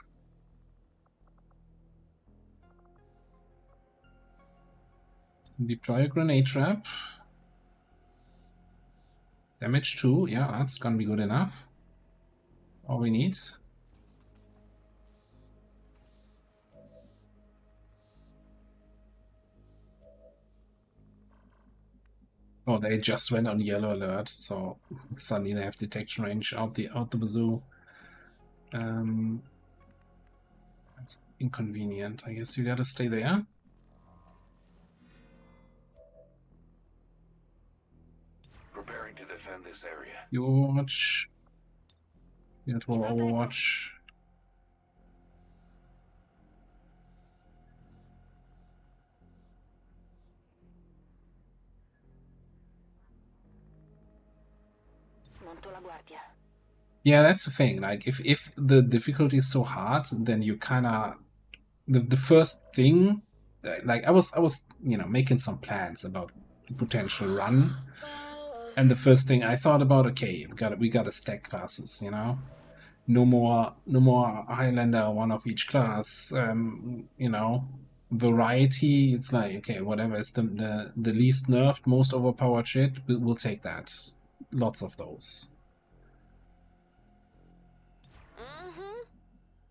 Deploy a grenade trap. Damage 2, yeah, that's gonna be good enough. That's all we need. Oh, they just went on yellow alert, so suddenly they have detection range out the bazoo. That's inconvenient. I guess you gotta stay there. Preparing to defend this area. You Overwatch. It will Overwatch. Monto la guardia. Yeah, that's the thing. Like, if the difficulty is so hard, then you kind of the first thing, like I was making some plans about the potential run, and the first thing I thought about, okay, we gotta stack classes, you know, no more Highlander, one of each class, you know, variety. It's like, okay, whatever is the least nerfed, most overpowered shit, we'll take that. Lots of those.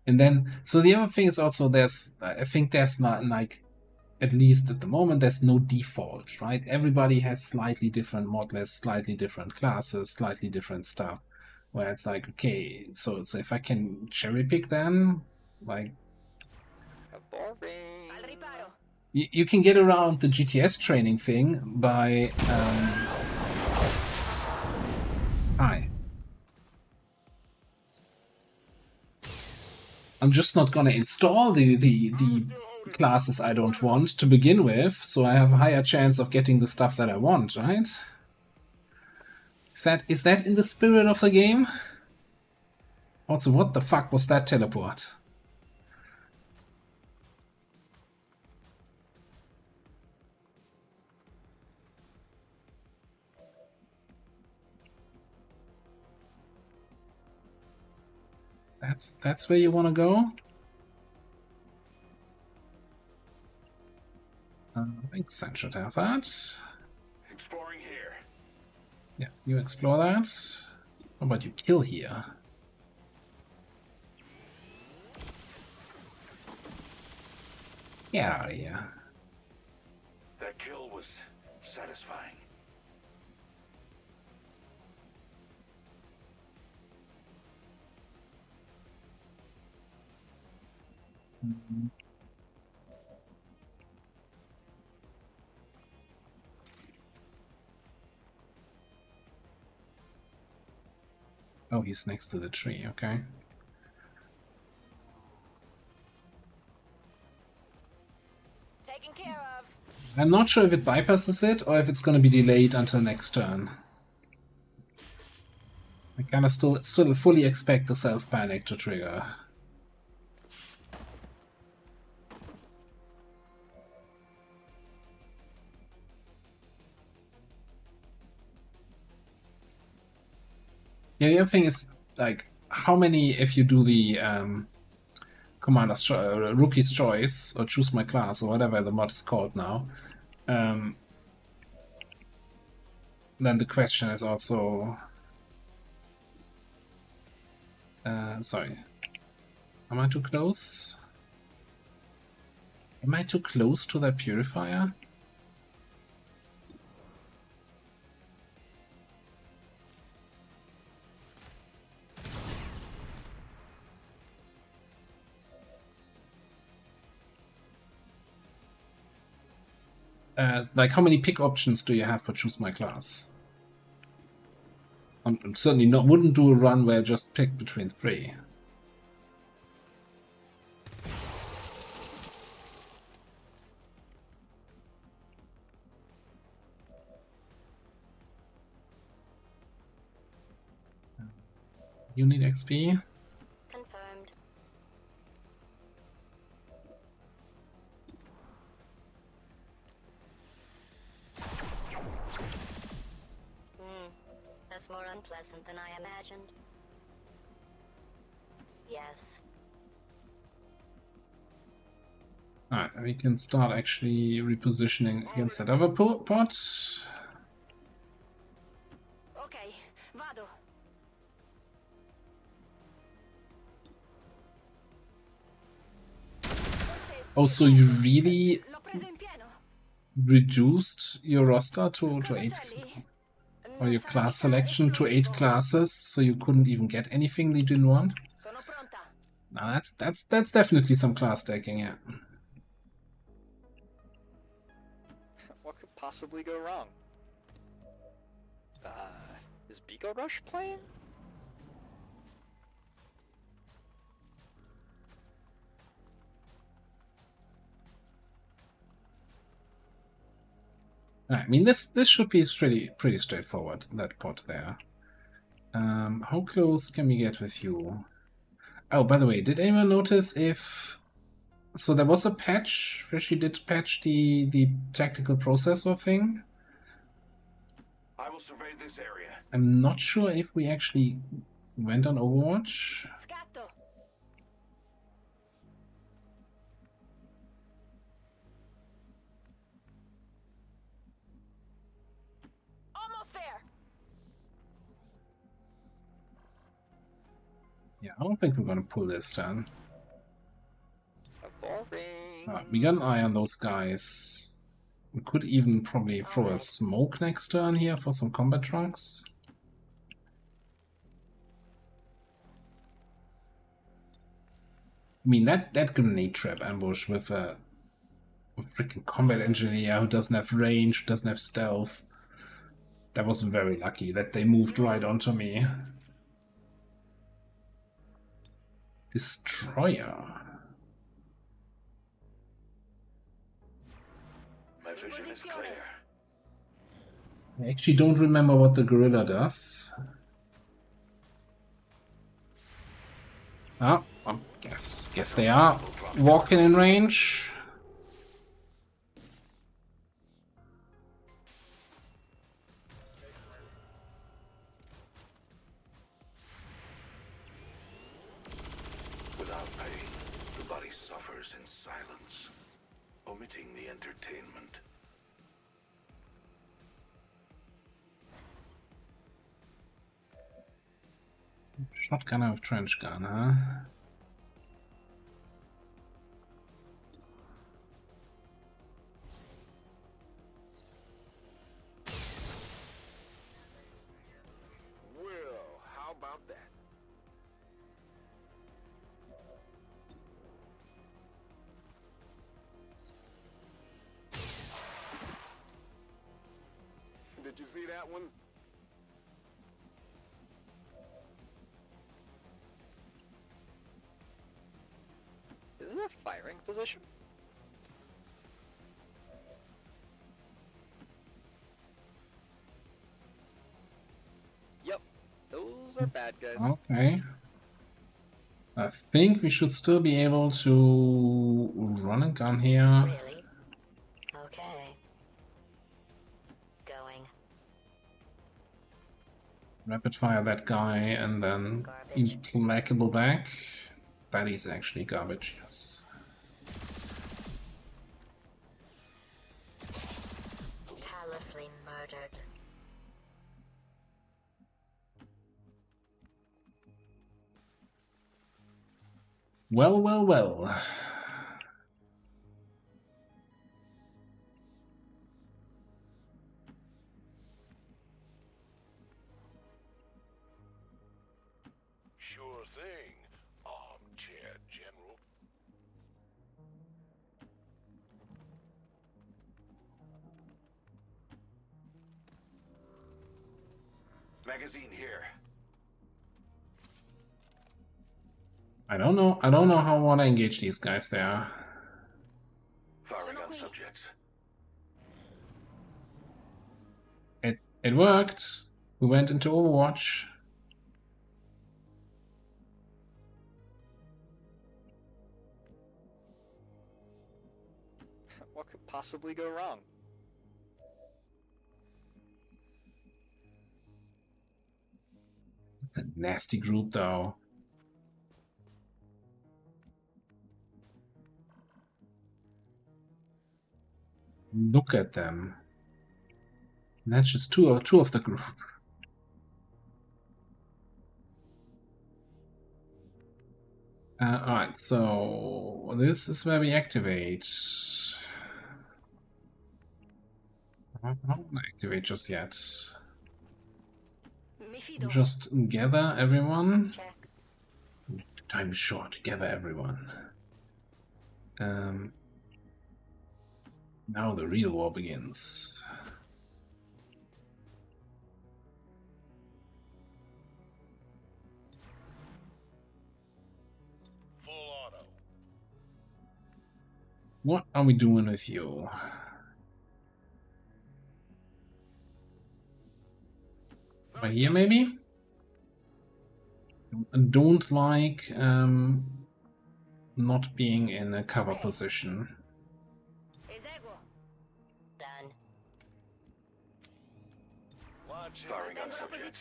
And then, so the other thing is also I think there's not, like, at least at the moment, there's no default, right? Everybody has slightly different mod lists, slightly different classes, slightly different stuff. Where it's like, okay, so if I can cherry pick them, like, Boring. you can get around the GTS training thing by hi. I'm just not gonna install the classes I don't want to begin with, so I have a higher chance of getting the stuff that I want, right? Is that in the spirit of the game? Also, what the fuck was that teleport? That's where you want to go? I think Sen should have that. Exploring here. Yeah, you explore that. How about you kill here? Get out of here. That kill was satisfying. Oh, he's next to the tree, okay. Taken care of. I'm not sure if it bypasses it or if it's going to be delayed until next turn. I kind of still fully expect the self-panic to trigger. Yeah, the other thing is, like, how many, if you do the Commander's Rookie's Choice, or Choose My Class, or whatever the mod is called now, then the question is also... sorry. Am I too close? Am I too close to that purifier? Like, how many pick options do you have for Choose My Class? I'm certainly wouldn't do a run where I just pick between 3. You need XP? Confirmed. That's more unpleasant than I imagined. Yes. Alright, we can start actually repositioning against that other pot. Okay, vado. Oh, so you really reduced your roster to 8, or your class selection to 8 classes, so you couldn't even get anything you didn't want? Now that's definitely some class stacking, yeah. What could possibly go wrong? Is Beagle Rush playing? I mean, this should be pretty straightforward, that pot there. How close can we get with you? Oh, by the way, did anyone notice if... So there was a patch where she did patch the tactical processor thing. I will survey this area. I'm not sure if we actually went on Overwatch. Almost there. Yeah, I don't think we're gonna pull this turn. Boring. We got an eye on those guys. We could even probably throw a smoke next turn here for some combat trunks. I mean, that grenade trap ambush with a freaking combat engineer who doesn't have range, who doesn't have stealth. That was very lucky that they moved right onto me. Destroyer. My vision is clear. I actually don't remember what the gorilla does. Oh, guess they are walking in range. Without pain, the body suffers in silence, omitting the entertainment. Shotgunner with trench gun, huh? Well, how about that? Did you see that one? Is it a firing position? Yep, those are bad guys. Okay. I think we should still be able to run a gun here. Really? Okay. Going. Rapid fire that guy and then implacable back. That is actually garbage, yes. Callously murdered. Well, well, well. Sure thing, Armchair General. Magazine here. I don't know how I want to engage these guys there. Firing on subjects. It worked. We went into Overwatch. What could possibly go wrong? It's a nasty group, though. Look at them. And that's just two of the group. Alright, so this is where we activate. I don't want to activate just yet. Just gather everyone. Time is short. Gather everyone. Now the real war begins. Full auto. What are we doing with you? Right here, maybe? I don't like not being in a cover position. Done. Firing on subjects.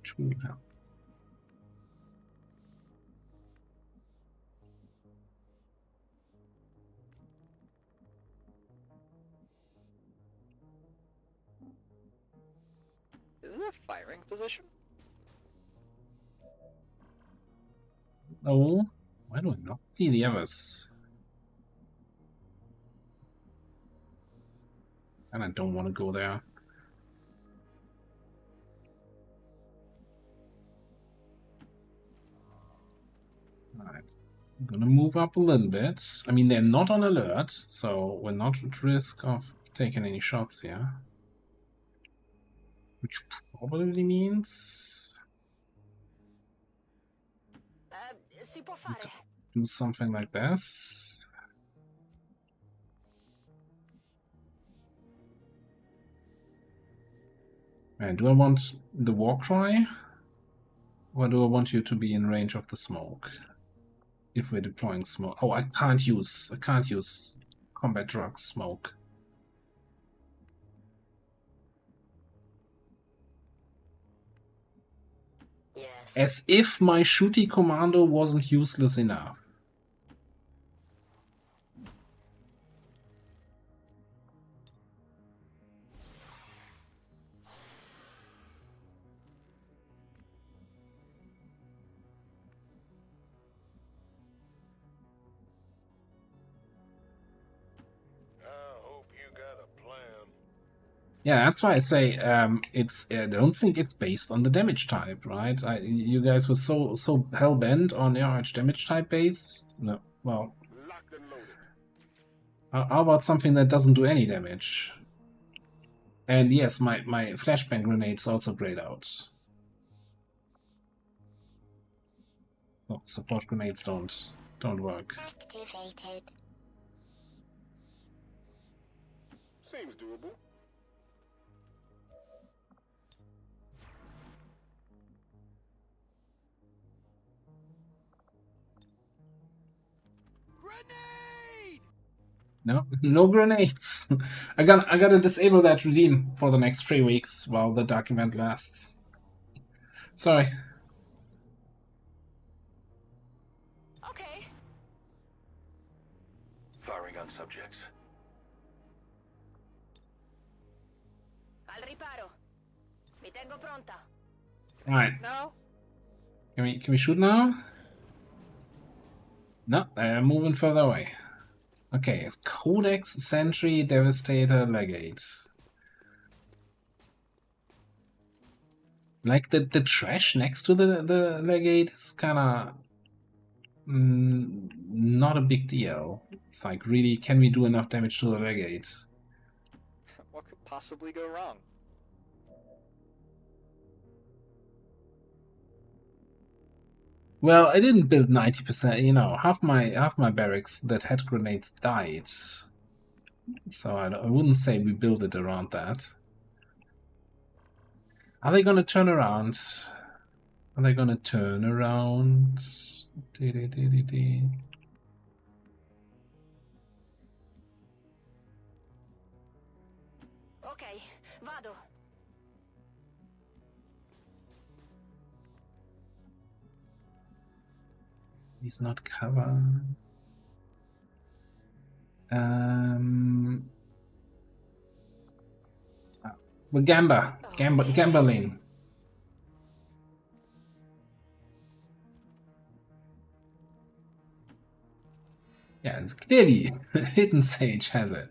True help. a firing position? No. Why do I not see the others? And I don't want to go there. Alright. I'm gonna move up a little bit. I mean, they're not on alert, so we're not at risk of taking any shots here. Which probably means... Si può fare. do something like this. Right, do I want the war cry? Or do I want you to be in range of the smoke? If we're deploying smoke. Oh, I can't use combat drug smoke. Yes. As if my shooty commando wasn't useless enough. Yeah, that's why I say it's. I don't think it's based on the damage type, right? You guys were so hell bent on it's damage type based. No, well, how about something that doesn't do any damage? And yes, my flashbang grenades also grayed out. Oh, support grenades don't work. Activated. Seems doable. No grenades. I gotta disable that redeem for the next 3 weeks while the dark event lasts. Sorry. Okay. Firing on subjects. Al riparo. Mi tengo pronta. Alright. No. Can we shoot now? No, they're moving further away. Okay, it's Codex, Sentry, Devastator, Legate. Like the trash next to the Legate is kinda not a big deal. It's like, really, can we do enough damage to the Legate? What could possibly go wrong? Well, I didn't build 90%, you know, half my barracks that had grenades died. So I wouldn't say we build it around that. Are they gonna turn around? Are they gonna turn around? Ok, vado. He's not covered. Well, gambling. Yeah, it's clearly Hidden Sage has it.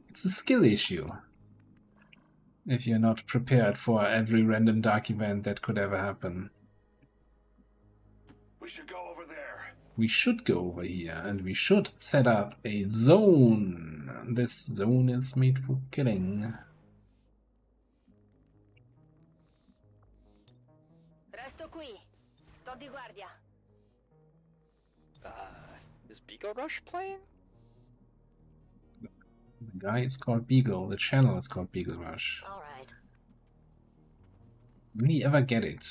It's a skill issue. If you're not prepared for every random dark event that could ever happen. We should go over there. We should go over here, and we should set up a zone. This zone is made for killing. Resto qui. Sto di guardia. Is Beagle Rush playing? The guy is called Beagle. The channel is called Beagle Rush. All right. Will he ever get it?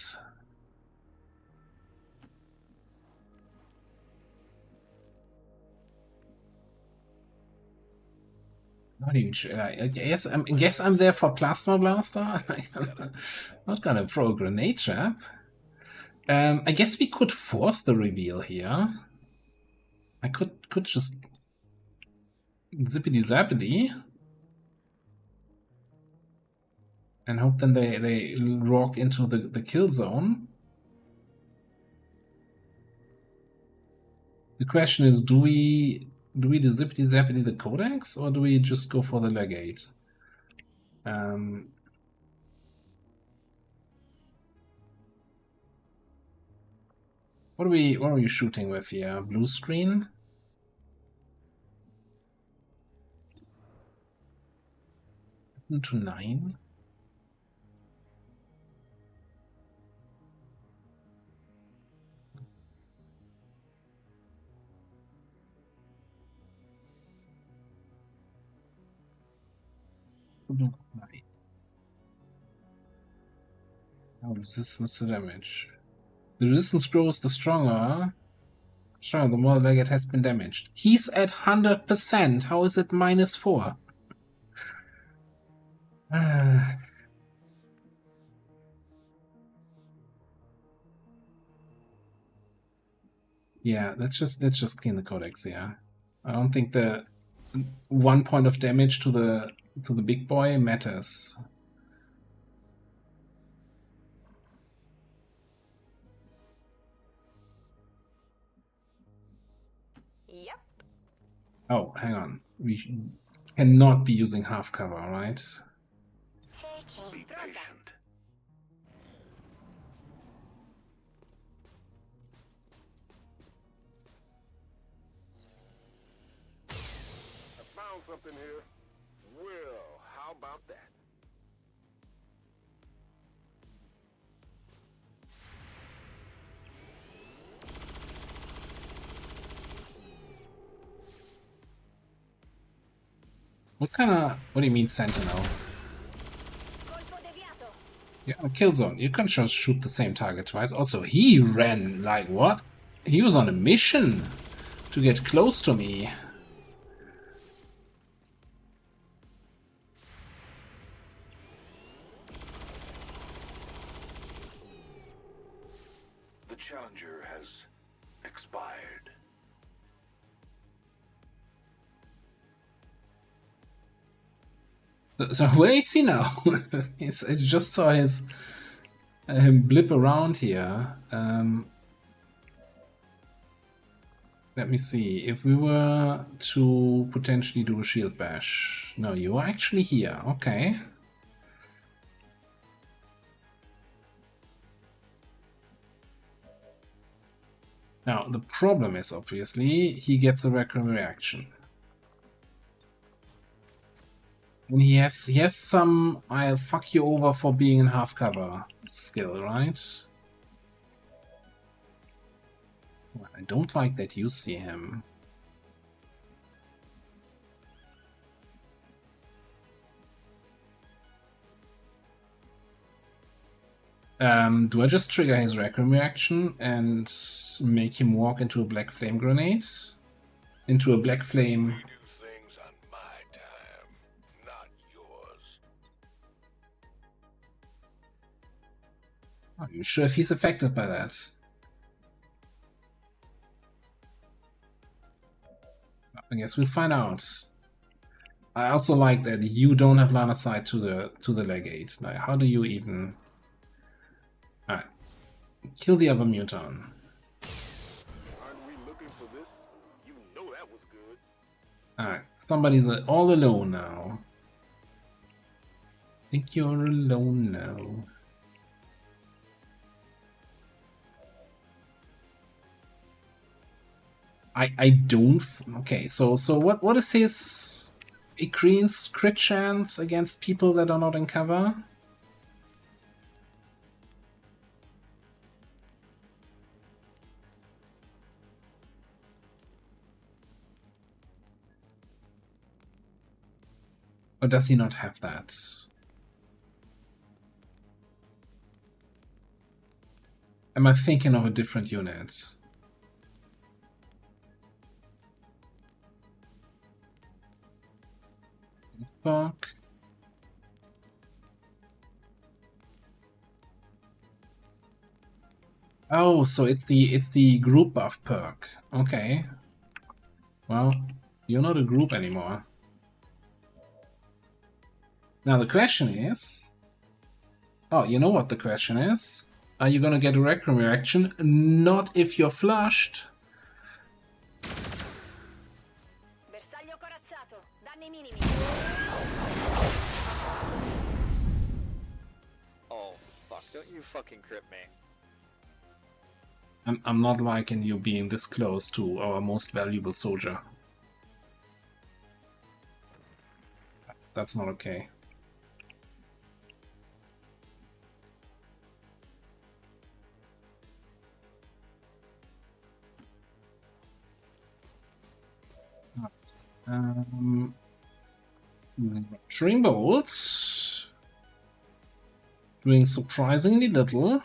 Not even sure. I guess I'm there for Plasma Blaster. Not gonna throw a grenade trap. I guess we could force the reveal here. I could just zippity zappity and hope then they walk into the kill zone. The question is, do we zippity zappity the codex, or do we just go for the legate? What are we shooting with here? Blue screen? To 9? Oh, resistance to damage. The resistance grows the stronger. The more the legate has been damaged. He's at 100%. How is it -4? Yeah, let's just clean the codex. Yeah, I don't think the 1 point of damage to the big boy matters. Yep. Oh, hang on. We cannot be using half cover, right? Be patient. I found something here. Well, how about that? What do you mean sentinel? Yeah, a kill zone. You can just shoot the same target twice. Also, he ran like what? He was on a mission to get close to me. The challenger has expired. So where is he now? I just saw him blip around here. Let me see. If we were to potentially do a shield bash. No, you are actually here. Okay. Now, the problem is obviously he gets a Requiem reaction. And he has some I'll fuck you over for being in half cover skill, right? Well, I don't like that you see him. Do I just trigger his Requiem reaction and make him walk into a black flame grenade? Into a black flame. Are you sure if he's affected by that? I guess we'll find out. I also like that you don't have line of sight to the legate. Like, how do you even? Alright. Kill the other muton. Aren't we looking for this? You know that was good. Alright. Somebody's all alone now. I think you're alone now. I don't. Okay, so what is his increased crit chance against people that are not in cover? Or does he not have that? Am I thinking of a different unit? Fuck. Oh, so it's the group buff perk. Okay. Well, you're not a group anymore. Now the question is, Oh, you know what the question is? Are you gonna get a Requiem reaction? Not if you're flushed. Bersaglio corazzato, danni minimi. Oh, fuck, don't you fucking crit me. I'm not liking you being this close to our most valuable soldier. That's not okay. Rupturing bolts. Doing surprisingly little.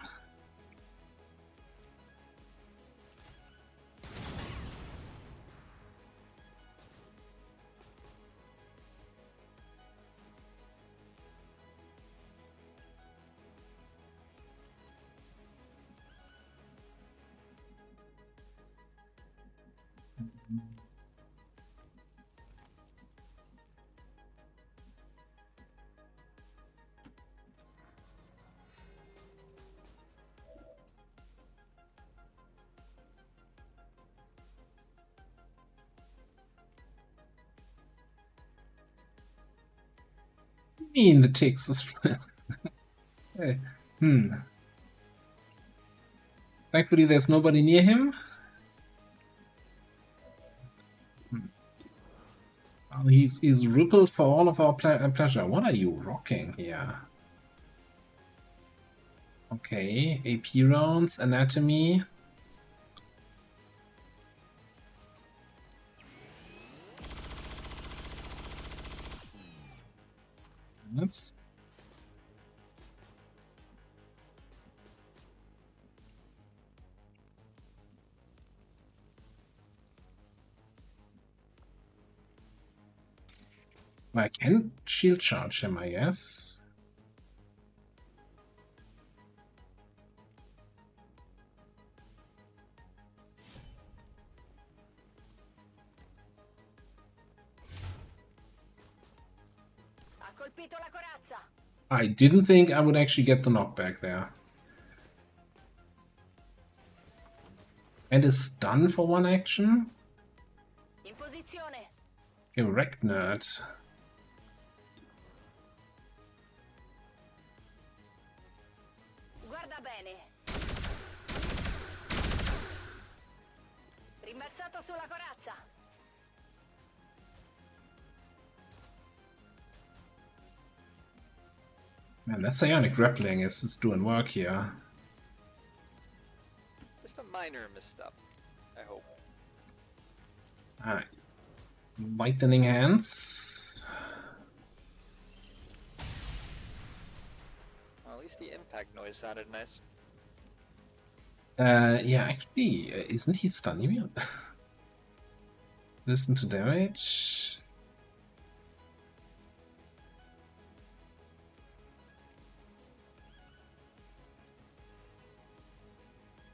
In the Texas. Hey. Thankfully, there's nobody near him. Oh, he's rippled for all of our pleasure. What are you rocking here? Okay, AP rounds, anatomy. Oops. I can shield charge him, I guess. I didn't think I would actually get the knockback there. And a stun for one action? Erect nerd. Guarda bene. Rimbalzato sulla corazza. Man, that psionic grappling is doing work here. Just a minor misstep, I hope. Alright. Lightning hands. Well, at least the impact noise sounded nice. Yeah, actually, isn't he stunning me? Listen to damage.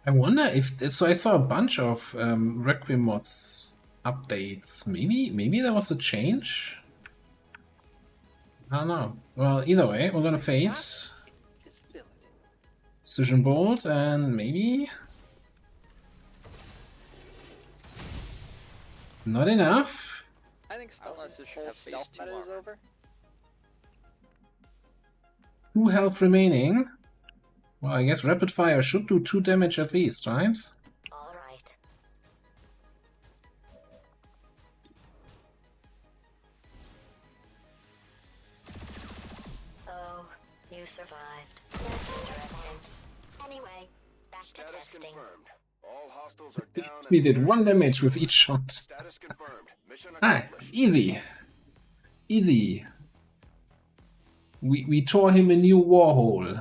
I wonder if so. I saw a bunch of Requiem mods updates. Maybe there was a change. I don't know. Well, either way, we're gonna fade. Precision bolt and maybe not enough. I think unless it should have stealth meta is over. 2 health remaining. Well, I guess rapid fire should do 2 damage at least, right? All right. Oh, you survived. That's interesting. Anyway, back to testing. Confirmed. All hostiles are down. We did 1 damage with each shot. Status confirmed. Mission Ah, accomplished. easy. Easy. We tore him a new war hole.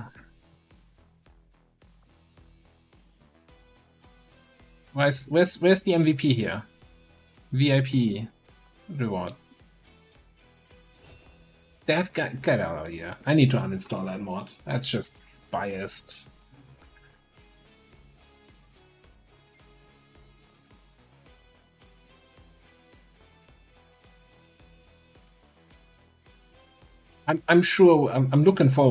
Where's the MVP here? VIP reward. That get out of here. I need to uninstall that mod. That's just biased. I'm sure I'm looking forward